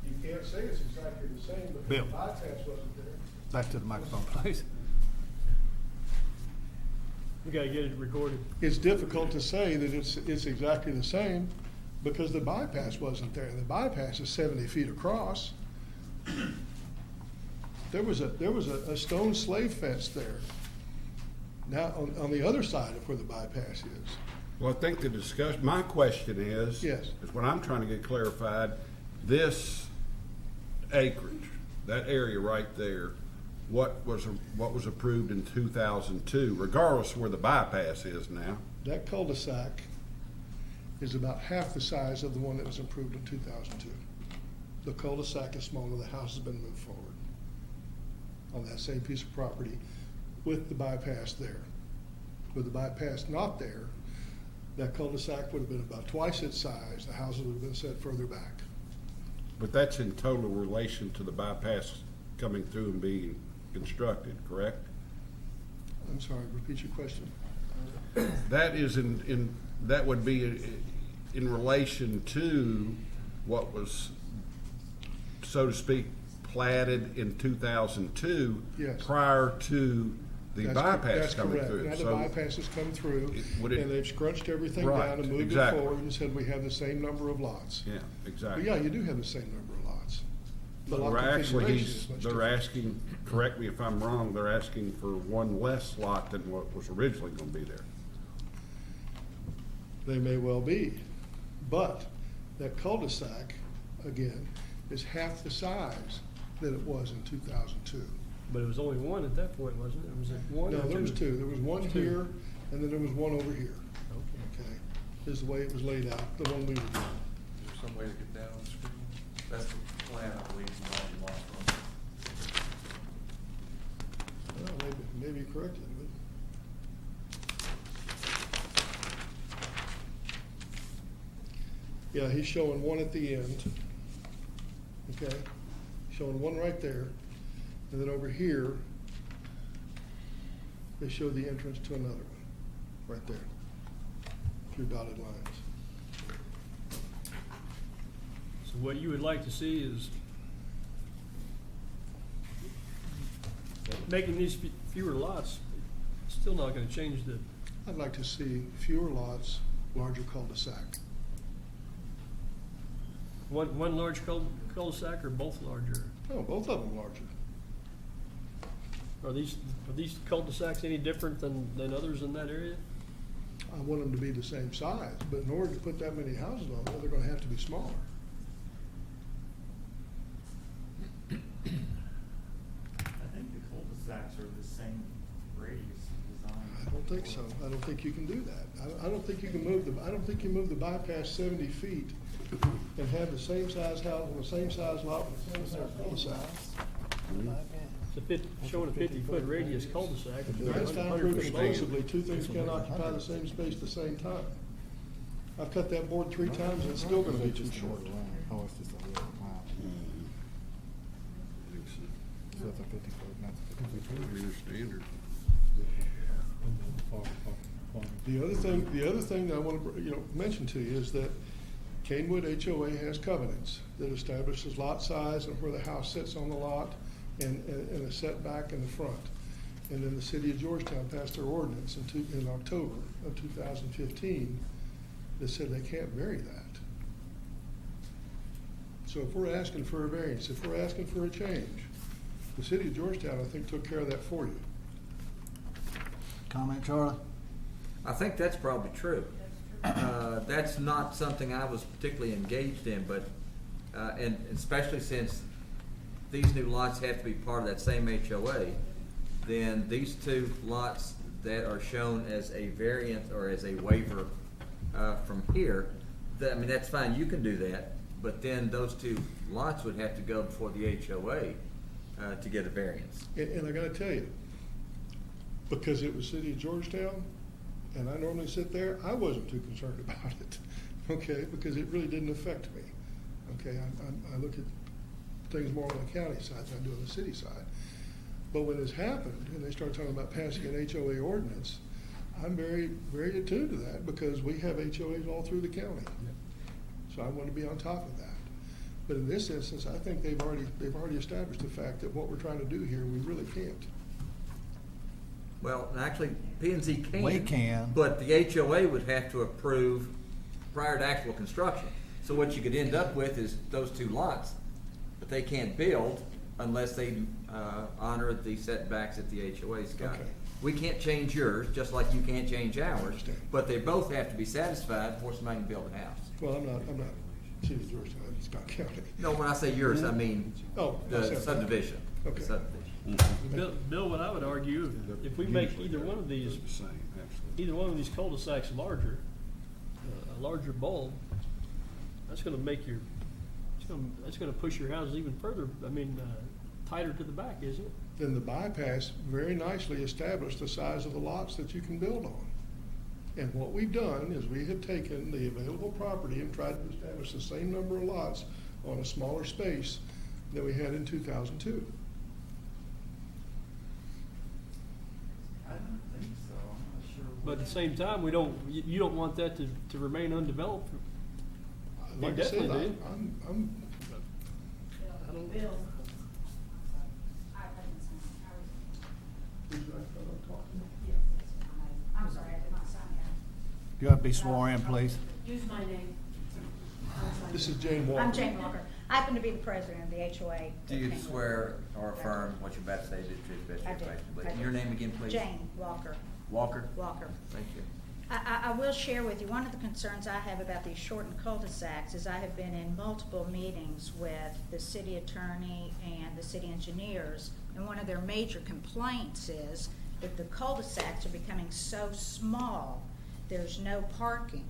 You can't say it's exactly the same, but Bill. the bypass wasn't there. Back to the microphone, please. We gotta get it recorded. It's difficult to say that it's exactly the same because the bypass wasn't there. The bypass is 70 feet across. There was a stone slave fence there. Now, on the other side of where the bypass is. Well, I think the discussion, my question is, Yes. is what I'm trying to get clarified, this acreage, that area right there, what was approved in 2002, regardless of where the bypass is now? That cul-de-sac is about half the size of the one that was approved in 2002. The cul-de-sac is smaller, the house has been moved forward on that same piece of property with the bypass there. With the bypass not there, that cul-de-sac would have been about twice its size, the houses would have been set further back. But that's in total relation to the bypass coming through and being constructed, correct? I'm sorry, repeat your question. That is that would be in relation to what was, so to speak, platted in 2002. Yes. Prior to the bypass coming That's through. correct. Now the bypass has come through, would it- and they've scrunched everything Right, down and moved it exactly. forward and said we have the same number of lots. Yeah, But exactly. yeah, you do have the same number of lots. The lot They're actually, configuration is much they're different. asking, correct me if I'm wrong, they're asking for one less lot than what was originally gonna be there. They may well be, but that cul-de-sac, again, is half the size that it was in 2002. But it was only one at that point, wasn't it? Or was it one No, or there was two. There was one Two. here, and then there was one over here. Okay. Okay, this is the way it was laid out, the one we were doing. Is there some way to get that on the screen? That's the plan, I believe, from what you lost from. Well, maybe corrected, but. Yeah, he's showing one at the end. Okay, showing one right there. And then over here, they show the entrance to another one, right there. Through dotted lines. So what you would like to see is making these fewer lots, still not gonna change the, I'd like to see fewer lots, larger cul-de-sac. one large cul-de-sac or both larger? No, both of them larger. Are these cul-de-sacs any different than others in that area? I want them to be the same size, but in order to put that many houses on them, they're gonna have to be smaller. I think the cul-de-sacs are the same radius. don't think so. I don't think you can do that. I don't think you can move I don't think you move the bypass 70 feet and have the same size house on the same size lot with the same size cul-de-sac. Showing a 50-foot radius cul-de-sac. That's found proof exclusively, two things can't occupy the same space at the same time. I've cut that board 3 times and it's still gonna be too short. Oh, it's just a little, wow. So it's a 50-foot, not a 50-foot. Standard. The other thing that I want to, mention to you is that Canewood HOA has covenants that establishes lot size and where the house sits on the lot and a setback in the front. And then the city of Georgetown passed their ordinance in October of 2015 that said they can't vary that. So if we're asking for a variance, if we're asking for a change, the city of Georgetown, I think, took care of that for you. Comment, Charlie? I think that's probably true. That's not something I was particularly engaged in, but, and especially since these new lots have to be part of that same HOA, then these 2 lots that are shown as a variant or as a waiver from here, that's fine, you can do that, but then those 2 lots would have to go before the HOA to get a variance. And I gotta tell you, because it was city of Georgetown, and I normally sit there, I wasn't too concerned about it, okay, because it really didn't affect me. Okay, I look at things more on the county side than I do on the city side. But when this happened, and they started talking about passing an HOA ordinance, I'm very, very attuned to that because we have HOAs all through the county. So I want to be on top of that. But in this instance, I think they've already established the fact that what we're trying to do here, we really can't. Well, actually, P&Z can. We can. But the HOA would have to approve prior to actual construction. So what you could end up with is those 2 lots, but they can't build unless they honor the setbacks that the HOA's got. Okay. We can't change yours, just like you can't change ours, but they both have to be satisfied before somebody can build a house. Well, I'm not city of Georgetown, it's Scott County. No, when I say yours, I mean the subdivision. Okay. The subdivision. Bill, what I would argue, if we make either one of these cul-de-sacs larger, a larger bulb, that's gonna make that's gonna push your houses even further, tighter to the back, isn't it? Then the bypass very nicely established the size of the lots that you can build on. And what we've done is we have taken the available property and tried to establish the same number of lots on a smaller space that we had in 2002. I don't think so, I'm not sure. But at the same time, you don't want that to remain undeveloped. Like I said, definitely do. I don't. Bill. I'm sorry, I did not sign that. You have to be sworn in, please. Use my name. This is Jane Walker. I'm Jane Walker. I happen to be the president of the HOA. Do you swear or affirm what you're about to say is the truth, I best do. of your I do. Your name again, please? Jane Walker. Walker? Walker. Thank you. I will share with you, one of the concerns I have about these shortened cul-de-sacs is I have been in multiple meetings with the city attorney and the city engineers, and one of their major complaints is that the cul-de-sacs are becoming so small, there's no parking.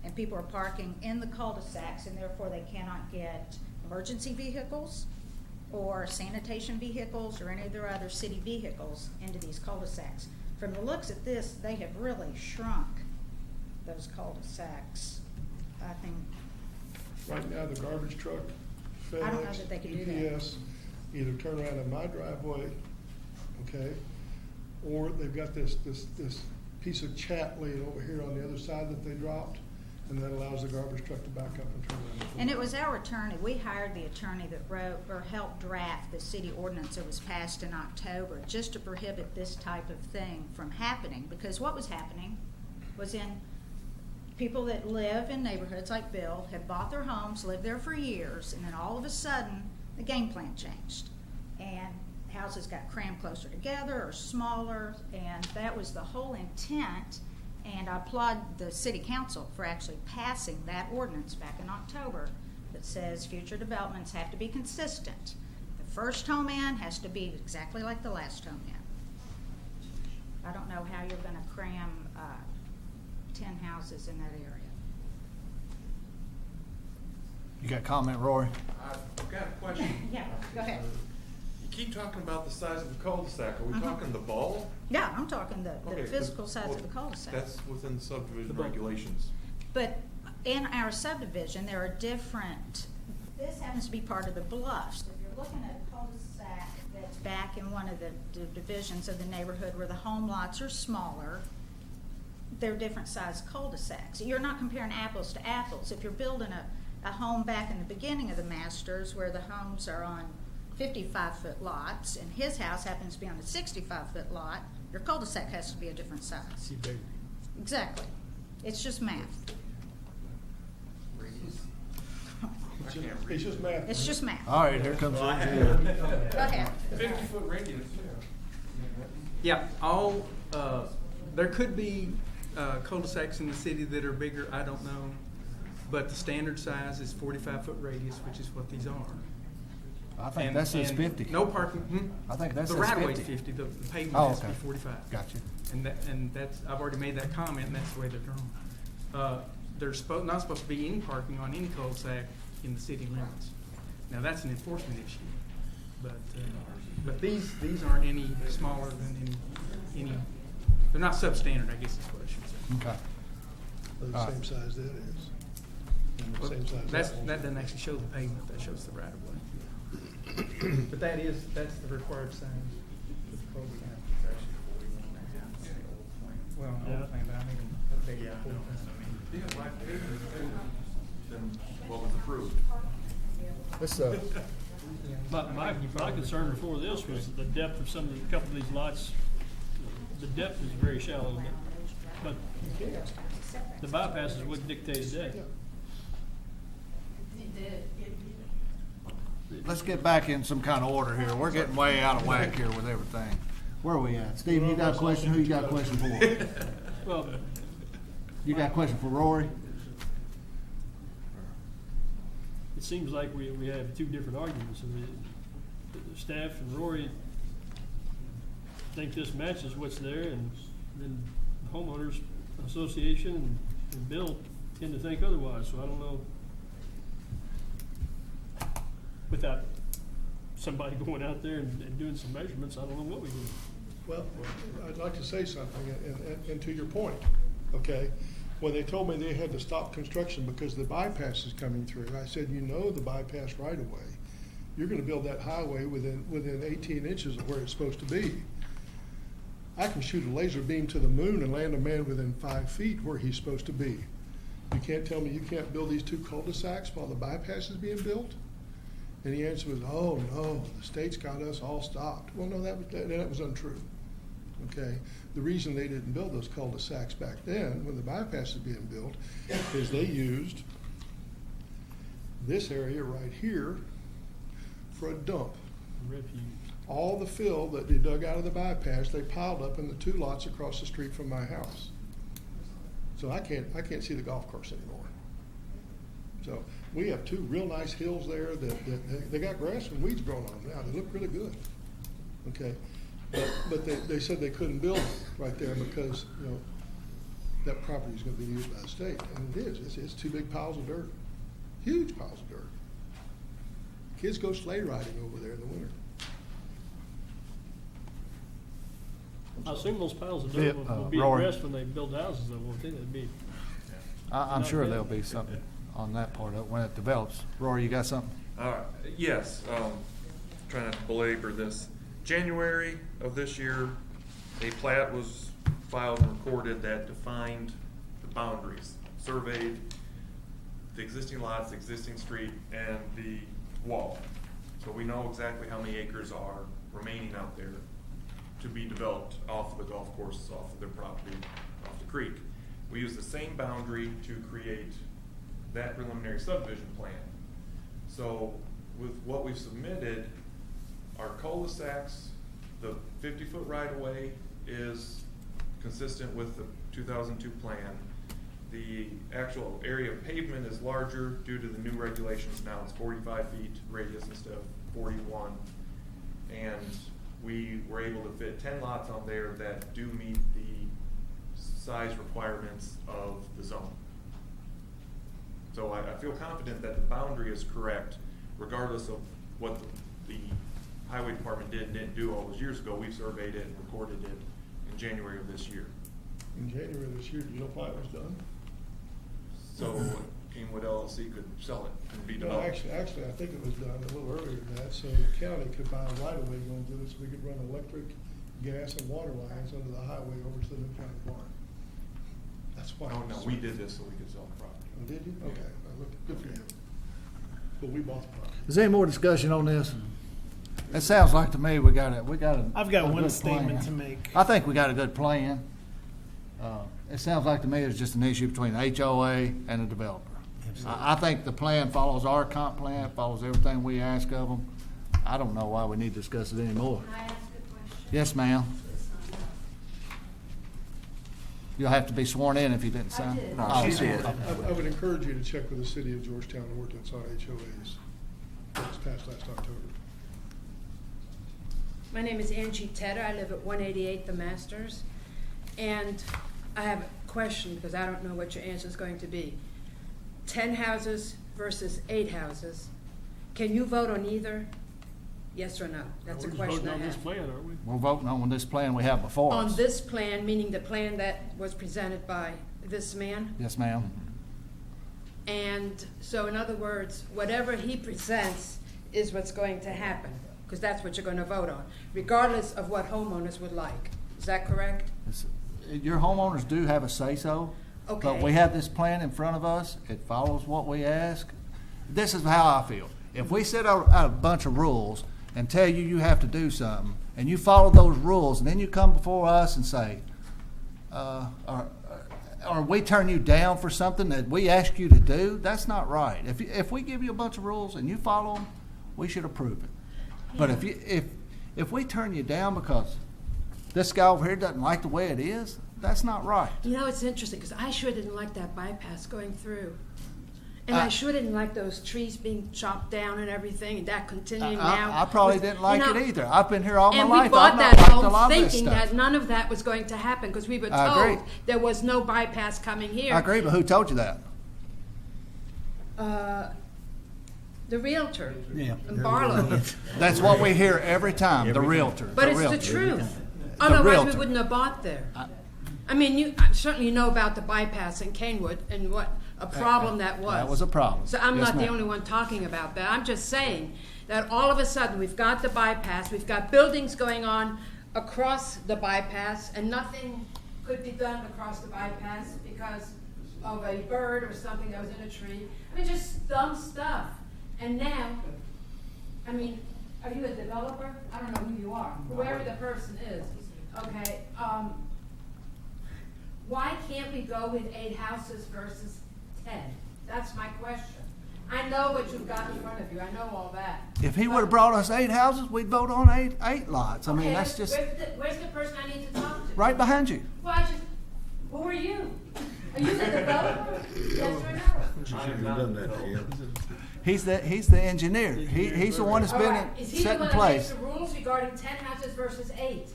And people are parking in the cul-de-sacs, and therefore they cannot get emergency vehicles or sanitation vehicles or any of their other city vehicles into these cul-de-sacs. From the looks at this, they have really shrunk those cul-de-sacs. I think. Right now, the garbage truck, I don't know FedEx, that they could do that. UPS, either turn around in my driveway, okay, or they've got this piece of chat lane over here on the other side that they dropped, and that allows the garbage truck to back up and turn around. And it was our attorney, we hired the attorney that wrote or helped draft the city ordinance that was passed in October just to prohibit this type of thing from happening. Because what was happening was people that live in neighborhoods like Bill have bought their homes, lived there for years, and then all of a sudden the game plan changed. And houses got crammed closer together or smaller, and that was the whole intent. And I applaud the city council for actually passing that ordinance back in October that says future developments have to be consistent. The first home in has to be exactly like the last home in. I don't know know how you're gonna cram 10 houses in that area. You got a comment, Rory? I've got a question. Yeah, go ahead. You keep talking about the size of the cul-de-sac. Are we talking the ball? Yeah, I'm talking the Okay, 'cause- physical size well, of the cul-de-sac. That's within subdivision The ball. regulations. But in our subdivision, there are different, this happens to be part of the bluffs. If you're looking at a cul-de-sac that's back in one of the divisions of the neighborhood where the home lots are smaller, they're different sized cul-de-sacs. You're not comparing apples to apples. If you're building a home back in the beginning of the masters where the homes are on 55-foot lots and his house happens to be on a 65-foot lot, your cul-de-sac has to be a different size. Exactly. It's just math. It's just math. It's just math. All right, here comes Roger. Go ahead. 50-foot radius. Yeah, there could be cul-de-sacs in the city that are bigger, I don't know. But the standard size is 45-foot radius, which is what these are. I think that says 50. No parking. I think that The says right-of-way's 50. 50, the pavement Oh, has to be okay. 45. Gotcha. And that's, I've already made that comment, and that's the way they're drawn. There's not supposed to be any parking on any cul-de-sac in the city limits. Now, that's an enforcement issue. But these aren't any smaller than any, they're not substandard, I guess is what I should say. Okay. They're the same size that is. And the same size That doesn't actually show the pavement, that shows the right of way. But that's the required size for the cul-de-sac. Well, an old plan, but I mean, updated Yeah, full Yeah, black pavement than what was approved. This, My concern before this was the depth of a couple of these lots. The depth is very shallow, but the bypasses would dictate that. let's get back in some kind of order here. We're getting way out of whack here with everything. Where are we at? Steve, you got a question? Who you got a question for? Well, You got a question for Rory? it seems like we have two different arguments. I mean, the staff and Rory think this matches what's there, and then the homeowners association and Bill tend to think otherwise. So I don't know. Without somebody going out there and doing some measurements, I don't know what we do. Well, I'd like to say something, and to your point, okay? When they told me they had to stop construction because the bypass is coming through, I said, you know the bypass right away. You're gonna build that highway within 18 inches of where it's supposed to be. I can shoot a laser beam to the moon and land a man within 5 feet where he's supposed to be. You can't tell me you can't build these two cul-de-sacs while the bypass is being built? And the answer was, oh, no, the state's got us all stopped. Well, no, that was untrue, okay? The reason they didn't build those cul-de-sacs back then, when the bypass was being built, is they used this area right here for a dump. Refuge. All the fill that they dug out of the bypass, they piled up in the two lots across the street from my house. So I can't see the golf course anymore. So we have two real nice hills there that they got grass and weeds growing on them now. They look really good. Okay, but they said they couldn't build right there because, you know, that property is going to be used by the state, and it is. It's two big piles of dirt, huge piles of dirt. Kids go sleigh riding over there in the winter. I assume those piles of dirt will be Rory. addressed when they build houses, though, won't they? That'd be. I'm sure there'll be something on that part of it when it develops. Rory, you got something? Yes, trying not to belabor this. January of this year, a plat was filed and recorded that defined the boundaries, surveyed the existing lots, the existing street, and the wall. So we know exactly how many acres are remaining out there to be developed off of the golf course, off of their property, off the creek. We use the same boundary to create that preliminary subdivision plan. So with what we've submitted, our cul-de-sacs, the 50-foot right-of-way is consistent with the 2002 plan. The actual area of pavement is larger due to the new regulations. Now it's 45 feet radius instead of 41. And we were able to fit 10 lots on there that do meet the size requirements of the zone. So I feel confident that the boundary is correct, regardless of what the highway department did and didn't do all those years ago. We've surveyed it and recorded it in January of this year. In January of this year, do you know why it was done? So Kingwood LLC could sell it and be No, developed. actually, I think it was done a little earlier than that, so the county could buy a right of way going through this, we could run electric, gas, and water lines under the highway over to the new county barn. That's why. Oh, no, we did this so we could sell the property. Oh, did you? Okay, well, look, good for you. But we bought the property. Is there any more discussion on this? It sounds like to me we got a I've got a one good statement plan. to make. I think we got a good plan. It sounds like to me it's just an issue between the HOA and the developer. I think the plan follows our comp plan, follows everything we ask of them. I don't know why we need to discuss it anymore. Can I ask a question? Yes, ma'am. You'll have to be sworn in if you didn't sign. did. Oh, She okay. did. I would encourage you to check with the city of Georgetown ordinance on HOAs. That was passed last October. My name is Angie Tedder. I live at 188 The Masters. And I have a question because I don't know what your answer is going to be. 10 houses versus 8 houses. Can you vote on either? Yes or no? That's a We're just question voting I on this have. plan, aren't we? We're voting on this plan we have before us. On this plan, meaning the plan that was presented by this man? Yes, ma'am. And so in other words, whatever he presents is what's going to happen, because that's what you're going to vote on, regardless of what homeowners would like. Is that correct? Your homeowners do have a say-so. Okay. But we have this plan in front of us. It follows what we ask. This is how I feel. If we set out a bunch of rules and tell you you have to do something, and you follow those rules, and then you come before us and say, or we turn you down for something that we ask you to do, that's not right. If we give you a bunch of rules and you follow them, we should approve it. But if we turn you down because this guy over here doesn't like the way it is, that's not right. You know, it's interesting, because I sure didn't like that bypass going through. And I sure didn't like those trees being chopped down and everything, and that continuing now. I probably with- didn't like you know, it either. I've been here all my and life. we bought I've that not liked a home lot of this thinking stuff. that none of that was going to happen, because we were I told agree. there was no bypass coming here. I agree, but who told you that? The realtor. Yeah. In Barlow. That's what we hear every time, the realtor. But it's realtor. the truth. The Otherwise, realtor. we wouldn't have bought there. I mean, you certainly know about the bypass in Canewood and what a problem that was. That was a problem. So I'm Yes, not the ma'am. only one talking about that. I'm just saying that all of a sudden, we've got the bypass, we've got buildings going on across the bypass, and nothing could be done across the bypass because of a bird or something that was in a tree. I mean, just dumb stuff. And now, I mean, are you a developer? I don't know who you are, whoever the person is. Okay, why can't we go with 8 houses versus 10? That's my question. I know what you've got in front of you, I know all that. If he would have brought us 8 houses, we'd vote on eight lots. I mean, Okay, that's just where's the person I need to talk to? right behind you. Well, who are you? Are you the developer? Yes or no? He's the engineer. He's the one that's All been right, is he the set in one that makes place. the rules regarding 10 houses versus 8?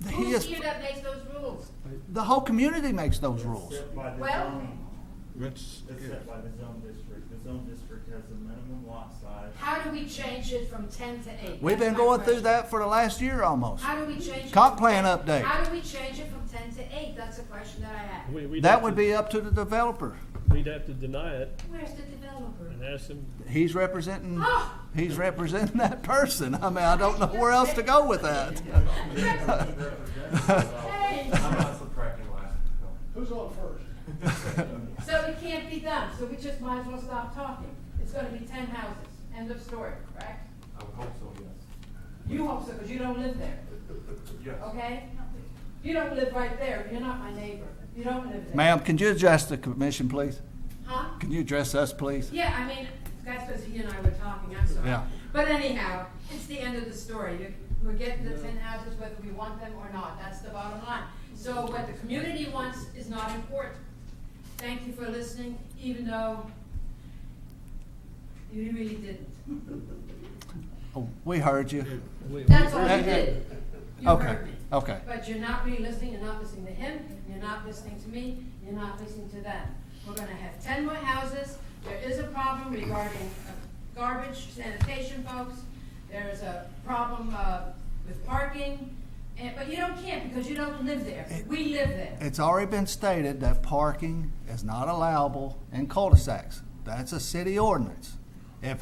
He Who's is- here that makes those rules? The whole community makes those rules. Set by the Well- zone. It's- It's set by the zone district. The zone district has a minimum lot size. How do we change it from 10 to 8? We've been That's my going through question. that for the last year almost. How do we change it? Comp from plan 10 update. How do we change it from 10 to 8? That's a question that I have. We'd That have would to- be up to the developer. We'd have to deny it Where's the developer? and ask them. He's representing. Oh! He's representing that person. I mean, I don't know where else to go with that. Hey! I'm not subtracting last. Who's on first? So it can't be done, so we just might as well stop talking. It's gonna be 10 houses, end of story, correct? I would hope so, yes. You hope so, because you don't live there, Yes. okay? You don't live right there, you're not my neighbor. You don't live there. Ma'am, can you address the commission, please? Huh? Can you address us, please? Yeah, I mean, that's because he and I were talking, I'm sorry. Yeah. But anyhow, it's the end of the story. We're getting the 10 houses whether we want them or not. That's the bottom line. So what the community wants is not important. Thank you for listening, even though you really didn't. Oh, we heard you. That's all you did. You Okay, heard me. okay. But you're not really listening, you're not listening to him, you're not listening to me, you're not listening to them. We're gonna have 10 more houses. There is a problem regarding garbage, sanitation, folks. There is a problem with parking, but you don't care because you don't live there. We live there. It's already been stated that parking is not allowable in cul-de-sacs. That's a city ordinance. If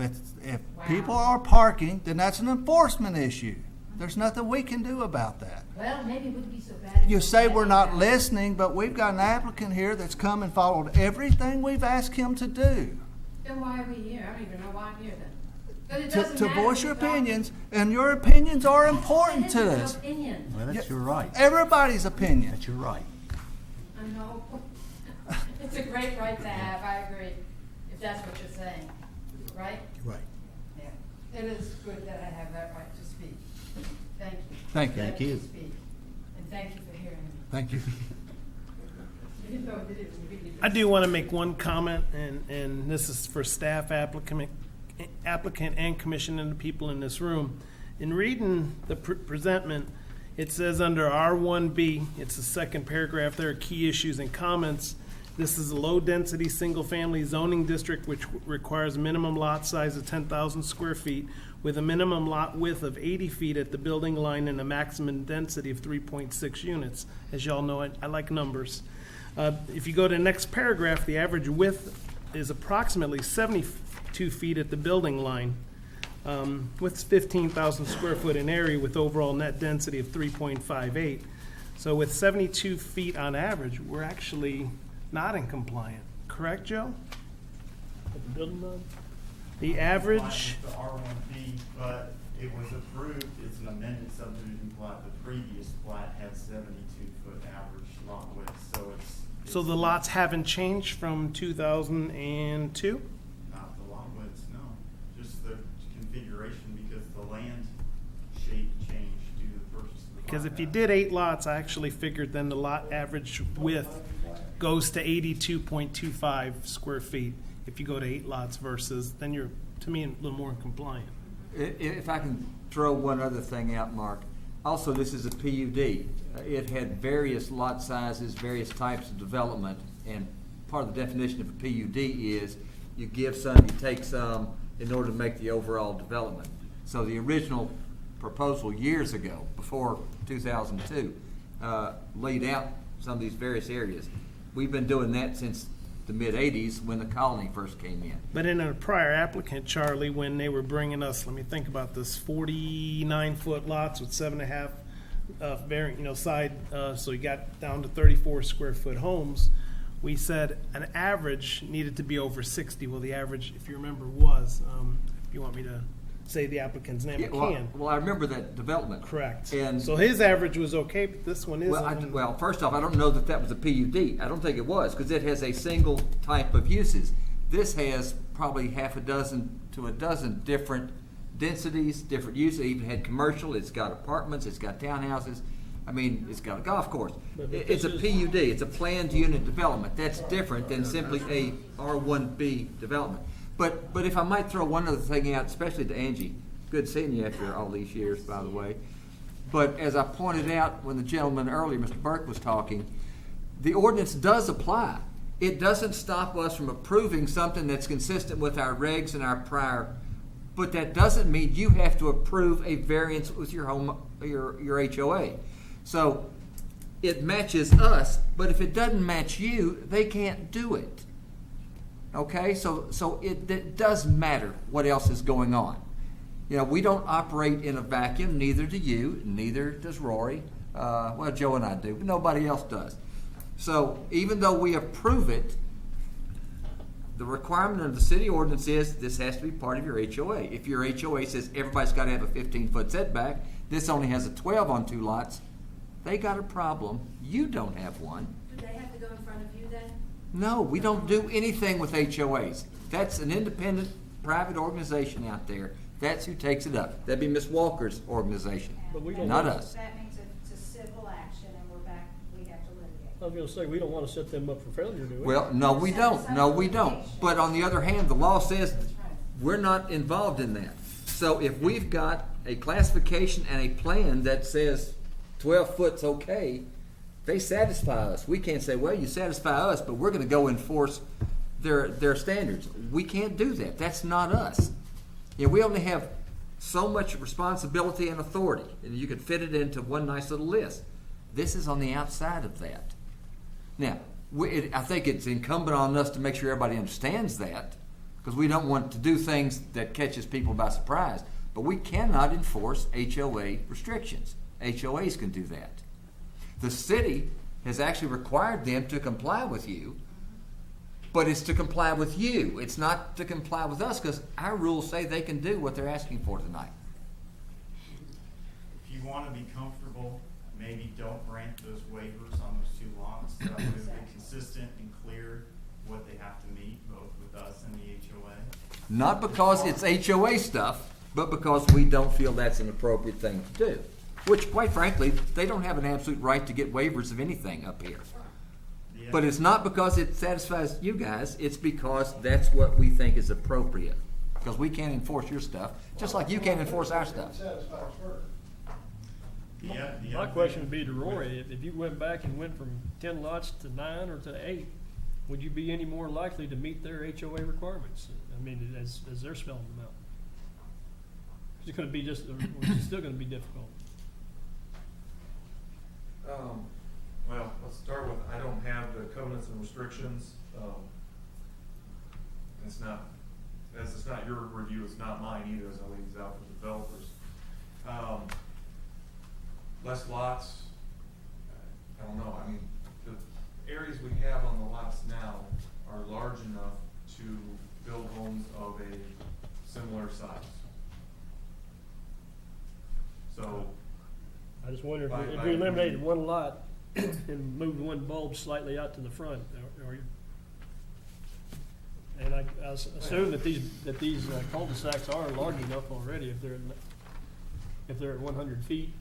people are parking, then that's an enforcement issue. There's nothing we can do about that. Well, maybe it wouldn't be so bad. if You we say had we're that. not listening, but we've got an applicant here that's come and followed everything we've asked him to do. Then why are we here? I don't even know why I'm here then. But it To doesn't matter voice if your we talk- opinions, and your opinions are important It to is us. an opinion. Well, that's your right. Everybody's opinion. That's your right. I know. It's a great right to have, I agree, if that's what you're saying, right? Right. Yeah. It is good that I have that right to speak. Thank you. Thank you. Thank you. To speak. And thank you for hearing me. Thank you. Even though it didn't really- I do want to make one comment, and this is for staff, applicant and commission and the people in this room. In reading the presentment, it says under R1B, it's the second paragraph, there are key issues and comments. This is a low-density, single-family zoning district which requires a minimum lot size of 10,000 square feet with a minimum lot width of 80 feet at the building line and a maximum density of 3.6 units. As y'all know, I like numbers. If you go to the next paragraph, the average width is approximately 72 feet at the building line, with 15,000 square foot in area with overall net density of 3.58. So with 72 feet on average, we're actually not in compliant. Correct, Joe? At the building line? The average, The R1B, but it was approved, it's an amended subdivision plat. The previous plat had 72-foot average lot width, so it's. so the lots haven't changed from 2002? Not the lot widths, no. Just the configuration because the land shape changed due to the purchase of the Because if you bypass. did 8 lots, I actually figured then the lot average width goes to 82.25 square feet. If you go to 8 lots versus, then you're, to me, a little more compliant. If I can throw one other thing out, Mark. Also, this is a PUD. It had various lot sizes, various types of development, and part of the definition of a PUD is you give some, you take some in order to make the overall development. So the original proposal years ago, before 2002, laid out some of these various areas. We've been doing that since the mid-'80s when the colony first came in. But in a prior applicant, Charlie, when they were bringing us, let me think about this, 49-foot lots with 7.5 side, so you got down to 34 square foot homes. We said an average needed to be over 60. Well, the average, if you remember, was, if you want me to say the applicant's name, I can. Well, I remember that development. Correct. And So his average was okay, but this one Well, isn't. well, first off, I don't know that was a PUD. I don't think it was, because it has a single type of uses. This has probably half a dozen to a dozen different densities, different uses. It even had commercial, it's got apartments, it's got townhouses. I mean, it's got a golf course. It's a PUD, it's a planned unit development. That's different than simply a R1B development. But if I might throw one other thing out, especially to Angie, good seeing you after all these years, by the way. But as I pointed out when the gentleman earlier, Mr. Burke, was talking, the ordinance does apply. It doesn't stop us from approving something that's consistent with our regs and our prior, but that doesn't mean you have to approve a variance with your HOA. So it matches us, but if it doesn't match you, they can't do it. Okay, so it does matter what else is going on. You know, we don't operate in a vacuum, neither do you, neither does Rory. Well, Joe and I do, but nobody else does. So even though we approve it, the requirement of the city ordinance is this has to be part of your HOA. If your HOA says everybody's got to have a 15-foot setback, this only has a 12 on 2 lots, they got a problem. You don't have one. Do they have to go in front of you then? No, we don't do anything with HOAs. That's an independent private organization out there. That's who takes it up. That'd be Ms. Walker's organization, But we don't not want- us. That means it's a civil action and we're back, we have to litigate. I was gonna say, we don't wanna set them up for failure, do we? Well, no, we don't. No, we don't. But on the other hand, the law says we're not involved in that. So if we've got a classification and a plan that says 12 foot's okay, they satisfy us. We can't say, well, you satisfy us, but we're going to go enforce their standards. We can't do that. That's not us. We only have so much responsibility and authority, and you could fit it into one nice little list. This is on the outside of that. Now, I think it's incumbent on us to make sure everybody understands that, because we don't want to do things that catches people by surprise. But we cannot enforce HOA restrictions. HOAs can do that. The city has actually required them to comply with you, but it's to comply with you. It's not to comply with us, because our rules say they can do what they're asking for tonight. If you want to be comfortable, maybe don't grant those waivers on those 2 lots. That way it'll be consistent and clear what they have to meet, both with us and the HOA. Not because it's HOA stuff, but because we don't feel that's an appropriate thing to do. Which, quite frankly, they don't have an absolute right to get waivers of anything up here. Yeah. But it's not because it satisfies you guys, it's because that's what we think is appropriate. Because we can't enforce your stuff, just like you can't enforce our stuff. My question would be to Rory, if you went back and went from 10 lots to 9 or to 8, would you be any more likely to meet their HOA requirements? I mean, as they're spelling them out. It's going to be it's still going to be difficult. Well, let's start with, I don't have the covenants and restrictions. It's not your review, it's not mine either, as I leave these out for developers. Less lots, I don't know. I mean, the areas we have on the lots now are large enough to build homes of a similar size. So, I just wonder if we eliminated one lot and moved one bulb slightly out to the front, and I assume that these cul-de-sacs are large enough already if they're at 100 feet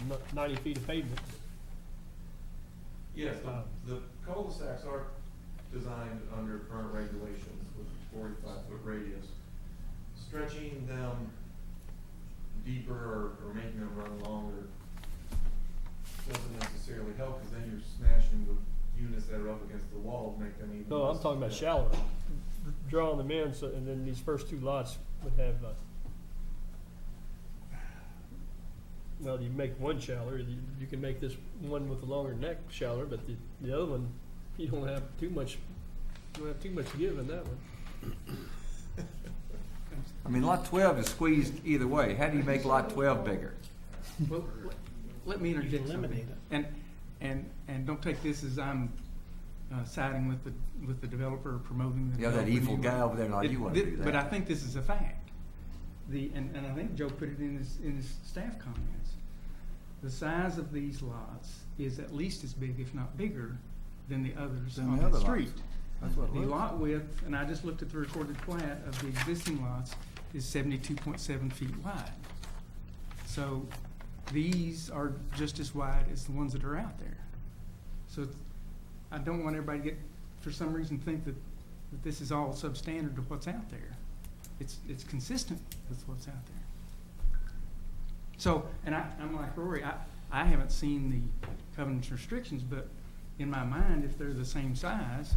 or 90 feet of pavement. yes, the cul-de-sacs are designed under current regulations with 45-foot radius. Stretching them deeper or making them run longer doesn't necessarily help, because then you're smashing with units that are up against the wall to make them even. No, I'm talking about shallower, drawing them in, and then these first 2 lots would have. Well, you make one shallower. You can make this one with a longer neck shallower, but the other one, you don't have too much. You don't have too much give in that one. I mean, lot 12 is squeezed either way. How do you make lot 12 bigger? Well, let me interject something. And don't take this as I'm siding with the developer or promoting the that evil guy over there, like you want to do that. But I think this is a fact. And I think Joe put it in his staff comments. The size of these lots is at least as big, if not bigger, than the others on the street. That's what it The looks lot width, and I just looked at the recorded plat of the existing lots, is 72.7 feet wide. So these are just as wide as the ones that are out there. So I don't want everybody to for some reason, think that this is all substandard to what's out there. It's consistent with what's out there. So, and I'm like Rory, I haven't seen the covenants restrictions, but in my mind, if they're the same size,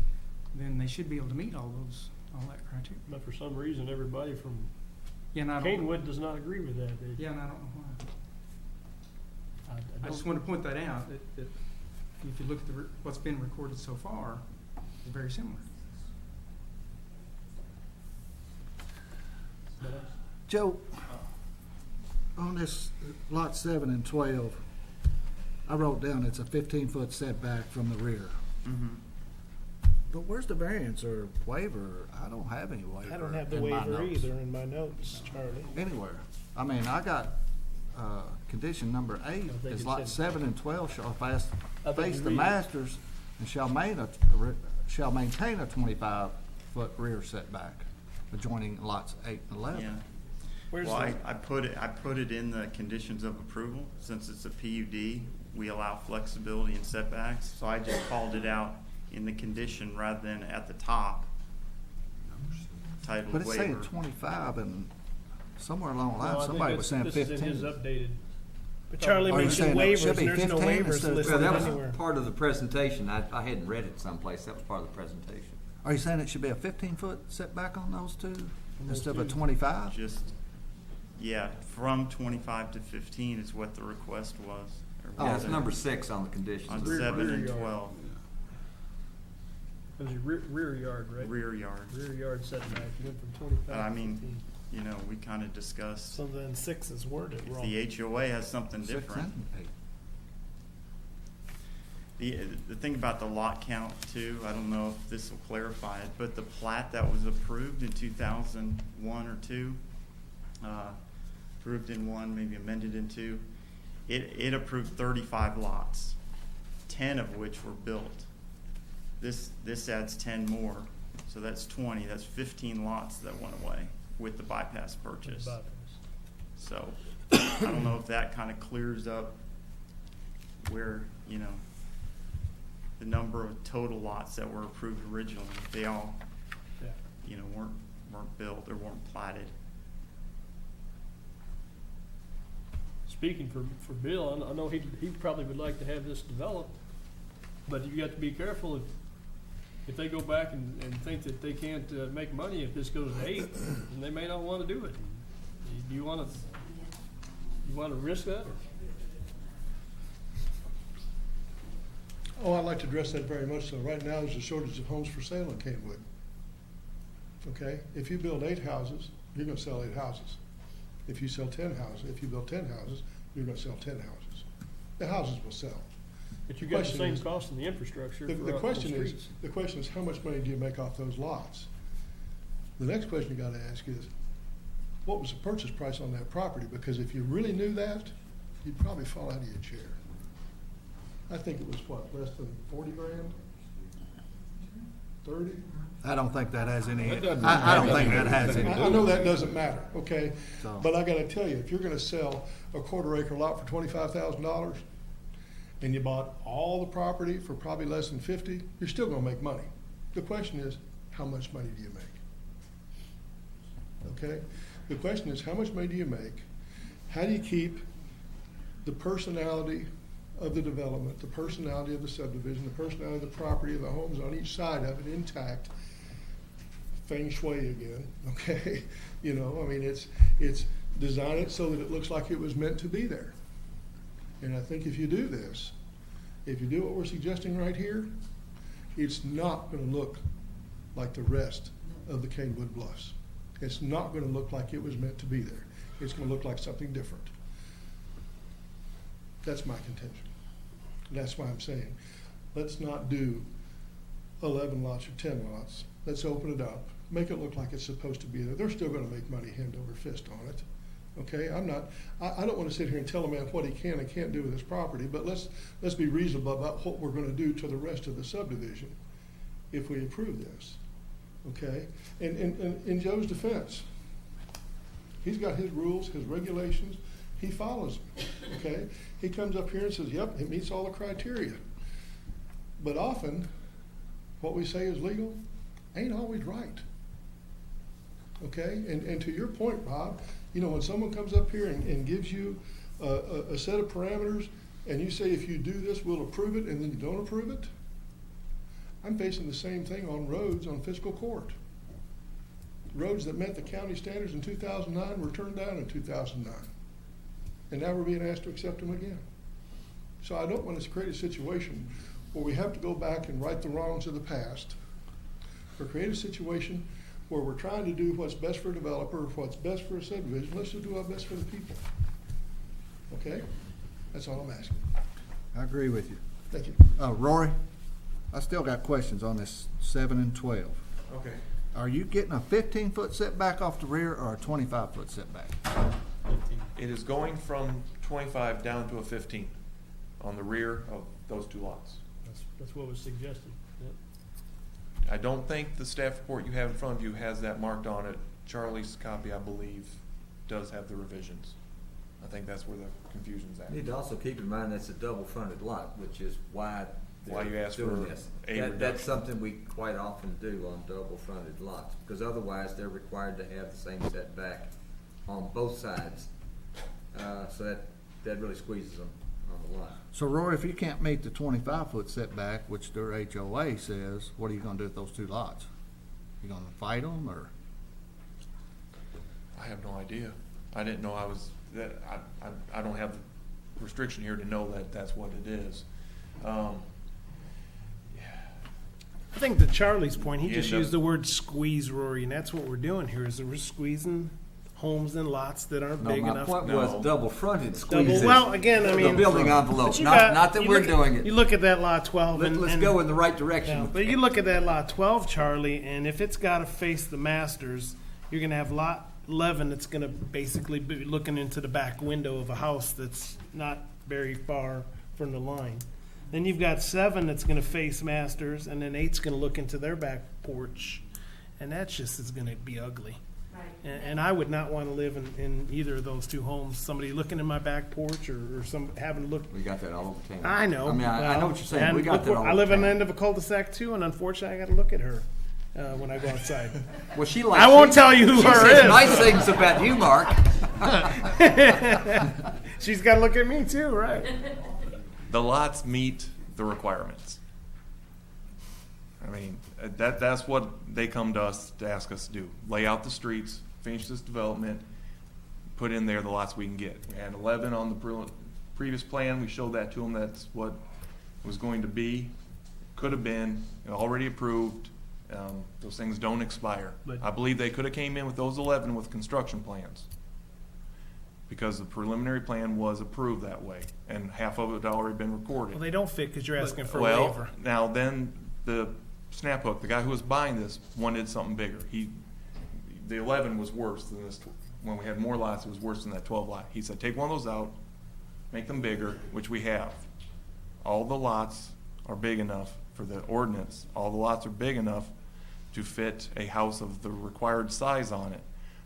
then they should be able to meet all that criteria. But for some reason, everybody from and Canewood does not agree with that. Yeah, and I don't know why. I just want to point that out, that if you look at what's been recorded so far, they're very similar. Joe, on this lot 7 and 12, I wrote down it's a 15-foot setback from the rear. Mm-hmm. But where's the variance or waiver? I don't have any waiver. I don't have the in my waiver notes. either in my notes, Charlie. Anywhere. I mean, I got condition number 8 is lot 7 and 12 shall face the masters and shall maintain a 25-foot rear setback adjoining lots 8 and 11. Yeah. Well, I put it in the conditions of approval. Since it's a PUD, we allow flexibility in setbacks. So I just called it out in the condition rather than at the top. Titled But it's waiver. saying 25, and somewhere along the line somebody was saying 15. This is in his updated. But Charlie Are you mentioned saying it should waivers, be and there's no 15 waivers instead of listed Well, that was anywhere. part of the presentation. I hadn't read it someplace. That was part of the presentation. Are you saying it should be a 15-foot setback on those two those instead of a two. 25? Just, yeah, from 25 to 15 is what the request was. Or Yeah, was it's it? number 6 on the conditions. On Rear 7 and yard. 12, It was your rear yard, right? rear yard. Rear yard setback, you went from 25 I to mean, 15. you know, we kind of discussed, So then 6 is worded if wrong. the HOA has something 6 different. and 8. The thing about the lot count too, I don't know if this will clarify it, but the plat that was approved in 2001 or 2, approved in 1, maybe amended in 2, it approved 35 lots, 10 of which were built. This adds 10 more, so that's 20, that's 15 lots that went away with the bypass purchase. Bypass. So, I don't know if that kind of clears up where, you know, the number of total lots that were approved originally, they all, Yeah. you know, weren't built or weren't platted. Speaking for Bill, I know he probably would like to have this developed, but you got to be careful if they go back and think that they can't make money if this goes to 8, then they may not want to do it. Do you want to risk that? Or? Oh, I'd like to address that very much so. Right now, there's a shortage of homes for sale in Kentwood. Okay? If you build 8 houses, you're gonna sell 8 houses. If you sell 10 houses, if you build 10 houses, you're gonna sell 10 houses. The houses will sell. But you got the Question same is- cost in the infrastructure. The for question is, streets. the question is, how much money do you make off those lots? The next question you gotta ask is, what was the purchase price on that property? Because if you really knew that, you'd probably fall out of your chair. I think it was what, less than 40 grand? 30? I don't think that has any, That doesn't I don't matter. think that has any. I know that doesn't matter, okay? So- But I gotta tell you, if you're gonna sell a quarter-acre lot for $25,000 and you bought all the property for probably less than 50, you're still gonna make money. The question is, how much money do you make? Okay? The question is, how much money do you make? How do you keep the personality of the development, the personality of the subdivision, the personality of the property, of the homes on each side of it intact? Feng shui again, okay? You know, I mean, it's design it so that it looks like it was meant to be there. And I think if you do this, if you do what we're suggesting right here, it's not gonna look like the rest of the Canewood Bluffs. It's not gonna look like it was meant to be there. It's gonna look like something different. That's my contention. That's why I'm saying, let's not do 11 lots or 10 lots. Let's open it up, make it look like it's supposed to be there. They're still gonna make money hand over fist on it. Okay, I don't wanna sit here and tell a man what he can and can't do with his property, but let's be reasonable about what we're gonna do to the rest of the subdivision if we approve this. Okay, and in Joe's defense, he's got his rules, his regulations, he follows them, okay? He comes up here and says, yep, it meets all the criteria. But often, what we say is legal ain't always right. Okay, and to your point, Bob, you know, when someone comes up here and gives you a set of parameters, and you say, if you do this, we'll approve it, and then you don't approve it, I'm facing the same thing on roads on fiscal court. Roads that met the county standards in 2009 were turned down in 2009. And now we're being asked to accept them again. So I don't want to create a situation where we have to go back and right the wrongs of the past, or create a situation where we're trying to do what's best for a developer, what's best for a subdivision. Let's just do our best for the people. Okay? That's all I'm asking. I agree with you. Thank you. Rory, I still got questions on this 7 and 12. Okay. Are you getting a 15-foot setback off the rear or a 25-foot setback? It is going from 25 down to a 15 on the rear of those 2 lots. That's what was suggested. Yep. I don't think the staff report you have in front of you has that marked on it. Charlie's copy, I believe, does have the revisions. I think that's where the confusion's at. You need to also keep in mind that's a double fronted lot, which is why Why you ask doing for this. a That's reduction. something we quite often do on double fronted lots, because otherwise they're required to have the same setback on both sides. So that that really squeezes them on the lot. So Rory, if you can't meet the 25-foot setback, which their HOA says, what are you gonna do with those two lots? You gonna fight them, or? I have no idea. I didn't know I don't have the restriction here to know that that's what it is. I think to Charlie's point, he You just end up- used the word squeeze, Rory, and that's what we're doing here, is that we're squeezing homes and lots that aren't No, big my enough. point was double-fronted Double, squeezes. well, again, I mean. The building envelope, but you not that you we're look at- doing it. You look at that lot 12 Let's and. go in the right direction. Yeah, but you look at that lot 12, Charlie, and if it's got to face the Masters, you're going to have lot 11 that's going to basically be looking into the back window of a house that's not very far from the line. Then you've got 7 that's going to face Masters, and then 8's going to look into their back porch, and that just is going to be ugly. Right. And I would not want to live in either of those two homes. Somebody looking in my back porch, or some having to look. We got that all over town. I know. I mean, I know what you're saying. And We got look that where- all I over live on town. the end of a cul-de-sac too, and unfortunately, I got to look at her when I go outside. Well, she likes. I won't tell you who she her says is. nice things about you, Mark. She's got to look at me too, right? The lots meet the requirements. I mean, that's what they come to us to ask us to do. Lay out the streets, finish this development, put in there the lots we can get. We had 11 on the previous plan. We showed that to them. That's what it was going to be, could have been, already approved. Those things don't expire. But- I believe they could have came in with those 11 with construction plans, because the preliminary plan was approved that way, and half of it had already been recorded. Well, they don't fit because you're asking for a Well, waiver. now then, the snap hook, the guy who was buying this wanted something bigger. The 11 was worse than this. When we had more lots, it was worse than that 12 lot. He said, take one of those out, make them bigger, which we have. All the lots are big enough for the ordinance. All the lots are big enough to fit a house of the required size on it.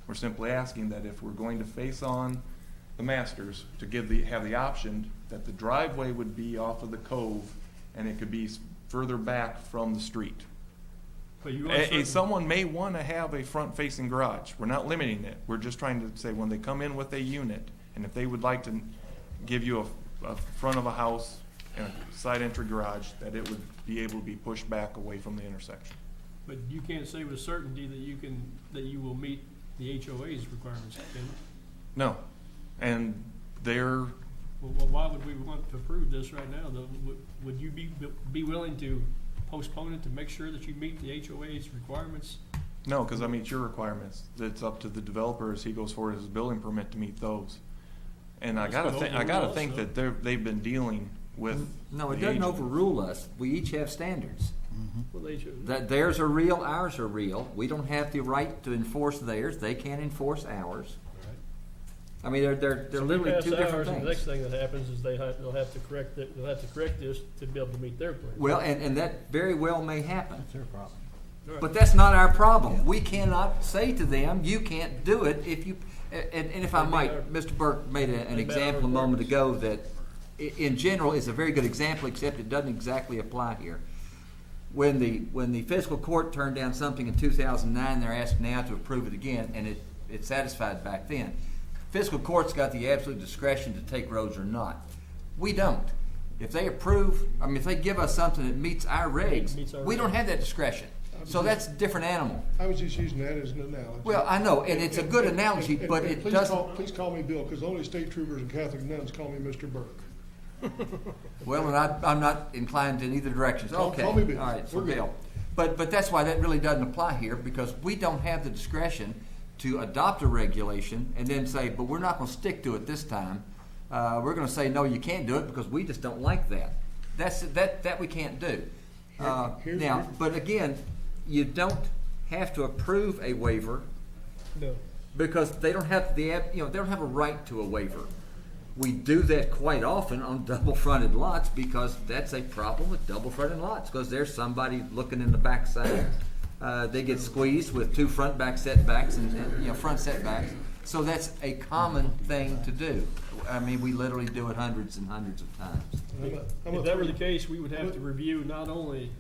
We're simply asking that if we're going to face on the Masters, to have the option that the driveway would be off of the cove and it could be further back from the street. But you are certain- Someone may want to have a front-facing garage. We're not limiting it. We're just trying to say when they come in with a unit, and if they would like to give you a front of a house and a side entry garage, that it would be able to be pushed back away from the intersection. But you can't say with certainty that you will meet the HOA's requirements, can you? No. And they're, Well, why would we want to approve this right now, though? Would you be willing to postpone it to make sure that you meet the HOA's requirements? no, because I meet your requirements. It's up to the developer as he goes forward as his building permit to meet those. And I It's gotta gonna think, overrule us, that though. they've been dealing with. No, it the doesn't agent. overrule us. We each have standards. Well, they should. That theirs are real, ours are real. We don't have the right to enforce theirs. They can't enforce ours. I mean, they're So we literally pass two different ours, and things. the next thing that happens is they'll have to correct this to be able to meet their plan. Well, and that very well may happen. That's their problem. All right. But that's not our problem. We cannot say to them, you can't do it if you, and if I might, Mr. Burke made an example a moment ago that in general is a very good example, except it doesn't exactly apply here. When the fiscal court turned down something in 2009, they're asked now to approve it again, and it satisfied back then. Fiscal court's got the absolute discretion to take roads or not. We don't. If they approve, if they give us something that meets our regs, we don't have that discretion. So that's a different animal. I was just using that as an analogy. Well, I know, and it's a good analogy, but it doesn't. Please call me Bill, because only state troopers and Catholic nuns call me Mr. Burke. Well, and I'm not inclined in either direction. Okay. Call me Bill. All right, so We're good. Bill. But that's why that really doesn't apply here, because we don't have the discretion to adopt a regulation and then say, but we're not going to stick to it this time. We're going to say, no, you can't do it because we just don't like that. That we can't do. Now, but again, you don't have to approve a waiver No. because they don't have they don't have a right to a waiver. We do that quite often on double-fronted lots because that's a problem with double-fronted lots because there's somebody looking in the backside. They get squeezed with two front-back setbacks and front setbacks. So that's a common thing to do. I mean, we literally do it hundreds and hundreds of times. If that were the case, we would have to review not only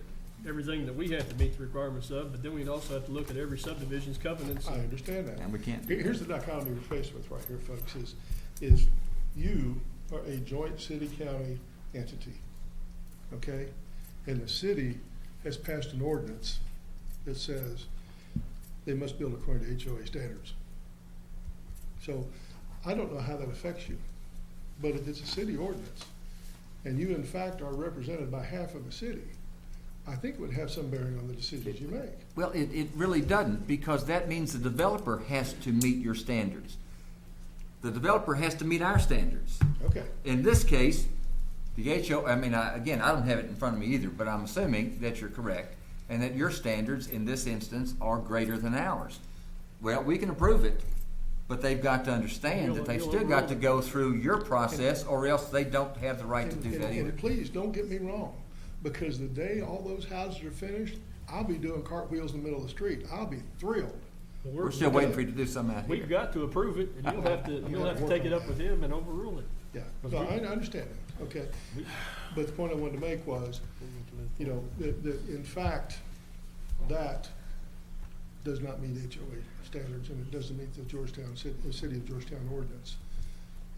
everything that we have to meet the requirements of, but then we'd also have to look at every subdivision's covenants. I understand that. And we can't. Here's the dichotomy we're faced with right here, folks, is you are a joint city-county entity, okay? And the city has passed an ordinance that says they must build according to HOA standards. So I don't know how that affects you, but if it's a city ordinance, and you in fact are represented by half of the city, I think it would have some bearing on the decisions you make. Well, it really doesn't, because that means the developer has to meet your standards. The developer has to meet our standards. Okay. In this case, the again, I don't have it in front of me either, but I'm assuming that you're correct, and that your standards in this instance are greater than ours. Well, we can approve it, but they've got to understand that they've still got to go through your process, or else they don't have the right to do that either. And please, don't get me wrong, because the day all those houses are finished, I'll be doing cartwheels in the middle of the street. I'll be thrilled. We're still waiting for you to do something out here. We've got to approve it, and you'll have to take it up with him and overrule it. Yeah, no, I understand that, okay. But the point I wanted to make was, you know, in fact, that does not meet HOA standards, and it doesn't meet the City of Georgetown ordinance.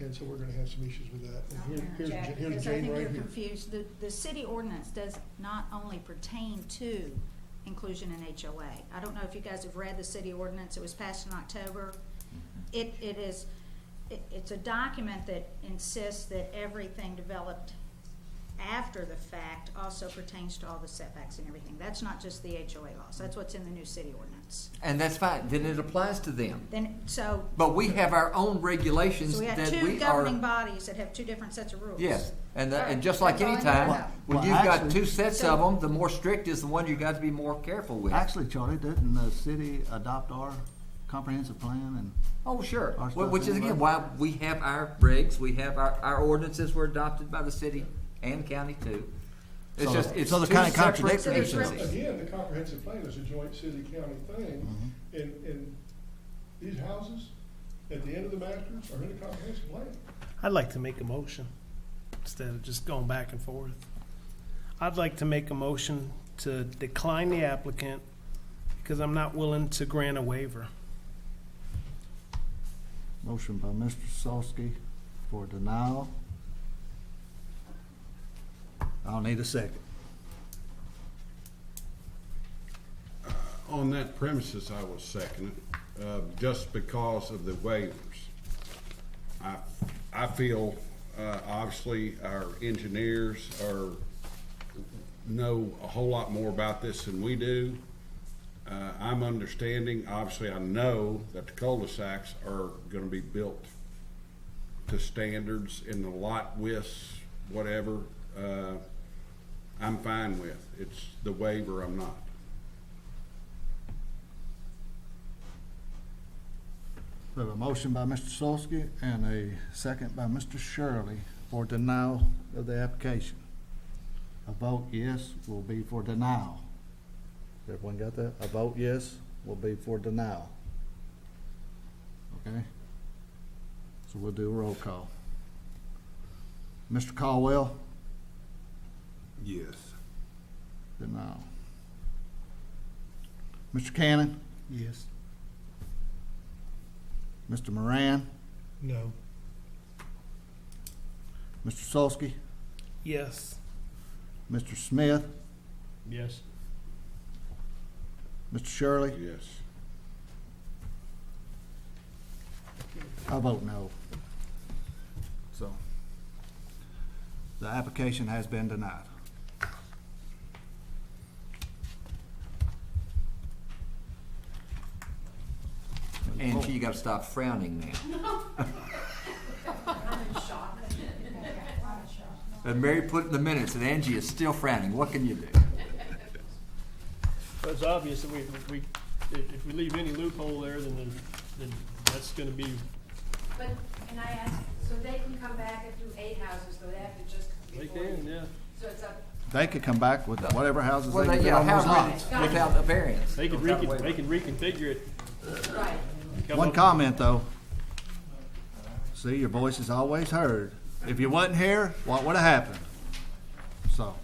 And so we're gonna have some issues with that. And here's Jack, Jane because I right think here. you're confused. The city ordinance does not only pertain to inclusion in HOA. I don't know if you guys have read the city ordinance. It was passed in October. It's a document that insists that everything developed after the fact also pertains to all the setbacks and everything. That's not just the HOA laws. That's what's in the new city ordinance. And that's fine, then it applies to them. But we have our own regulations So we that have we two are. governing bodies that have two different sets of rules. Yes, and Right. just like That's all any I time, need to know. when Well, you've got actually- two sets of them, the more strict is the one you got to be more careful with. Actually, Charlie, didn't the city adopt our comprehensive plan and? Oh, sure. our stuff Which is in again there? why we have our regs, we have our ordinances were adopted by the city and county too. It's So- just, it's so they're two kinda separate contradictory. agencies. Again, the comprehensive plan is a joint city-county thing, and these houses, at the end of the masters, are in the comprehensive plan. I'd like to make a motion instead of just going back and forth. I'd like to make a motion to decline the applicant because I'm not willing to grant a waiver. Motion by Mr. Solsky for denial. I'll need a second. On that premises, I will second it, just because of the waivers. I feel, obviously, our engineers know a whole lot more about this than we do. I'm understanding, obviously, I know that the cul-de-sacs are gonna be built to standards in the lot widths, whatever, I'm fine with. It's the waiver I'm not. We have a motion by Mr. Solsky and a second by Mr. Shirley for denial of the application. A vote yes will be for denial. Everyone got that? A vote yes will be for denial. Okay? So we'll do a roll call. Mr. Caldwell? Yes. Denial. Mr. Cannon? Yes. Mr. Moran? No. Mr. Solsky? Yes. Mr. Smith? Yes. Mr. Shirley? Yes. I vote no. So, the application has been denied. Angie, you gotta stop frowning now. And Mary put in the minutes that Angie is still frowning. What can you do? Well, it's obvious that if we leave any loophole there, then that's gonna be, But can I ask, so they can come back and do 8 houses, though they have to just they before can, you? yeah. So it's up. They could come back with whatever houses Well, they can they- fit yeah, on those however lots. many, without a variance. They can Without a waiver. they can reconfigure it. Right. Come One up- comment, though. See, your voice is always heard. If you wasn't here, what would have happened? So,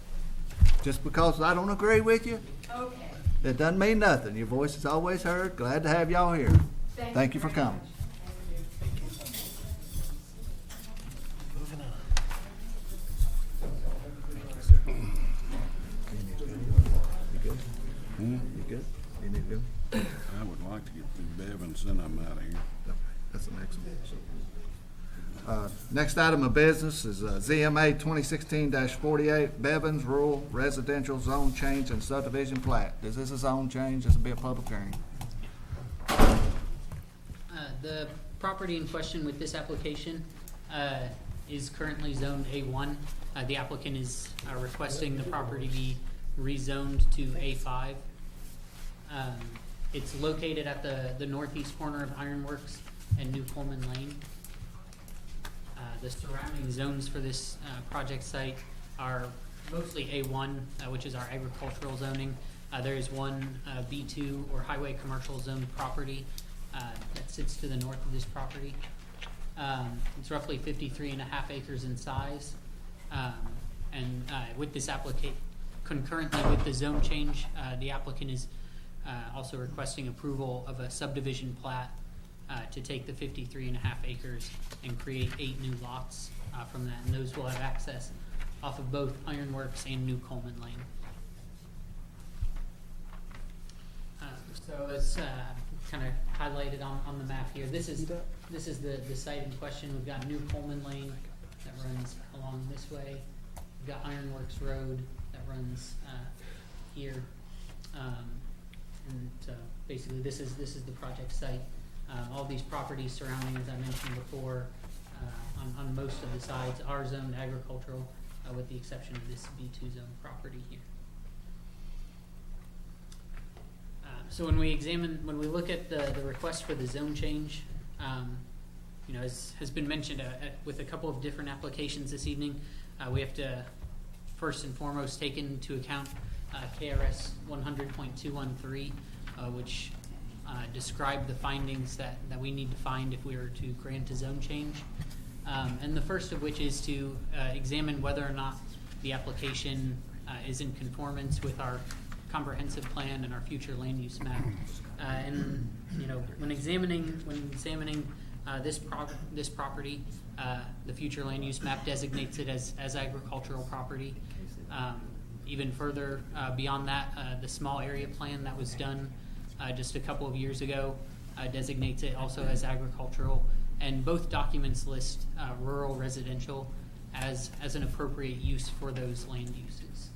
just because I don't agree with you, Okay. it doesn't mean nothing. Your voice is always heard. Glad to have y'all here. Thank you for very coming. much. Thank you. Moving on. Hmm? You good? You need to go? I would like to get through Bevins, then I'm out of here. That's the next one. Next item of business is ZMA 2016-48, Bevins Rural Residential Zone Change and Subdivision Plat. Is this a zone change? This will be a public hearing. The property in question with this application is currently zoned A1. The applicant is requesting the property be rezoned to A5. It's located at the northeast corner of Ironworks and New Coleman Lane. The surrounding zones for this project site are mostly A1, which is our agricultural zoning. There is one B2 or highway commercial zone property that sits to the north of this property. It's roughly 53.5 acres in size. And with this application, concurrently with the zone change, the applicant is also requesting approval of a subdivision plat to take the 53.5 acres and create 8 new lots from that. And those will have access off of both Ironworks and New Coleman Lane. So it's kind of highlighted on the map here. This is the site in question. We've got New Coleman Lane that runs along this way. We've got Ironworks Road that runs here. And basically this is the project site. All these properties surrounding, as I mentioned before, on most of the sides are zoned agricultural, with the exception of this B2 zone property here. So when we look at the request for the zone change, you know, as has been mentioned with a couple of different applications this evening, we have to first and foremost take into account KRS 100.213, which describe the findings that we need to find if we were to grant a zone change. And the first of which is to examine whether or not the application is in conformance with our comprehensive plan and our future land use map. And you know, when examining this property, the future land use map designates it as agricultural property. Even further beyond that, the small area plan that was done just a couple of years ago designates it also as agricultural, and both documents list rural residential as an appropriate use for those land uses.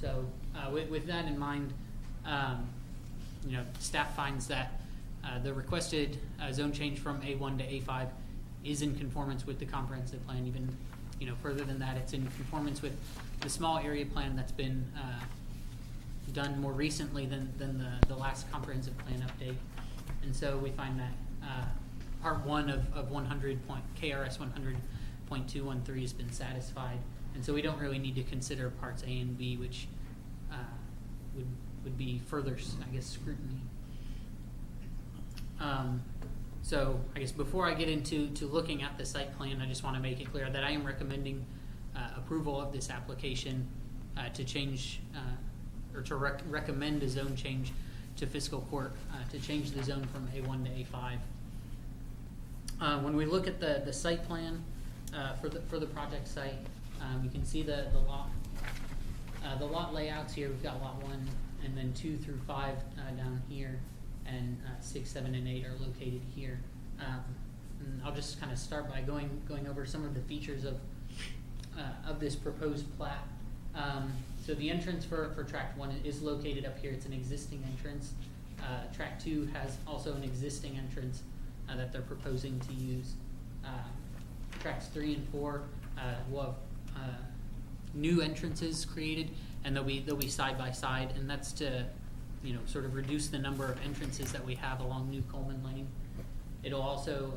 So with that in mind, you know, staff finds that the requested zone change from A1 to A5 is in conformance with the comprehensive plan. Even, you know, further than that, it's in conformance with the small area plan that's been done more recently than the last comprehensive plan update. And so we find that part 1 of KRS 100.213 has been satisfied, and so we don't really need to consider parts A and B, which would be further, I guess, scrutiny. So I guess before I get into looking at the site plan, I just want to make it clear that I am recommending approval of this application to change or to recommend a zone change to fiscal court to change the zone from A1 to A5. When we look at the site plan for the project site, you can see the lot layouts here. We've got lot 1 and then 2 through 5 down here, and 6, 7, and 8 are located here. And I'll just kind of start by going over some of the features of this proposed plat. So the entrance for tract 1 is located up here. It's an existing entrance. Tract 2 has also an existing entrance that they're proposing to use. Tracts 3 and 4 will have new entrances created, and they'll be side by side, and that's to, you know, sort of reduce the number of entrances that we have along New Coleman Lane. It'll also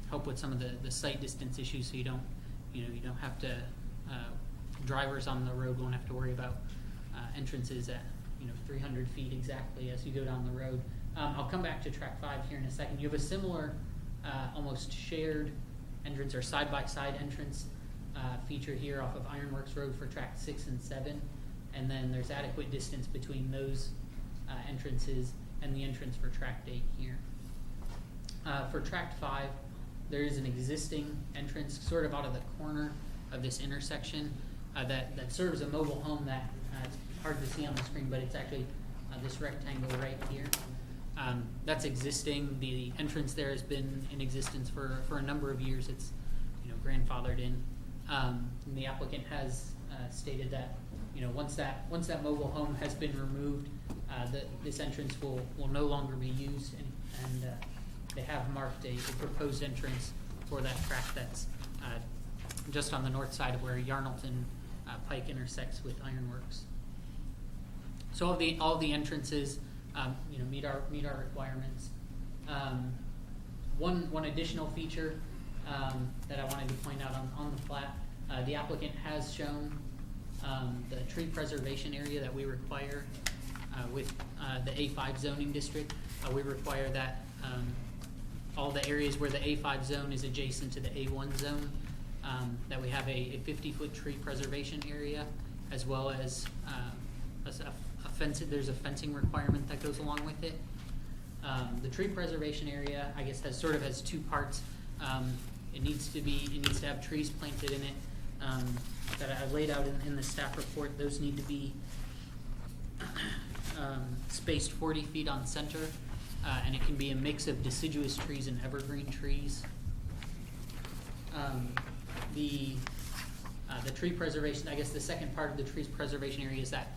help with some of the sight distance issues, so you don't have to drivers on the road won't have to worry about entrances at 300 feet exactly as you go down the road. I'll come back to track 5 here in a second. You have a similar almost shared entrance or side by side entrance feature here off of Ironworks Road for track 6 and 7, and then there's adequate distance between those entrances and the entrance for tract 8 here. For tract 5, there is an existing entrance sort of out of the corner of this intersection that serves a mobile home that is hard to see on the screen, but it's actually this rectangle right here. That's existing. The entrance there has been in existence for a number of years. It's grandfathered in. And the applicant has stated that once that mobile home has been removed, this entrance will no longer be used, and they have marked a proposed entrance for that track that's just on the north side of where Yarnalton Pike intersects with Ironworks. So all the entrances meet our requirements. One additional feature that I wanted to point out on the plat, the applicant has shown the tree preservation area that we require with the A5 zoning district. We require that all the areas where the A5 zone is adjacent to the A1 zone, that we have a 50-foot tree preservation area, as well as a fence. There's a fencing requirement that goes along with it. The tree preservation area, I guess, has two parts. It needs to have trees planted in it that I laid out in the staff report. Those need to be spaced 40 feet on center, and it can be a mix of deciduous trees and evergreen trees. The tree preservation, I guess the second part of the tree preservation area is that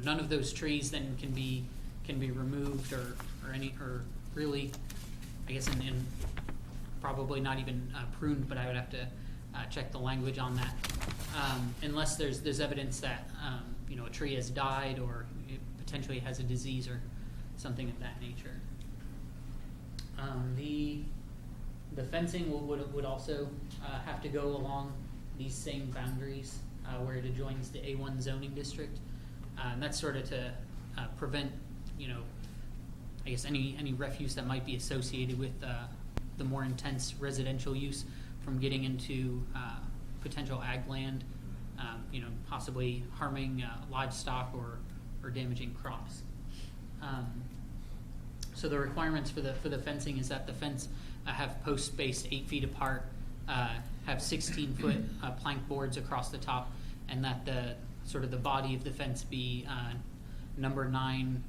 none of those trees then can be removed or really, I guess, and probably not even pruned, but I would have to check the language on that, unless there's evidence that a tree has died or it potentially has a disease or something of that nature. The fencing would also have to go along these same boundaries where it adjoins the A1 zoning district. And that's sort of to prevent, I guess any refuse that might be associated with the more intense residential use from getting into potential ag land, possibly harming livestock or damaging crops. So the requirements for the fencing is that the fence have posts spaced 8 feet apart, have 16-foot plank boards across the top, and that the body of the fence be number 9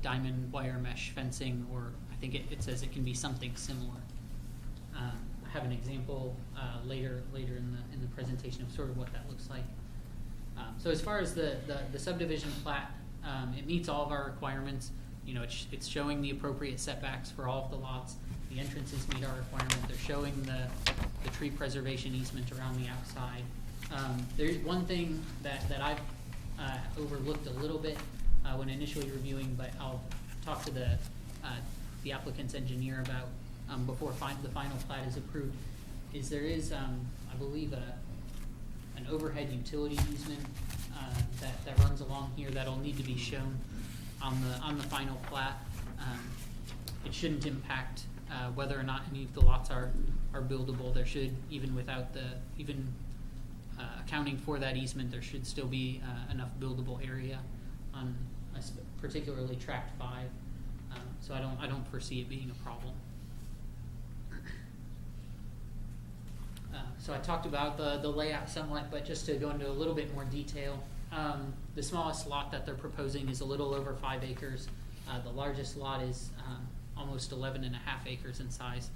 diamond wire mesh fencing, or I think it says it can be something similar. I have an example later in the presentation of sort of what that looks like. So as far as the subdivision plat, it meets all of our requirements. It's showing the appropriate setbacks for all of the lots. The entrances meet our requirement. They're showing the tree preservation easement around the outside. There's one thing that I've overlooked a little bit when initially reviewing, but I'll talk to the applicant's engineer about before the final plat is approved. Is there is, I believe, an overhead utility easement that runs along here that'll need to be shown on the final plat. It shouldn't impact whether or not any of the lots are buildable. There should, even without accounting for that easement, there should still be enough buildable area on particularly tract 5. So I don't foresee it being a problem. So I talked about the layout somewhat, but just to go into a little bit more detail, the smallest lot that they're proposing is a little over 5 acres. The largest lot is almost 11.5 acres in size.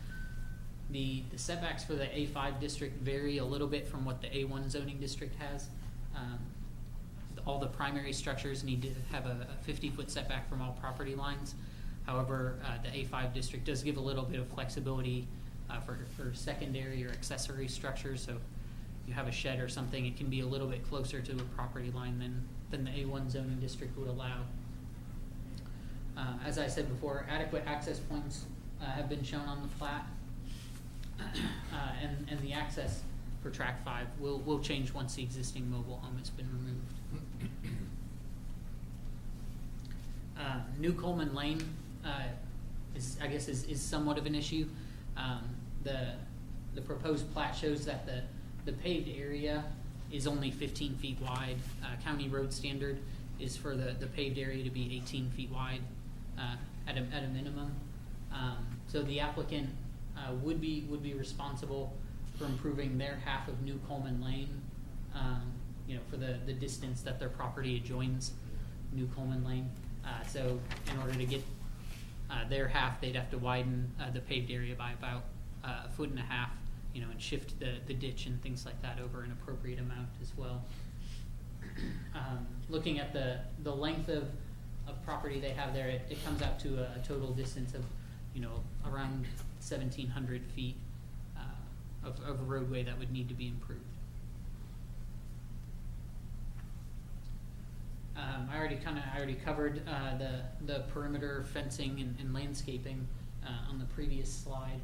The setbacks for the A5 district vary a little bit from what the A1 zoning district has. All the primary structures need to have a 50-foot setback from all property lines. However, the A5 district does give a little bit of flexibility for secondary or accessory structures. So if you have a shed or something, it can be a little bit closer to a property line than the A1 zoning district would allow. As I said before, adequate access points have been shown on the plat, and the access for track 5 will change once the existing mobile home has been removed. New Coleman Lane is somewhat of an issue. The proposed plat shows that the paved area is only 15 feet wide. County road standard is for the paved area to be 18 feet wide at a minimum. So the applicant would be responsible for improving their half of New Coleman Lane. for the distance that their property adjoins New Coleman Lane. So in order to get their half, they'd have to widen the paved area by about 1.5 feet, and shift the ditch and things like that over an appropriate amount as well. Looking at the length of property they have there, it comes out to a total distance of, around 1,700 feet of a roadway that would need to be improved. I already covered the perimeter fencing and landscaping on the previous slide.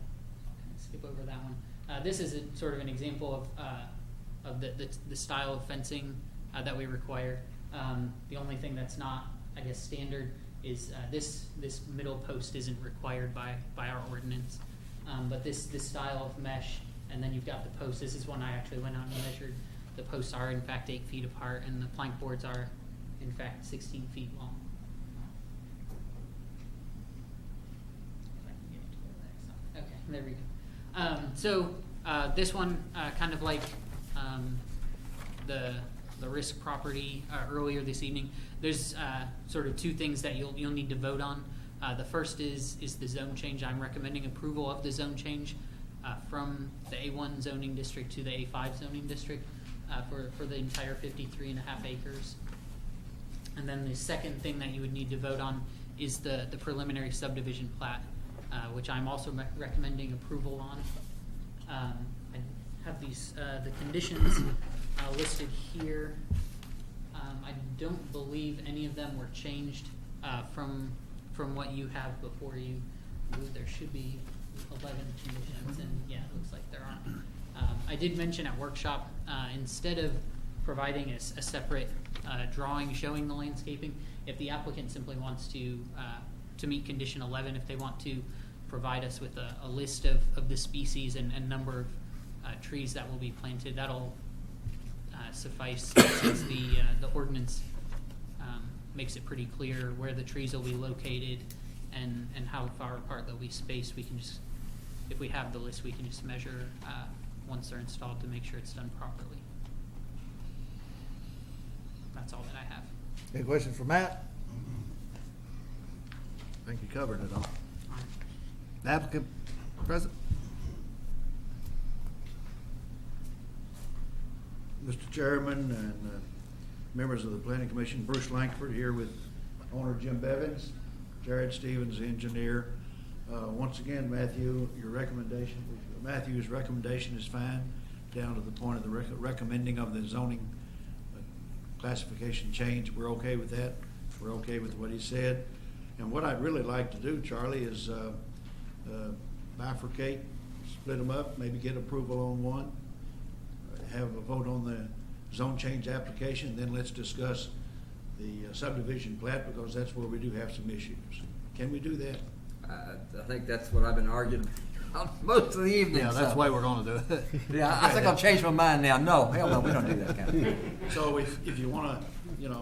I'll kind of skip over that one. This is sort of an example of the style of fencing that we require. The only thing that's not, I guess, standard is this middle post isn't required by our ordinance. But this style of mesh, and then you've got the posts. This is one I actually went out and measured. The posts are in fact 8 feet apart, and the plank boards are in fact 16 feet long. If I can get it to the next one. Okay, there we go. So this one, kind of like the risk property earlier this evening, there's sort of two things that you'll need to vote on. The first is the zone change. I'm recommending approval of the zone change from the A1 zoning district to the A5 zoning district for the entire 53.5 acres. And then the second thing that you would need to vote on is the preliminary subdivision plat, which I'm also recommending approval on. I have these the conditions listed here. I don't believe any of them were changed from what you have before you. There should be 11 conditions, and yeah, it looks like there aren't. I did mention at workshop, instead of providing a separate drawing showing the landscaping, if the applicant simply wants to meet condition 11, if they want to provide us with a list of the species and number of trees that will be planted, that'll suffice, since the ordinance makes it pretty clear where the trees will be located and how far apart they'll be spaced. We can just, if we have the list, we can just measure once they're installed to make sure it's done properly. That's all that I have. Any questions for Matt? I think you covered it all. The applicant present? Mr. Chairman and members of the Planning Commission, Bruce Lankford here with owner Jim Bevins, Jared Stevens, the engineer. Once again, Matthew's recommendation is fine, down to the point of the recommending of the zoning classification change. We're okay with that. We're okay with what he said. And what I'd really like to do, Charlie, is bifurcate, split them up, maybe get approval on one, have a vote on the zone change application, then let's discuss the subdivision plat, because that's where we do have some issues. Can we do that? I think that's what I've been arguing most of the evening. Yeah, that's the way we're going to do it. Yeah, I think I'll change my mind now. No, hell no, we don't do that kind of thing. So if you want to,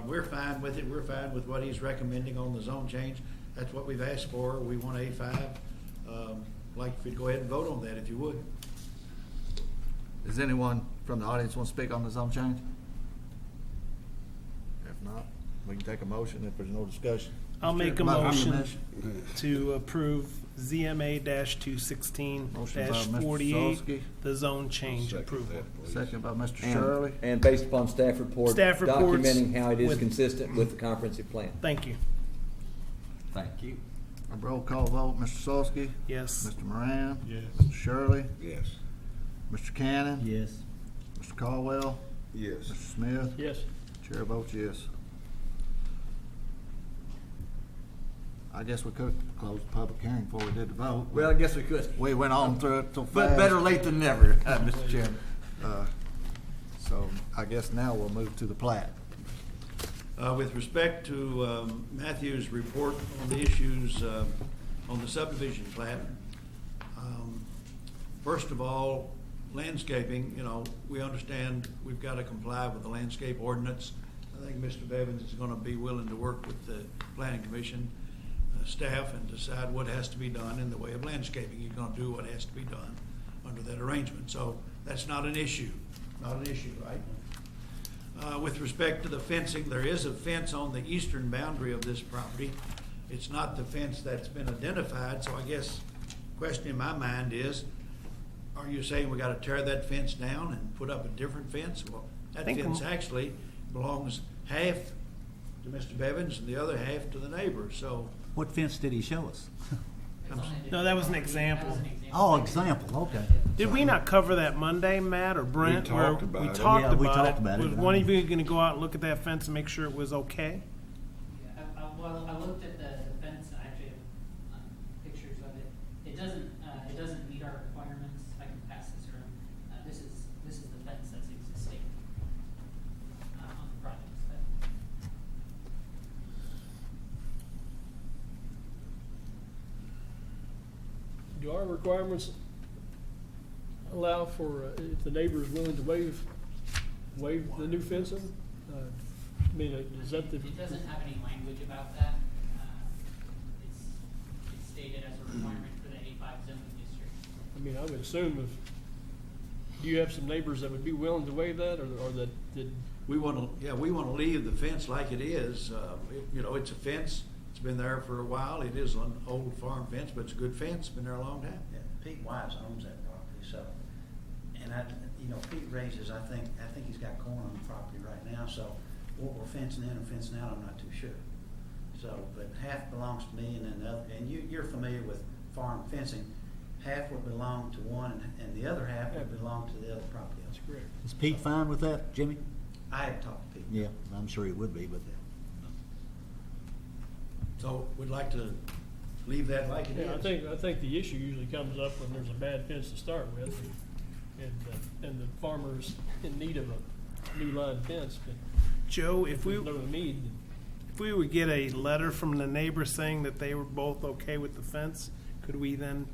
we're fine with it. We're fine with what he's recommending on the zone change. That's what we've asked for. We want A5. Like if you'd go ahead and vote on that, if you would. Does anyone from the audience want to speak on the zone change? If not, we can take a motion if there's no discussion. I'll make a motion to approve ZMA-216-48, the zone change approval. Second by Mr. Shirley. And based upon staff report, Staff reports documenting how it is consistent with the comprehensive plan. Thank you. Thank you. A roll call vote, Mr. Solsky? Yes. Mr. Moran? Yes. Mr. Shirley? Yes. Mr. Cannon? Yes. Mr. Caldwell? Yes. Mr. Smith? Yes. Chair votes yes. I guess we could close the public hearing before we did the vote. Well, I guess we could. We went on through it so fast. But better late than never, Mr. Chairman. So I guess now we'll move to the plat. With respect to Matthew's report on the issues on the subdivision plat, first of all, landscaping, we understand we've got to comply with the landscape ordinance. I think Mr. Bevins is going to be willing to work with the Planning Commission staff and decide what has to be done in the way of landscaping. He's going to do what has to be done under that arrangement. So that's not an issue. Not an issue, right? With respect to the fencing, there is a fence on the eastern boundary of this property. It's not the fence that's been identified, so I guess the question in my mind is, are you saying we gotta tear that fence down and put up a different fence? Well, that fence actually belongs half to Mr. Bevins and the other half to the neighbor, so. What fence did he show us? No, that was an example. Oh, example, okay. Did we not cover that Monday, Matt or Brent? We talked about We it. talked Yeah, we about talked it. about it. Was one of you going to go out and look at that fence and make sure it was okay? Well, I looked at the fence, I actually have pictures of it. It doesn't meet our requirements. I can pass this around. This is the fence that's existing on the project site. Do our requirements allow for, if the neighbor is willing to waive the new fencing? I mean, is that the? It doesn't have any language about that. It's stated as a requirement for the A5 zoning district. I mean, I would assume if, do you have some neighbors that would be willing to waive that, or that did? We wanna leave the fence like it is. It's a fence. It's been there for a while. It is an old farm fence, but it's a good fence. Been there a long time. Yeah, Pete Wise owns that property, so, and Pete raises, I think he's got corn on the property right now, so what we're fencing in and fencing out, I'm not too sure. So, but half belongs to me and then the other, and you're familiar with farm fencing, half would belong to one and the other half would belong to the other property owner. That's correct. Is Pete fine with that, Jimmy? I have talked to people. Yeah, I'm sure he would be, but. So we'd like to leave that like it is. Yeah, I think the issue usually comes up when there's a bad fence to start with, and the farmer's in need of a new line fence, but. Joe, if we there's no need. If we would get a letter from the neighbor saying that they were both okay with the fence, could we then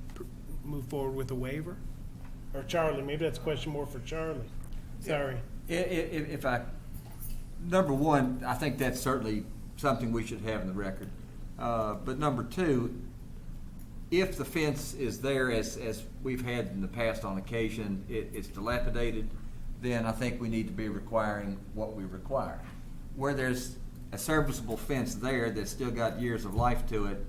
move forward with a waiver? Or Charlie, maybe that's a question more for Charlie. Sorry. If I, number one, I think that's certainly something we should have in the record. But number two, if the fence is there as we've had in the past on occasion, it's dilapidated, then I think we need to be requiring what we require. Where there's a serviceable fence there that's still got years of life to it,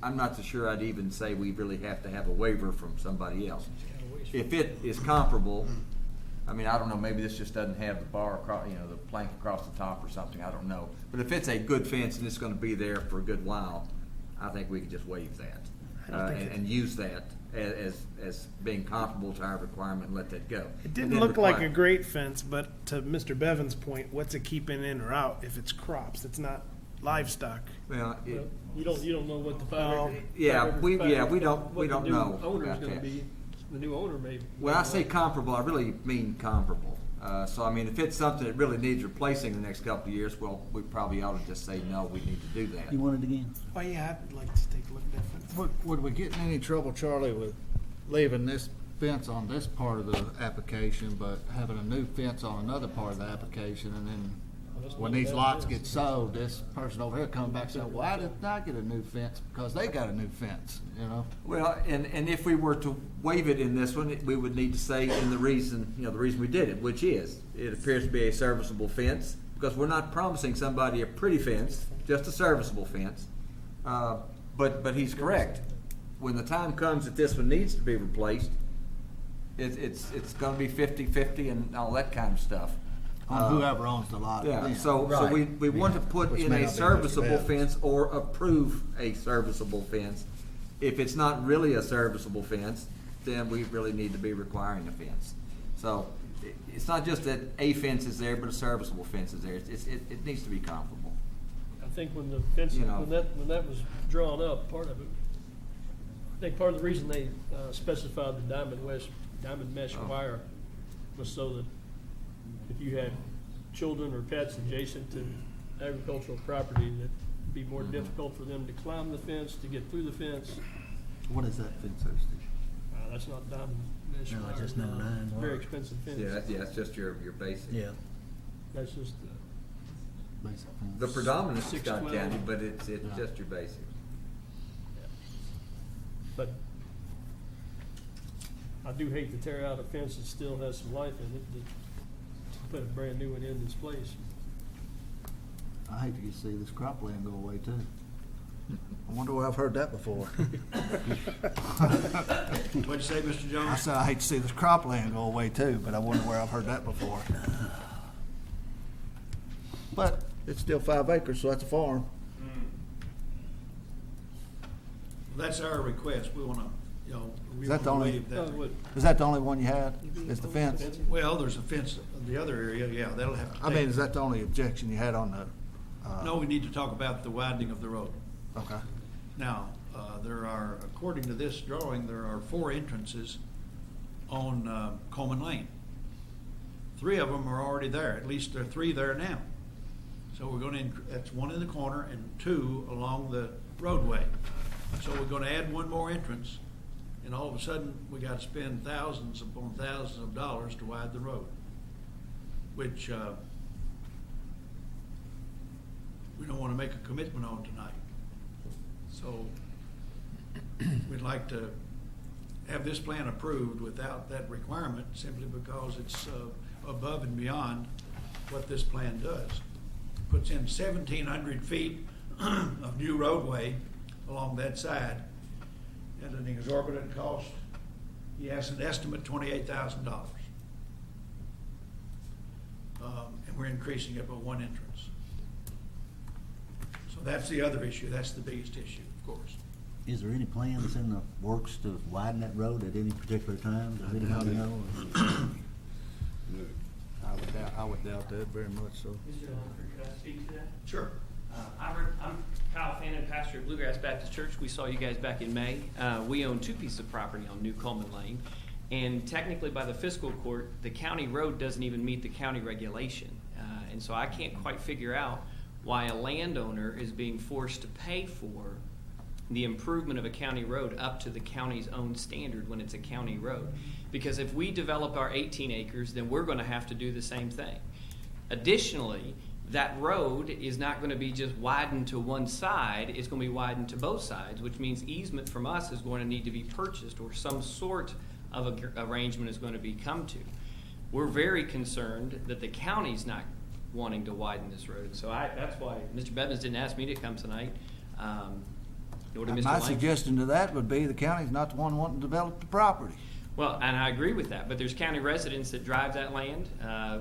I'm not so sure I'd even say we really have to have a waiver from somebody else. If it is comparable, I mean, I don't know, maybe this just doesn't have the bar across, the plank across the top or something, I don't know. But if it's a good fence and it's gonna be there for a good while, I think we can just waive that. And use that as being comparable to our requirement and let that go. It didn't look like a great fence, but to Mr. Bevan's point, what's it keeping in or out if it's crops? It's not livestock. Well, You don't know what the we don't know Owner's about gonna that. be, the new owner may. When I say comparable, I really mean comparable. So, I mean, if it's something that really needs replacing the next couple of years, well, we probably ought to just say, no, we need to do that. You want it again? Oh, yeah, I'd like to take a look at that fence. Would we get in any trouble, Charlie, with leaving this fence on this part of the application, but having a new fence on another part of the application, and then when these lots get sold, this person over here comes back and says, why did I get a new fence? Because they got a new fence, Well, and if we were to waive it in this one, we would need to say in the reason we did it, which is, it appears to be a serviceable fence, because we're not promising somebody a pretty fence, just a serviceable fence. But he's correct. When the time comes that this one needs to be replaced, it's gonna be 50-50 and all that kind of stuff. On whoever owns the lot. Yeah, so we want to put in a serviceable fence or approve a serviceable fence. If it's not really a serviceable fence, then we really need to be requiring a fence. So it's not just that a fence is there, but a serviceable fence is there. It needs to be comparable. I think when the fence, when that was drawn up, part of it, I think part of the reason they specified the diamond mesh wire was so that if you had children or pets adjacent to agricultural property, that it'd be more difficult for them to climb the fence, to get through the fence. What is that fence, That's not diamond mesh No, wire. it's just no nine wire. Very expensive fence. Yeah, it's just your basic. Yeah. That's just Basic The fence. predominant is 6 Scott 12. County, but it's just your basic. But I do hate to tear out a fence that still has some life in it. put a brand new one in this place. I hate to see this cropland go away too. I wonder where I've heard that before. What'd you say, Mr. Jones? I said I hate to see this cropland go away too, but I wonder where I've heard that before. But it's still 5 acres, so that's a farm. That's our request. We wanna, we Is that the wanna only? waive that. Is that the only one you had? Is the fence? Well, there's a fence in the other area, yeah, that'll have to. I mean, is that the only objection you had on the? No, we need to talk about the widening of the road. Okay. Now, there are, according to this drawing, there are 4 entrances on Coleman Lane. 3 of them are already there, at least there are 3 there now. So we're gonna, that's 1 in the corner and 2 along the roadway. So we're gonna add 1 more entrance, and all of a sudden, we gotta spend thousands upon thousands of dollars to widen the road, which we don't wanna make a commitment on tonight. So we'd like to have this plan approved without that requirement, simply because it's above and beyond what this plan does. Puts in 1,700 feet of new roadway along that side at an exorbitant cost. He has an estimate $28,000. And we're increasing it by 1 entrance. So that's the other issue. That's the biggest issue, of course. Is there any plans in the works to widen that road at any particular time? Does anybody know? I would doubt that very much so. Mr. Hunter, could I speak to that? Sure. I'm Kyle Fannin, pastor of Bluegrass Baptist Church. We saw you guys back in May. We own 2 pieces of property on New Coleman Lane. And technically by the fiscal court, the county road doesn't even meet the county regulation. And so I can't quite figure out why a landowner is being forced to pay for the improvement of a county road up to the county's own standard when it's a county road. Because if we develop our 18 acres, then we're going to have to do the same thing. Additionally, that road is not going to be just widened to one side, it's going to be widened to both sides, which means easement from us is going to need to be purchased, or some sort of arrangement is going to be come to. We're very concerned that the county's not wanting to widen this road. So that's why Mr. Bevins didn't ask me to come tonight. Nor did Mr. My Lang. suggestion to that would be the county's not the one wanting to develop the property. Well, and I agree with that, but there's county residents that drive that land.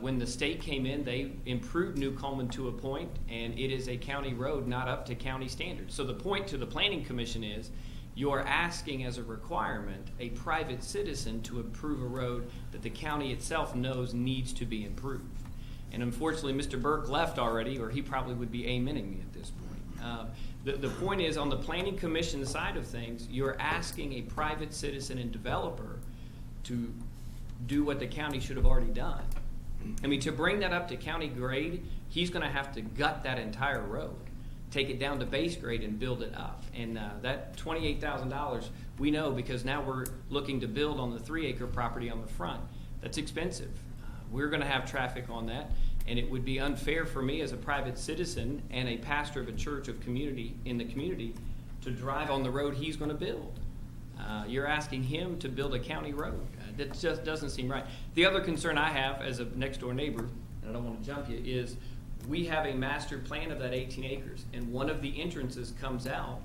When the state came in, they improved New Coleman to a point, and it is a county road not up to county standards. So the point to the Planning Commission is, you're asking as a requirement a private citizen to improve a road that the county itself knows needs to be improved. And unfortunately, Mr. Burke left already, or he probably would be amening me at this point. The point is, on the Planning Commission side of things, you're asking a private citizen and developer to do what the county should have already done. I mean, to bring that up to county grade, he's going to have to gut that entire road, take it down to base grade and build it up. And that $28,000, we know, because now we're looking to build on the 3-acre property on the front. That's expensive. We're going to have traffic on that, and it would be unfair for me as a private citizen and a pastor of a church of community in the community to drive on the road he's going to build. You're asking him to build a county road. That just doesn't seem right. The other concern I have as a next door neighbor, and I don't want to jump you, is we have a master plan of that 18 acres, and one of the entrances comes out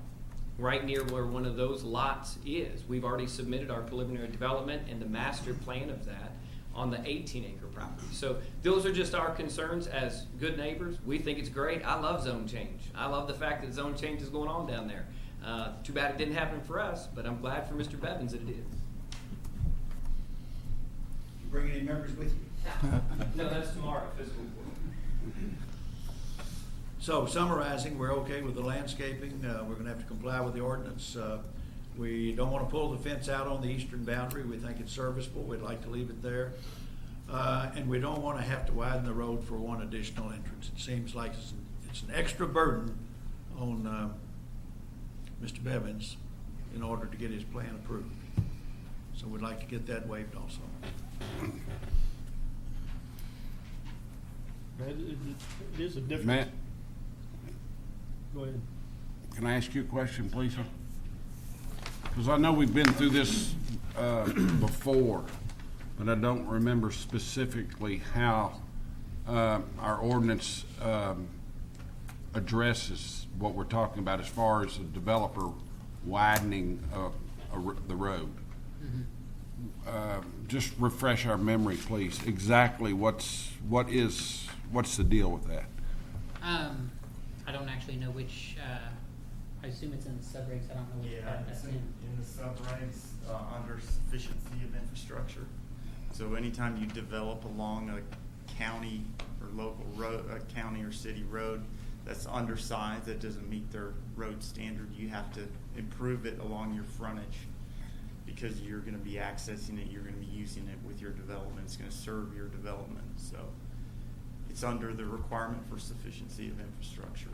right near where one of those lots is. We've already submitted our preliminary development and the master plan of that on the 18-acre property. So those are just our concerns as good neighbors. We think it's great. I love zone change. I love the fact that zone change is going on down there. Too bad it didn't happen for us, but I'm glad for Mr. Bevins that it did. You bring any members with you? No, that's tomorrow, fiscal court. So summarizing, we're okay with the landscaping. We're going to have to comply with the ordinance. We don't want to pull the fence out on the eastern boundary. We think it's serviceable. We'd like to leave it there. And we don't want to have to widen the road for one additional entrance. It seems like it's an extra burden on Mr. Bevins in order to get his plan approved. So we'd like to get that waived also. It is a difference. Matt, Go ahead. can I ask you a question, please, sir? Because I know we've been through this before, but I don't remember specifically how our ordinance addresses what we're talking about as far as the developer widening the road. Just refresh our memory, please. Exactly what's the deal with that? I don't actually know which, I assume it's in the subregs, I don't know which Yeah, part it's that's in the subregs, under sufficiency of infrastructure. So anytime you develop along a county or local road, a county or city road that's undersized, that doesn't meet their road standard, you have to improve it along your frontage, because you're gonna be accessing it, you're gonna be using it with your development, it's gonna serve your development, so it's under the requirement for sufficiency of infrastructure.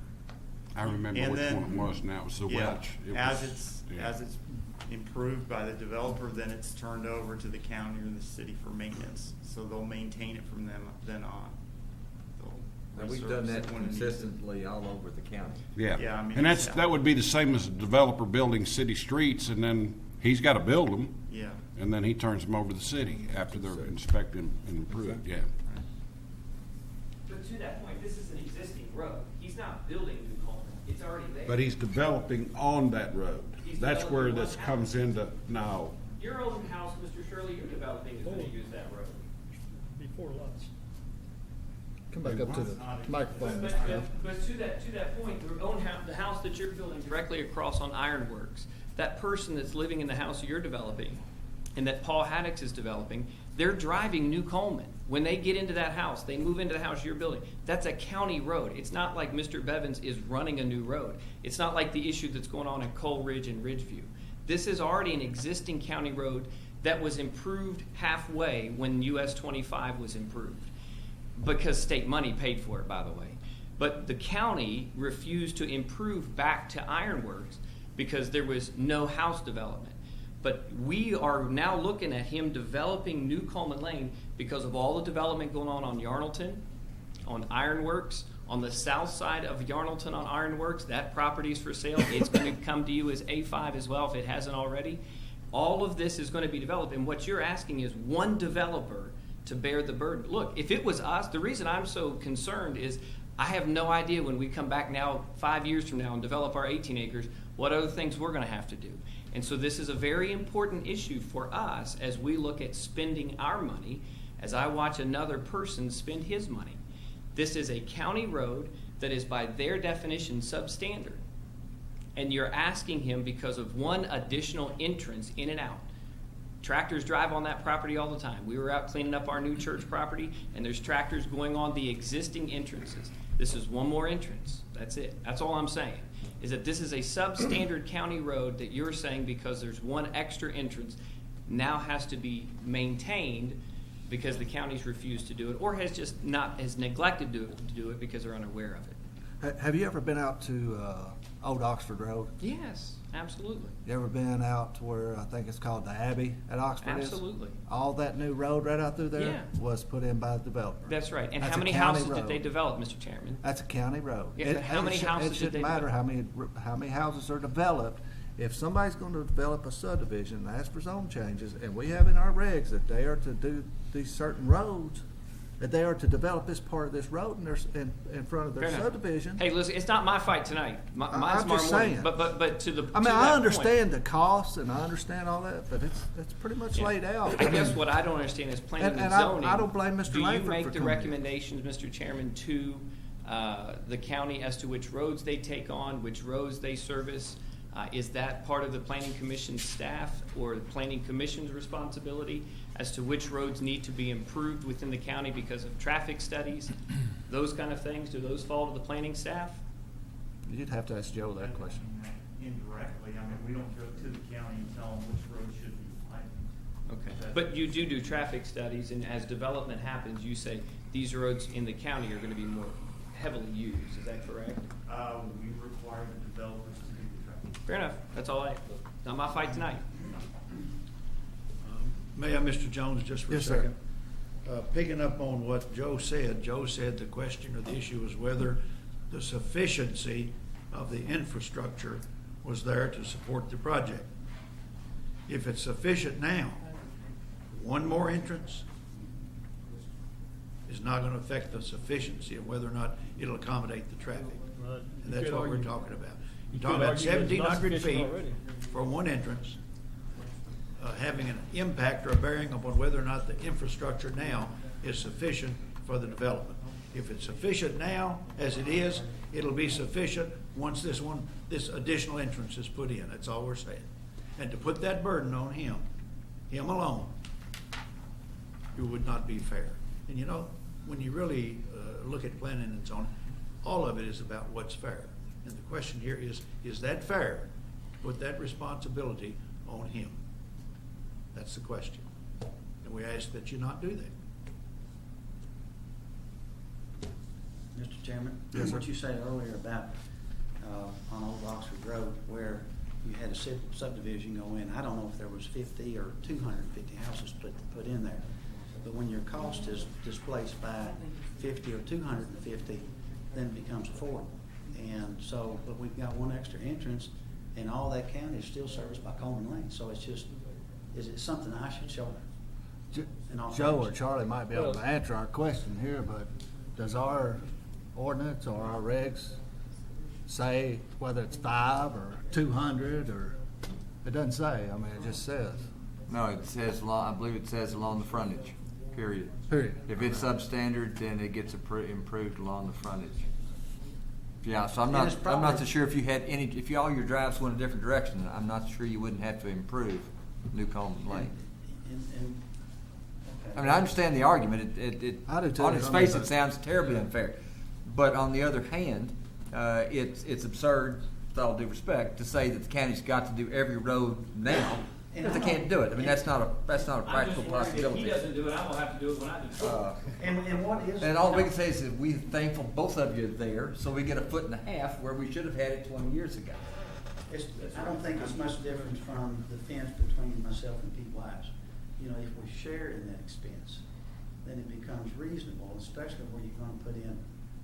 I remember And which then- one it was now. It was the yeah, Welch. As it's improved by the developer, then it's turned over to the county or the city for maintenance. So they'll maintain it from then on. And we've done that consistently all over the county. Yeah. Yeah, I mean, And yeah. that would be the same as a developer building city streets, and then he's got to build them. Yeah. And then he turns them over to the city after they're inspected and improved, yeah. But to that point, this is an existing road. He's not building new Coleman. It's already there. But he's developing on that road. He's That's where developing this one comes house. into, now, Your own house, Mr. Shirley, you're developing is gonna use that road. Before lots. Come back up to the microphone. But to that point, your own house, the house that you're building directly across on Ironworks, that person that's living in the house you're developing and that Paul Haddix is developing, they're driving New Coleman. When they get into that house, they move into the house you're building. That's a county road. It's not like Mr. Bevins is running a new road. It's not like the issue that's going on in Coal Ridge and Ridgeview. This is already an existing county road that was improved halfway when US 25 was improved, because state money paid for it, by the way. But the county refused to improve back to Ironworks because there was no house development. But we are now looking at him developing New Coleman Lane because of all the development going on Yarnellton, on Ironworks, on the south side of Yarnellton on Ironworks. That property is for sale. It's going to come to you as A5 as well if it hasn't already. All of this is going to be developed, and what you're asking is one developer to bear the burden. Look, if it was us, the reason I'm so concerned is I have no idea when we come back now 5 years from now and develop our 18 acres, what other things we're going to have to do. And so this is a very important issue for us as we look at spending our money, as I watch another person spend his money. This is a county road that is by their definition substandard. And you're asking him because of one additional entrance in and out. Tractors drive on that property all the time. We were out cleaning up our new church property, and there's tractors going on the existing entrances. This is one more entrance. That's it. That's all I'm saying, is that this is a substandard county road that you're saying because there's one extra entrance now has to be maintained because the county's refused to do it, or has neglected to do it because they're unaware of it. Have you ever been out to Old Oxford Road? Yes, absolutely. You ever been out to where I think it's called the Abbey at Oxford? Absolutely. All that new road right out through there Yeah. was put in by the developer. That's right. And That's how a many county houses did road. they develop, Mr. Chairman? That's a county road. Yeah, but how many houses It did shouldn't they matter develop? how many houses are developed. If somebody's going to develop a subdivision and ask for zone changes, and we have in our regs that they are to do these certain roads, that they are to develop this part of this road in front of their Fair enough. subdivision. Hey, listen, it's not my fight tonight. Mine's I'm tomorrow just morning. saying. But to the I mean, to I that understand the costs and I understand all that, but it's pretty much Yeah. laid out. I guess what I don't understand is planning and And zoning. I don't blame Mr. Do you Langford make for the coming in. recommendations, Mr. Chairman, to the county as to which roads they take on, which roads they service? Is that part of the planning commission staff or the planning commission's responsibility as to which roads need to be improved within the county because of traffic studies? Those kind of things, do those fall to the planning staff? You'd have to ask Joe that question. Indirectly, I mean, we don't go to the county and tell them which road should be widened. Okay. But you do traffic studies, and as development happens, you say these roads in the county are going to be more heavily used. Is that correct? We require the developers to do the traffic. Fair enough. That's all not my fight tonight. May I, Mr. Jones, just for a Yes, sir. second? Picking up on what Joe said the question or the issue is whether the sufficiency of the infrastructure was there to support the project. If it's sufficient now, one more entrance is not gonna affect the sufficiency of whether or not it'll accommodate the traffic. Right. And that's You could what we're argue- talking about. you You're talking could about argue that it's not 1,700 feet sufficient already. for one entrance, having an impact or a bearing upon whether or not the infrastructure now is sufficient for the development. If it's sufficient now, as it is, it'll be sufficient once this additional entrance is put in. That's all we're saying. And to put that burden on him alone, it would not be fair. And you know, when you really look at planning and zoning, all of it is about what's fair. And the question here is that fair? Put that responsibility on him. That's the question. And we ask that you not do that. Mr. Chairman, Yes, sir. what you said earlier about, on Old Oxford Road, where you had a subdivision go in, I don't know if there was 50 or 250 houses put in there. But when your cost is displaced by 50 or 250, then it becomes affordable. And so, but we've got one extra entrance, and all that county is still serviced by Coleman Lane. So it's just, is it something I should show? in all Joe or fairness? Charlie might be able to answer our question here, but does our ordinance or our regs say whether it's 5 or 200 or, it doesn't say, I mean, it just says. No, it says, I believe it says along the frontage, period. Period. If it's substandard, then it gets improved along the frontage. Yeah, so I'm And it's not probably- so sure if you had any, if all your drives went a different direction, I'm not sure you wouldn't have to improve New Coleman Lane. Okay. I mean, I understand the argument. I do too. On its I mean, face, but- it sounds terribly unfair. But on the other hand, it's absurd, with all due respect, to say that the county's got to do every road now if they can't do it. I mean, that's not a practical possibility. If he doesn't do it, I'm gonna have to do it when I do. And what is? And all we can say is that we're thankful both of you are there, so we get 1.5 feet where we should have had it 20 years ago. I don't think it's much different from the fence between myself and Pete Wise. You know, if we share in that expense, then it becomes reasonable, especially where you're gonna put in,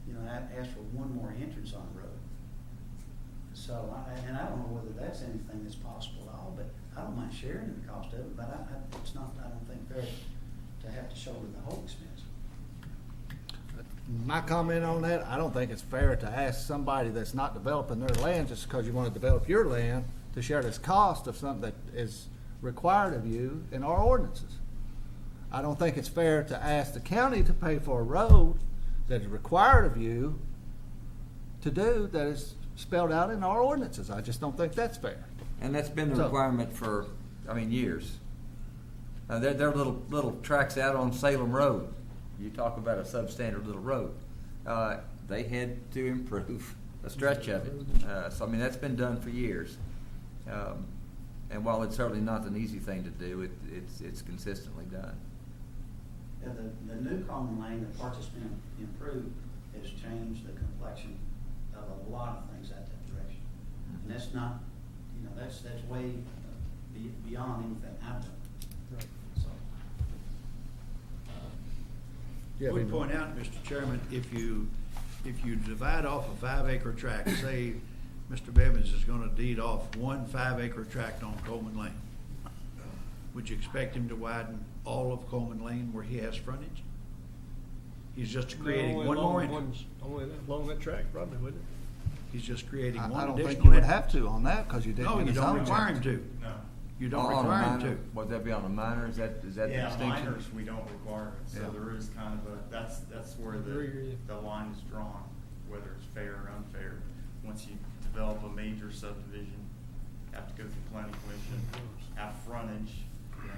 you know, ask for one more entrance on the road. So, I don't know whether that's anything that's possible at all, but I don't mind sharing the cost of it, but it's not, I don't think fair to have to shoulder the whole expense. My comment on that, I don't think it's fair to ask somebody that's not developing their land just because you want to develop your land to share this cost of something that is required of you in our ordinances. I don't think it's fair to ask the county to pay for a road that is required of you to do that is spelled out in our ordinances. I just don't think that's fair. And that's been the So- requirement for, years. There are little tracks out on Salem Road. You talk about a substandard little road. They had to improve a stretch of it. So, that's been done for years. And while it's certainly not an easy thing to do, it's consistently done. Yeah, the new Coleman Lane, the part that's been improved, has changed the complexion of a lot of things out that direction. And that's not, that's way beyond anything I've done. Right. So, Yeah, I would point out, Mr. Chairman, if you divide off a 5-acre tract, say Mr. Bevins is gonna deed off one 5-acre tract on Coleman Lane, would you expect him to widen all of Coleman Lane where he has frontage? He's just creating Only one more along entrance. Only along that track, probably, wouldn't it? He's just creating I one don't additional think you would entrance. have to on that because you didn't No, get you a don't zone require him change. to. No. You don't On a require him minor, to. would that be on a minor? Is that the Yeah, distinction? minors, we don't require it, so Yeah. there is kind of that's where the line is drawn, whether it's fair or unfair. Once you develop a major subdivision, have to go through planning commission, have frontage, and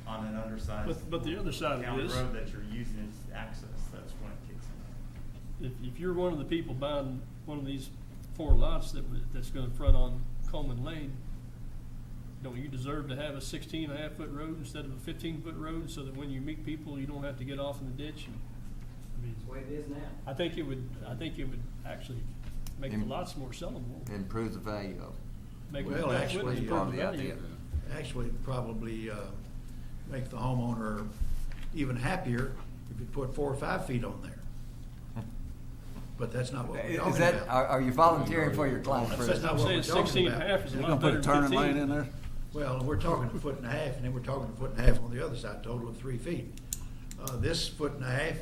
on an undersized But the other side of county this- road that you're using as access, that's when it kicks in. If you're one of the people buying one of these 4 lots that's gonna front on Coleman Lane, don't you deserve to have a 16.5-foot road instead of a 15-foot road so that when you meet people, you don't have to get off in the ditch? That's the way it is now. I think it would actually make the lots more sellable. Improve the value of Make Well, them actually, improve part of the the value. idea. Actually, probably make the homeowner even happier if you put 4 or 5 feet on there. But that's not what we're Is talking that, about. are you volunteering for your client? That's not what we're Saying talking 16 about. and a half is a You're lot gonna put better a than turning 15. lane in there? Well, we're talking 1.5 feet, and then we're talking 1.5 feet on the other side, total of 3 feet. this 1.5 feet,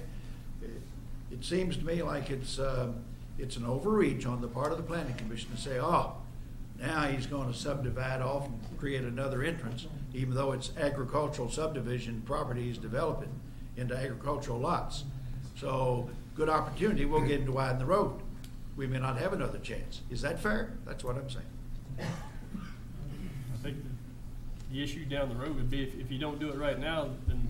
it seems to me like it's an overreach on the part of the planning commission to say, oh, now he's going to subdivide off and create another entrance, even though it's agricultural subdivision property he's developing into agricultural lots. So, good opportunity, we'll get him to widen the road. We may not have another chance. Is that fair? That's what I'm saying. I think the issue down the road would be if you don't do it right now, then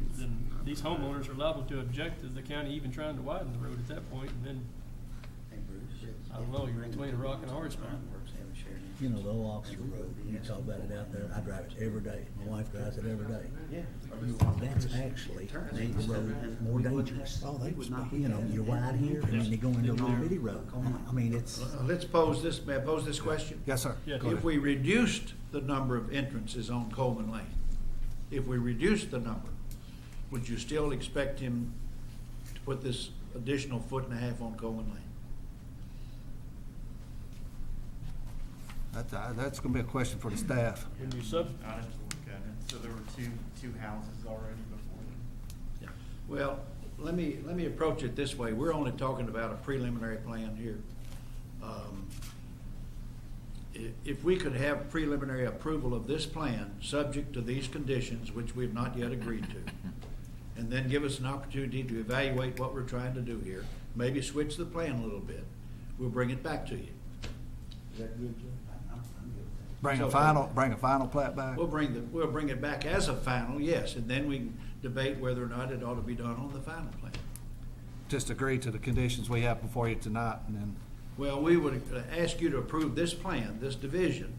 these homeowners are liable to object to the county even trying to widen the road at that point, and then, I don't know, you're between a rock and a hard spot. You know, the old Oxford Road, you talk about it out there, I drive it every day, my wife drives it every day. That's actually made the road more dangerous. Oh, they would You know, you're wide here, and then you go into a little bitty road. I mean, it's, Let's pose this, may I pose this question? Yes, sir. Yeah. Go ahead. If we reduced the number of entrances on Coleman Lane, if we reduced the number, would you still expect him to put this additional 1.5 feet on Coleman Lane? That's gonna be a question for the staff. When you I'd have to look at it. So there were two houses already before them. Well, let me approach it this way. We're only talking about a preliminary plan here. If we could have preliminary approval of this plan, subject to these conditions, which we've not yet agreed to, and then give us an opportunity to evaluate what we're trying to do here, maybe switch the plan a little bit, we'll bring it back to you. Is that good, Joe? Bring a final plat back? We'll bring it back as a final, yes, and then we can debate whether or not it ought to be done on the final plan. Just agree to the conditions we have before you tonight, and then, Well, we would ask you to approve this plan, this division,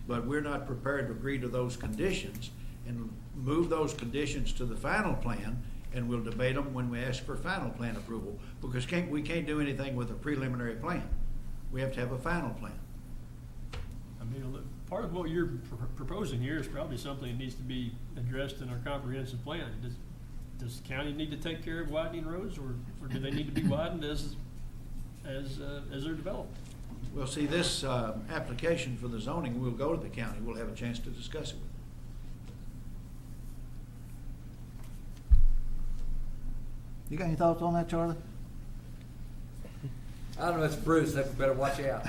but we're not prepared to agree to those conditions and move those conditions to the final plan, and we'll debate them when we ask for final plan approval, because we can't do anything with a preliminary plan. We have to have a final plan. I mean, look, part of what you're proposing here is probably something that needs to be addressed in our comprehensive plan. Does the county need to take care of widening roads, or do they need to be widened as they're developed? Well, see, this application for the zoning will go to the county. We'll have a chance to discuss it with them. you got any thoughts on that, Charlie? I don't know, it's Bruce, I better watch out.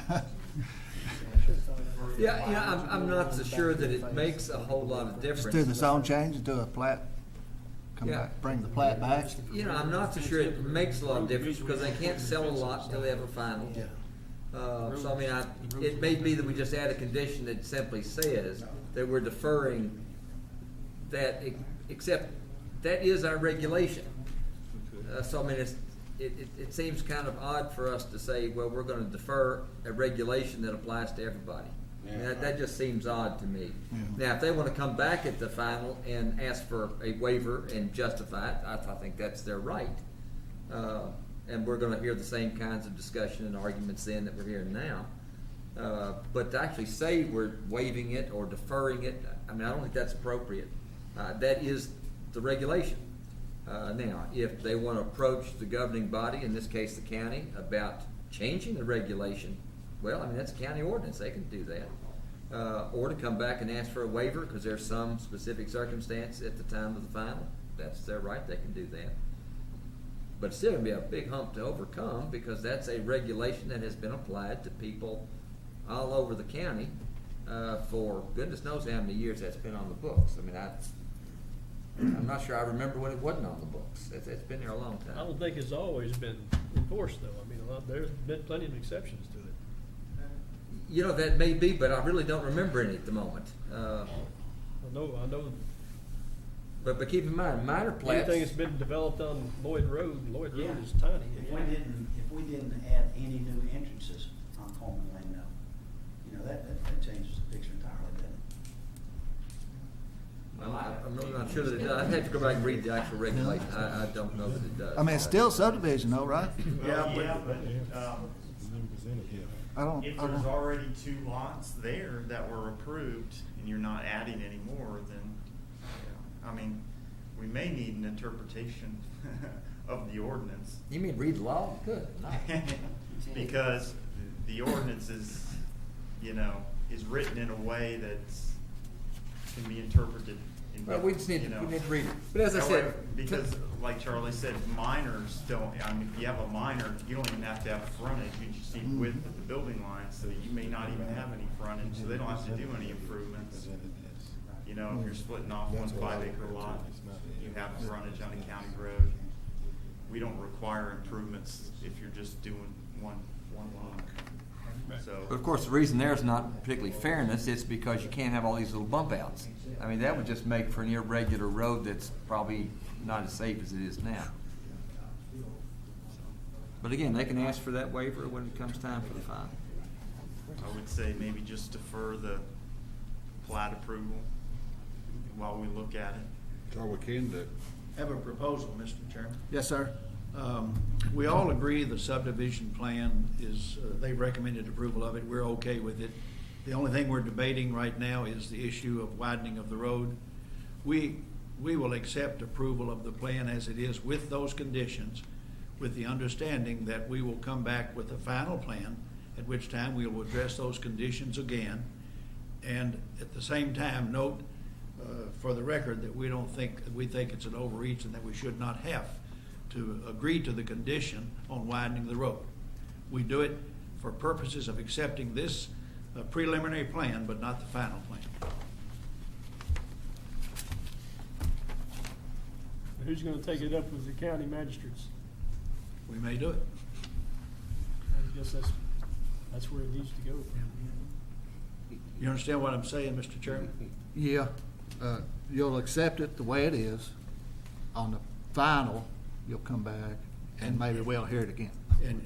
Yeah, you know, I'm not so sure that it makes a whole lot of difference. Just do the zone change and do a plat, come Yeah. back, bring the plat back? You know, I'm not so sure it makes a lot of difference because they can't sell a lot until they have a final. So I mean, it may be that we just add a condition that simply says that we're deferring that, except that is our regulation. So I mean, it seems kind of odd for us to say, well, we're gonna defer a regulation that applies to everybody. I mean, that just seems odd to me. Now, if they wanna come back at the final and ask for a waiver and justify it, I think that's their right. And we're gonna hear the same kinds of discussion and arguments then that we're hearing now. But to actually say we're waiving it or deferring it, I mean, I don't think that's appropriate. That is the regulation. Now, if they want to approach the governing body, in this case the county, about changing the regulation, well, I mean, that's a county ordinance, they can do that. Or to come back and ask for a waiver because there's some specific circumstance at the time of the final, that's their right, they can do that. But it's still going to be a big hump to overcome because that's a regulation that has been applied to people all over the county for goodness knows how many years that's been on the books. I mean, I'm not sure I remember when it wasn't on the books. It's been there a long time. I don't think it's always been enforced, though. I mean, there's been plenty of exceptions to it. You know, that may be, but I really don't remember any at the moment. I know. But keep in mind, minor plats. Anything that's been developed on Lloyd Road is tiny. If we didn't add any new entrances on Coleman Lane, though, you know, that changes the picture entirely, doesn't it? I'm really not sure that it does. I'd have to go back and read the actual regulation. I don't know that it does. I mean, it's still subdivision though, right? If there's already 2 lots there that were approved and you're not adding any more, then, I mean, we may need an interpretation of the ordinance. You mean read the law? Good. Because the ordinance is, is written in a way that can be interpreted Well, we just need, you know. we need to read it. But as I said. However, because, like Charlie said, minors don't, I mean, if you have a minor, you don't even have to have frontage, you just need width of the building line, so you may not even have any frontage, so they don't have to do any improvements. You know, if you're splitting off one 5-acre lot, you have frontage on a county road. We don't require improvements if you're just doing one lot. So. But of course, the reason there's not particularly fairness is because you can't have all these little bump outs. I mean, that would just make for an irregular road that's probably not as safe as it is now. But again, they can ask for that waiver when it comes time for the final. I would say maybe just defer the plat approval while we look at it. That's all we can do. Have a proposal, Mr. Chairman. Yes, sir. We all agree the subdivision plan is, they recommended approval of it. We're okay with it. The only thing we're debating right now is the issue of widening of the road. We will accept approval of the plan as it is with those conditions, with the understanding that we will come back with a final plan, at which time we will address those conditions again. And at the same time, note for the record that we think it's an overreach and that we should not have to agree to the condition on widening the road. We do it for purposes of accepting this preliminary plan, but not the final plan. Who's gonna take it up with the county magistrates? We may do it. I guess that's where it needs to go. You understand what I'm saying, Mr. Chairman? Yeah, you'll accept it the way it is. On the final, you'll come back and maybe we'll hear it again.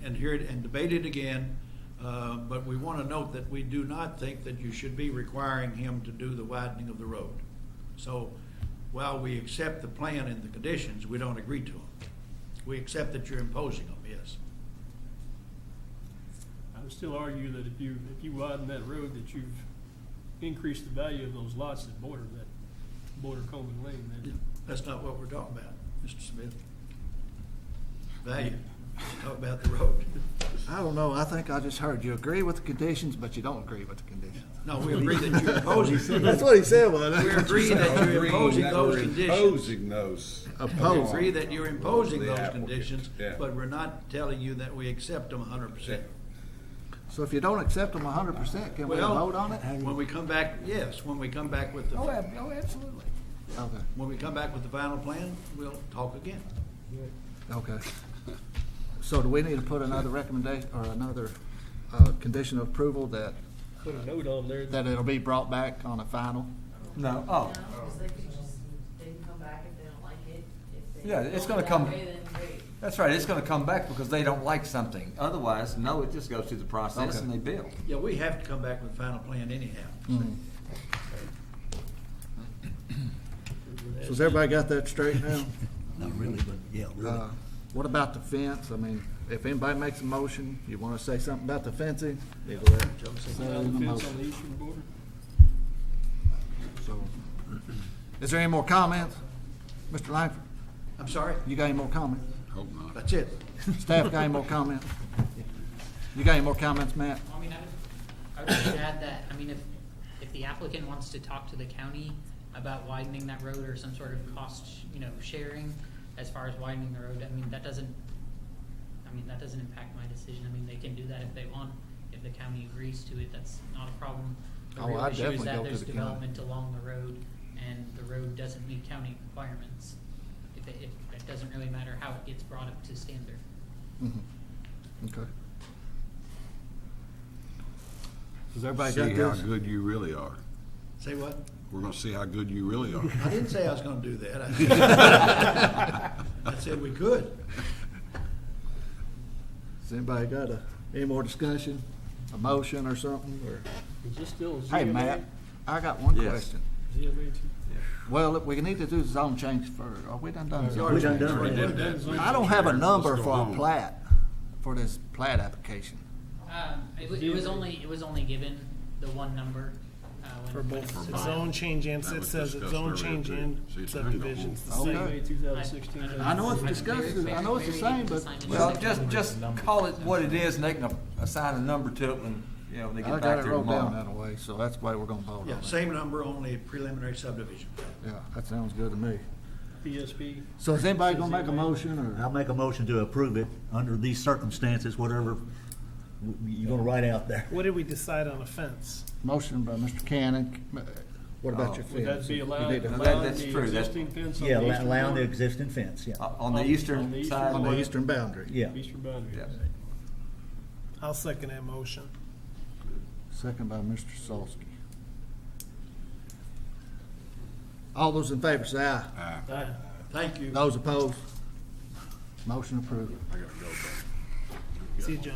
And hear it and debate it again, but we want to note that we do not think that you should be requiring him to do the widening of the road. So while we accept the plan and the conditions, we don't agree to them. We accept that you're imposing them, yes. I would still argue that if you widen that road, that you've increased the value of those lots that border Coleman Lane. Then. That's not what we're talking about, Mr. Smith. Value. Talk about the road. I don't know, I think I just heard you agree with the conditions, but you don't agree with the conditions. No, we agree that you're imposing. That's what he said, wasn't it? We agree that you're imposing those conditions. Imposing those. We agree that you're imposing The those applicant. conditions, Yeah. but we're not telling you that we accept them 100%. So if you don't accept them 100%, can we Well, vote on it? When we come back, yes, when we come back with the. Oh, absolutely. Okay, When we come back with the final plan, we'll talk again. okay. So do we need to put another recommendation or another condition of approval that Put a note on there. that it'll be brought back on a final? No, oh, Because they could just, they can come back if they don't like it. If they Yeah, it's don't gonna that come- way, then great. that's right, it's gonna come back because they don't like something. Otherwise, no, it just goes through the process Okay. and they build. Yeah, we have to come back with the final plan anyhow. Mhm. So has everybody got that straight now? Not really, but yeah, really. What about the fence? I mean, if anybody makes a motion, you wanna say something about the fencing? You go ahead. Say it in the Fence on motion. the eastern border. So, is there any more comments? Mr. Langford, I'm sorry? you got any more comments? Hope not. That's it. Staff got any more comments? You got any more comments, Matt? I mean, I would just add that, I mean, if the applicant wants to talk to the county about widening that road or some sort of cost, sharing as far as widening the road, I mean, that doesn't impact my decision. I mean, they can do that if they want. If the county agrees to it, that's not a problem. The Oh, real I'd issue definitely is that go to there's the county. development along the road and the road doesn't meet county requirements. If it doesn't really matter how it gets brought up to standard. Mm-hmm. Okay. Does everybody See got how this? good you really are. Say what? We're gonna see how good you really are. I didn't say I was gonna do that. I said we could. Has anybody got any more discussion, a motion or something, or? Is this still a Hey, ZMA? Matt, I got one Yes. question. ZMA too? Well, we need to do the zone change first. Are we done We zone? already done did that. I don't have a number Let's go for a home. plat, for this plat application. It was only given the one number, when. For when both it was the filed. zone change and, That it was says it's discussed zone earlier, change too. and See, it's subdivisions the Okay. same. ZMA 2016. I know it's I- discussed, maybe- I know it's the maybe same, you can but, sign it. Well, just call it what it is and they can assign a number to it and Yeah, when they I get got back it there wrote down tomorrow. that way, so that's the way we're gonna vote on Yeah, it. same number on the preliminary subdivision. Yeah, that sounds good to me. PSP. So is anybody gonna make a motion, or? I'll make a motion to approve it under these circumstances, whatever you're gonna write out there. What did we decide on a fence? Motion by Mr. Cannon. What about your Would that fence? be You allowed, need to- allowing that's the true. That's- existing fence on Yeah, the eastern allowing the border? existing fence, yeah. On the eastern side. On the eastern boundary. Yeah. Eastern boundary. Yeah. I'll second that motion. Second by Mr. Solsky. All those in favor say aye. Aye. Thank you. Those opposed? Motion approved. See you, John.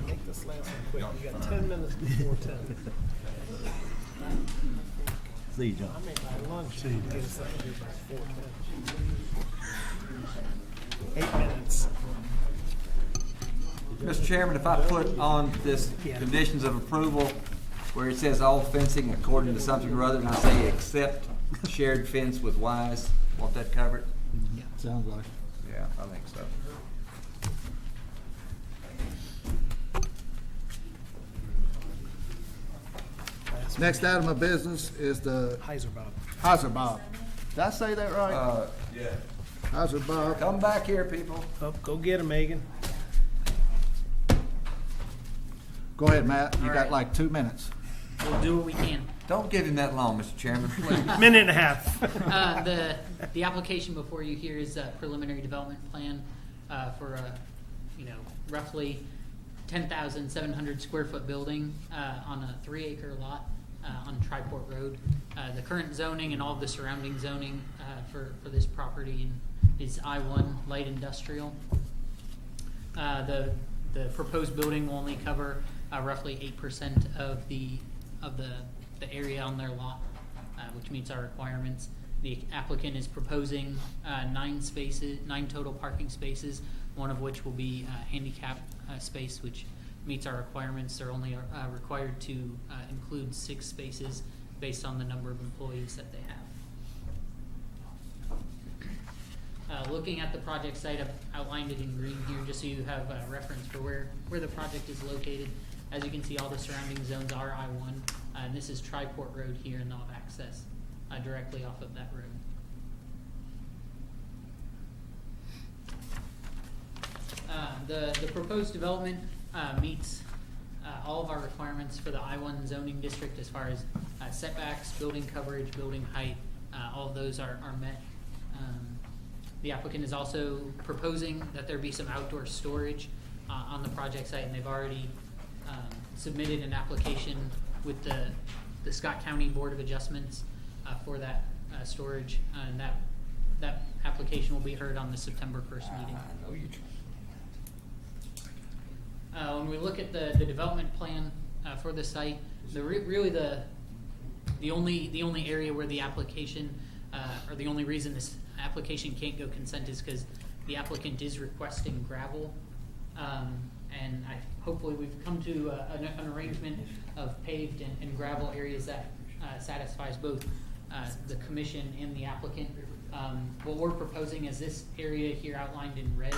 Make this last one quick. We got 10 minutes before 10. See you, John. I made my lunch. Get us out of here by 4:10. 8 minutes. Mr. Chairman, if I put on this conditions of approval where it says all fencing according to something or other, and I say except shared fence with Wise, won't that cover it? Sounds like. Yeah, I think so. Next item of business is the Heiser Bob. Did I say that right? Yeah. Heiser Bob. Come back here, people. Oh, go get him, Megan. Go ahead, Matt. You All got right. like 2 minutes. We'll do what we can. Don't give him that long, Mr. Chairman, please. Minute and a half. The application before you here is a preliminary development plan for a, roughly 10,700 square foot building on a 3-acre lot on Triport Road. The current zoning and all of the surrounding zoning for this property is I-1 light industrial. The proposed building will only cover roughly 8% of the area on their lot, which meets our requirements. The applicant is proposing 9 total parking spaces, one of which will be handicap space, which meets our requirements. They're only required to include 6 spaces based on the number of employees that they have. Looking at the project site, I've outlined it in green here just so you have reference for where the project is located. As you can see, all the surrounding zones are I-1, and this is Triport Road here, and they'll have access directly off of that road. The proposed development meets all of our requirements for the I-1 zoning district as far as setbacks, building coverage, building height. All of those are met. The applicant is also proposing that there be some outdoor storage on the project site, and they've already submitted an application with the Scott County Board of Adjustments for that storage, and that application will be heard on the September 1st meeting. When we look at the development plan for the site, really the only area where the application or the only reason this application can't go consent is because the applicant is requesting gravel, and hopefully we've come to an arrangement of paved and gravel areas that satisfies both the commission and the applicant. What we're proposing is this area here outlined in red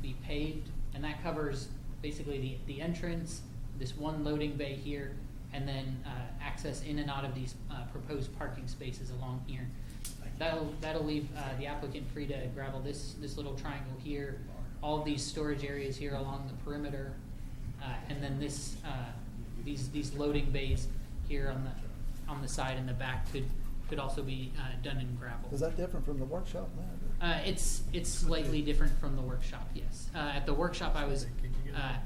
be paved, and that covers basically the entrance, this one loading bay here, and then access in and out of these proposed parking spaces along here. That'll leave the applicant free to gravel this little triangle here, all of these storage areas here along the perimeter, and then these loading bays here on the side and the back could also be done in gravel. Is that different from the workshop now? It's slightly different from the workshop, yes. At the workshop, I was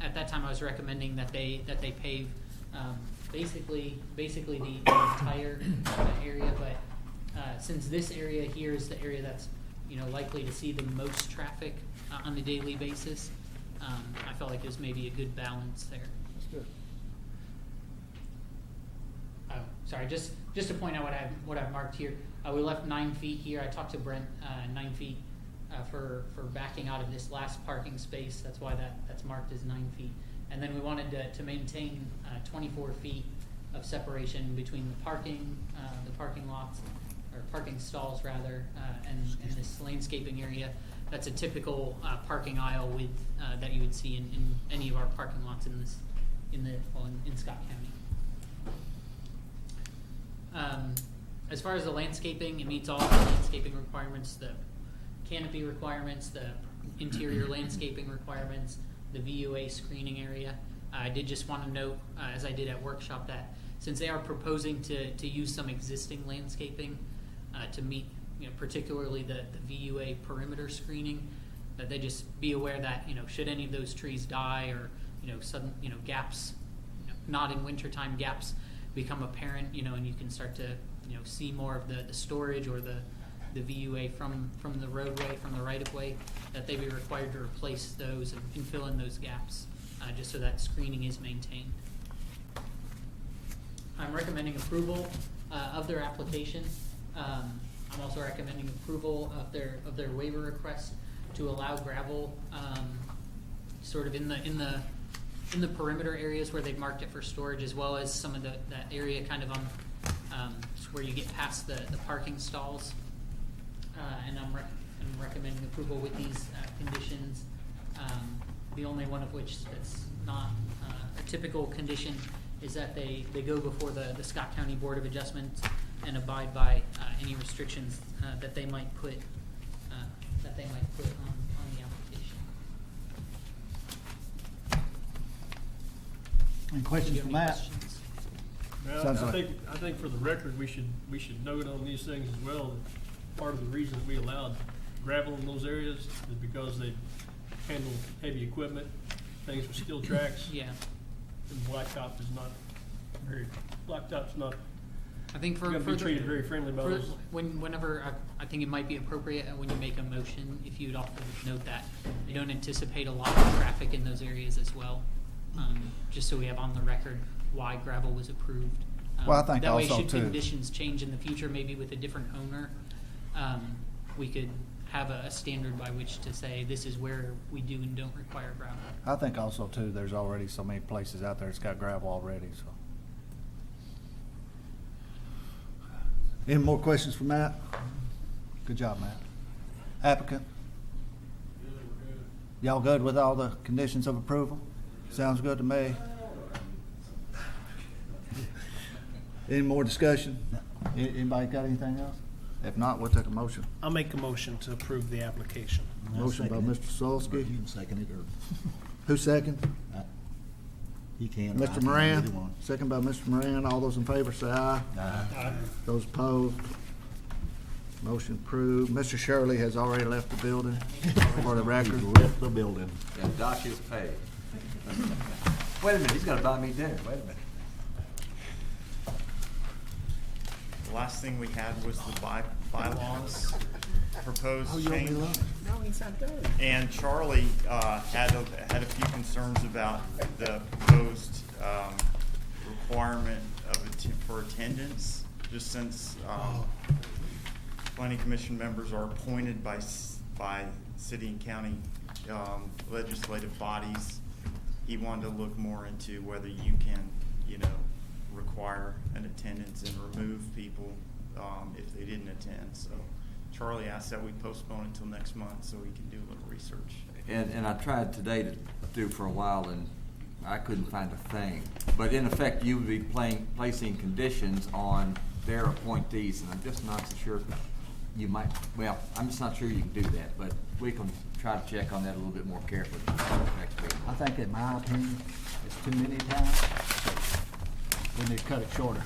at that time I was recommending that they pave basically the entire area, but since this area here is the area that's likely to see the most traffic on a daily basis, I felt like it was maybe a good balance there. That's good. Oh, sorry. Just to point out what I've marked here. We left 9 feet here. I talked to Brent. 9 feet for backing out of this last parking space. That's why that's marked as 9 feet. And then we wanted to maintain 24 feet of separation between the parking lots or parking stalls rather, and this landscaping area. that's a typical parking aisle width that you would see in any of our parking lots in Scott County. As far as the landscaping, it meets all the landscaping requirements, the canopy requirements, the interior landscaping requirements, the VUA screening area. I did just want to note, as I did at workshop, that since they are proposing to use some existing landscaping to meet, particularly the VUA perimeter screening, that they just be aware that, should any of those trees die or, sudden, gaps, not in wintertime gaps become apparent, and you can start to, see more of the storage or the VUA from the roadway, from the right-of-way, that they be required to replace those and fill in those gaps, just so that screening is maintained. I'm recommending approval of their application. I'm also recommending approval of their waiver request to allow gravel sort of in the perimeter areas where they've marked it for storage, as well as some of that area kind of on where you get past the parking stalls. And I'm recommending approval with these conditions. The only one of which that's not a typical condition is that they go before the Scott County Board of Adjustment and abide by any restrictions that they might put on the application. Any questions from Matt? Questions? Well, I think for the record, we should note on these things as well that part of the reason we allowed gravel in those areas is because they handle heavy equipment, things with steel tracks. Yeah. And blacktop's not. I think You're gonna be treated very friendly by those. Whenever I think it might be appropriate when you make a motion, if you'd also note that they don't anticipate a lot of traffic in those areas as well, just so we have on the record why gravel was approved. Well, I think that way, also, should too, conditions change in the future, maybe with a different owner, we could have a standard by which to say this is where we do and don't require gravel. I think also too, there's already so many places out there that's got gravel already, so. Any more questions for Matt? Good job, Matt. Applicant? Y'all good with all the conditions of approval? Sounds good to me. Any more discussion? Anybody got anything else? If not, we'll take a motion. I'll make a motion to approve the application. Motion by Mr. Solsky. You can second it, or Who second? you can. Mr. Moran. Second by Mr. Moran. All those in favor say aye. Aye. Those opposed? Motion approved. Mr. Shirley has already left the building for the record. Left the building. And Doc is paid. Wait a minute, he's gonna buy me dinner. Wait a minute. The last thing we had was the bylaws proposed change. No, he's not done. And Charlie had a few concerns about the proposed requirement for attendance, just since planning commission members are appointed by city and county legislative bodies. He wanted to look more into whether you can, require an attendance and remove people if they didn't attend. So Charlie asked that we postpone it until next month so we can do a little research. And I tried today to do for a while, and I couldn't find a thing. But in effect, you would be placing conditions on their appointees, and I'm just not so sure you might, well, I'm just not sure you can do that, but we can try to check on that a little bit more carefully next week. I think in my opinion, it's too many times. So we need to cut it shorter.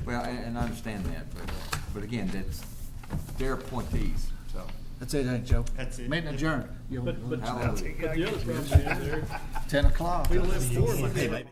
Well, and I understand that, but again, that's their appointees, so. That's it, ain't it, Joe? That's it. Meeting adjourned. But the Hallelujah. other problem is there, 10 o'clock. we live forward.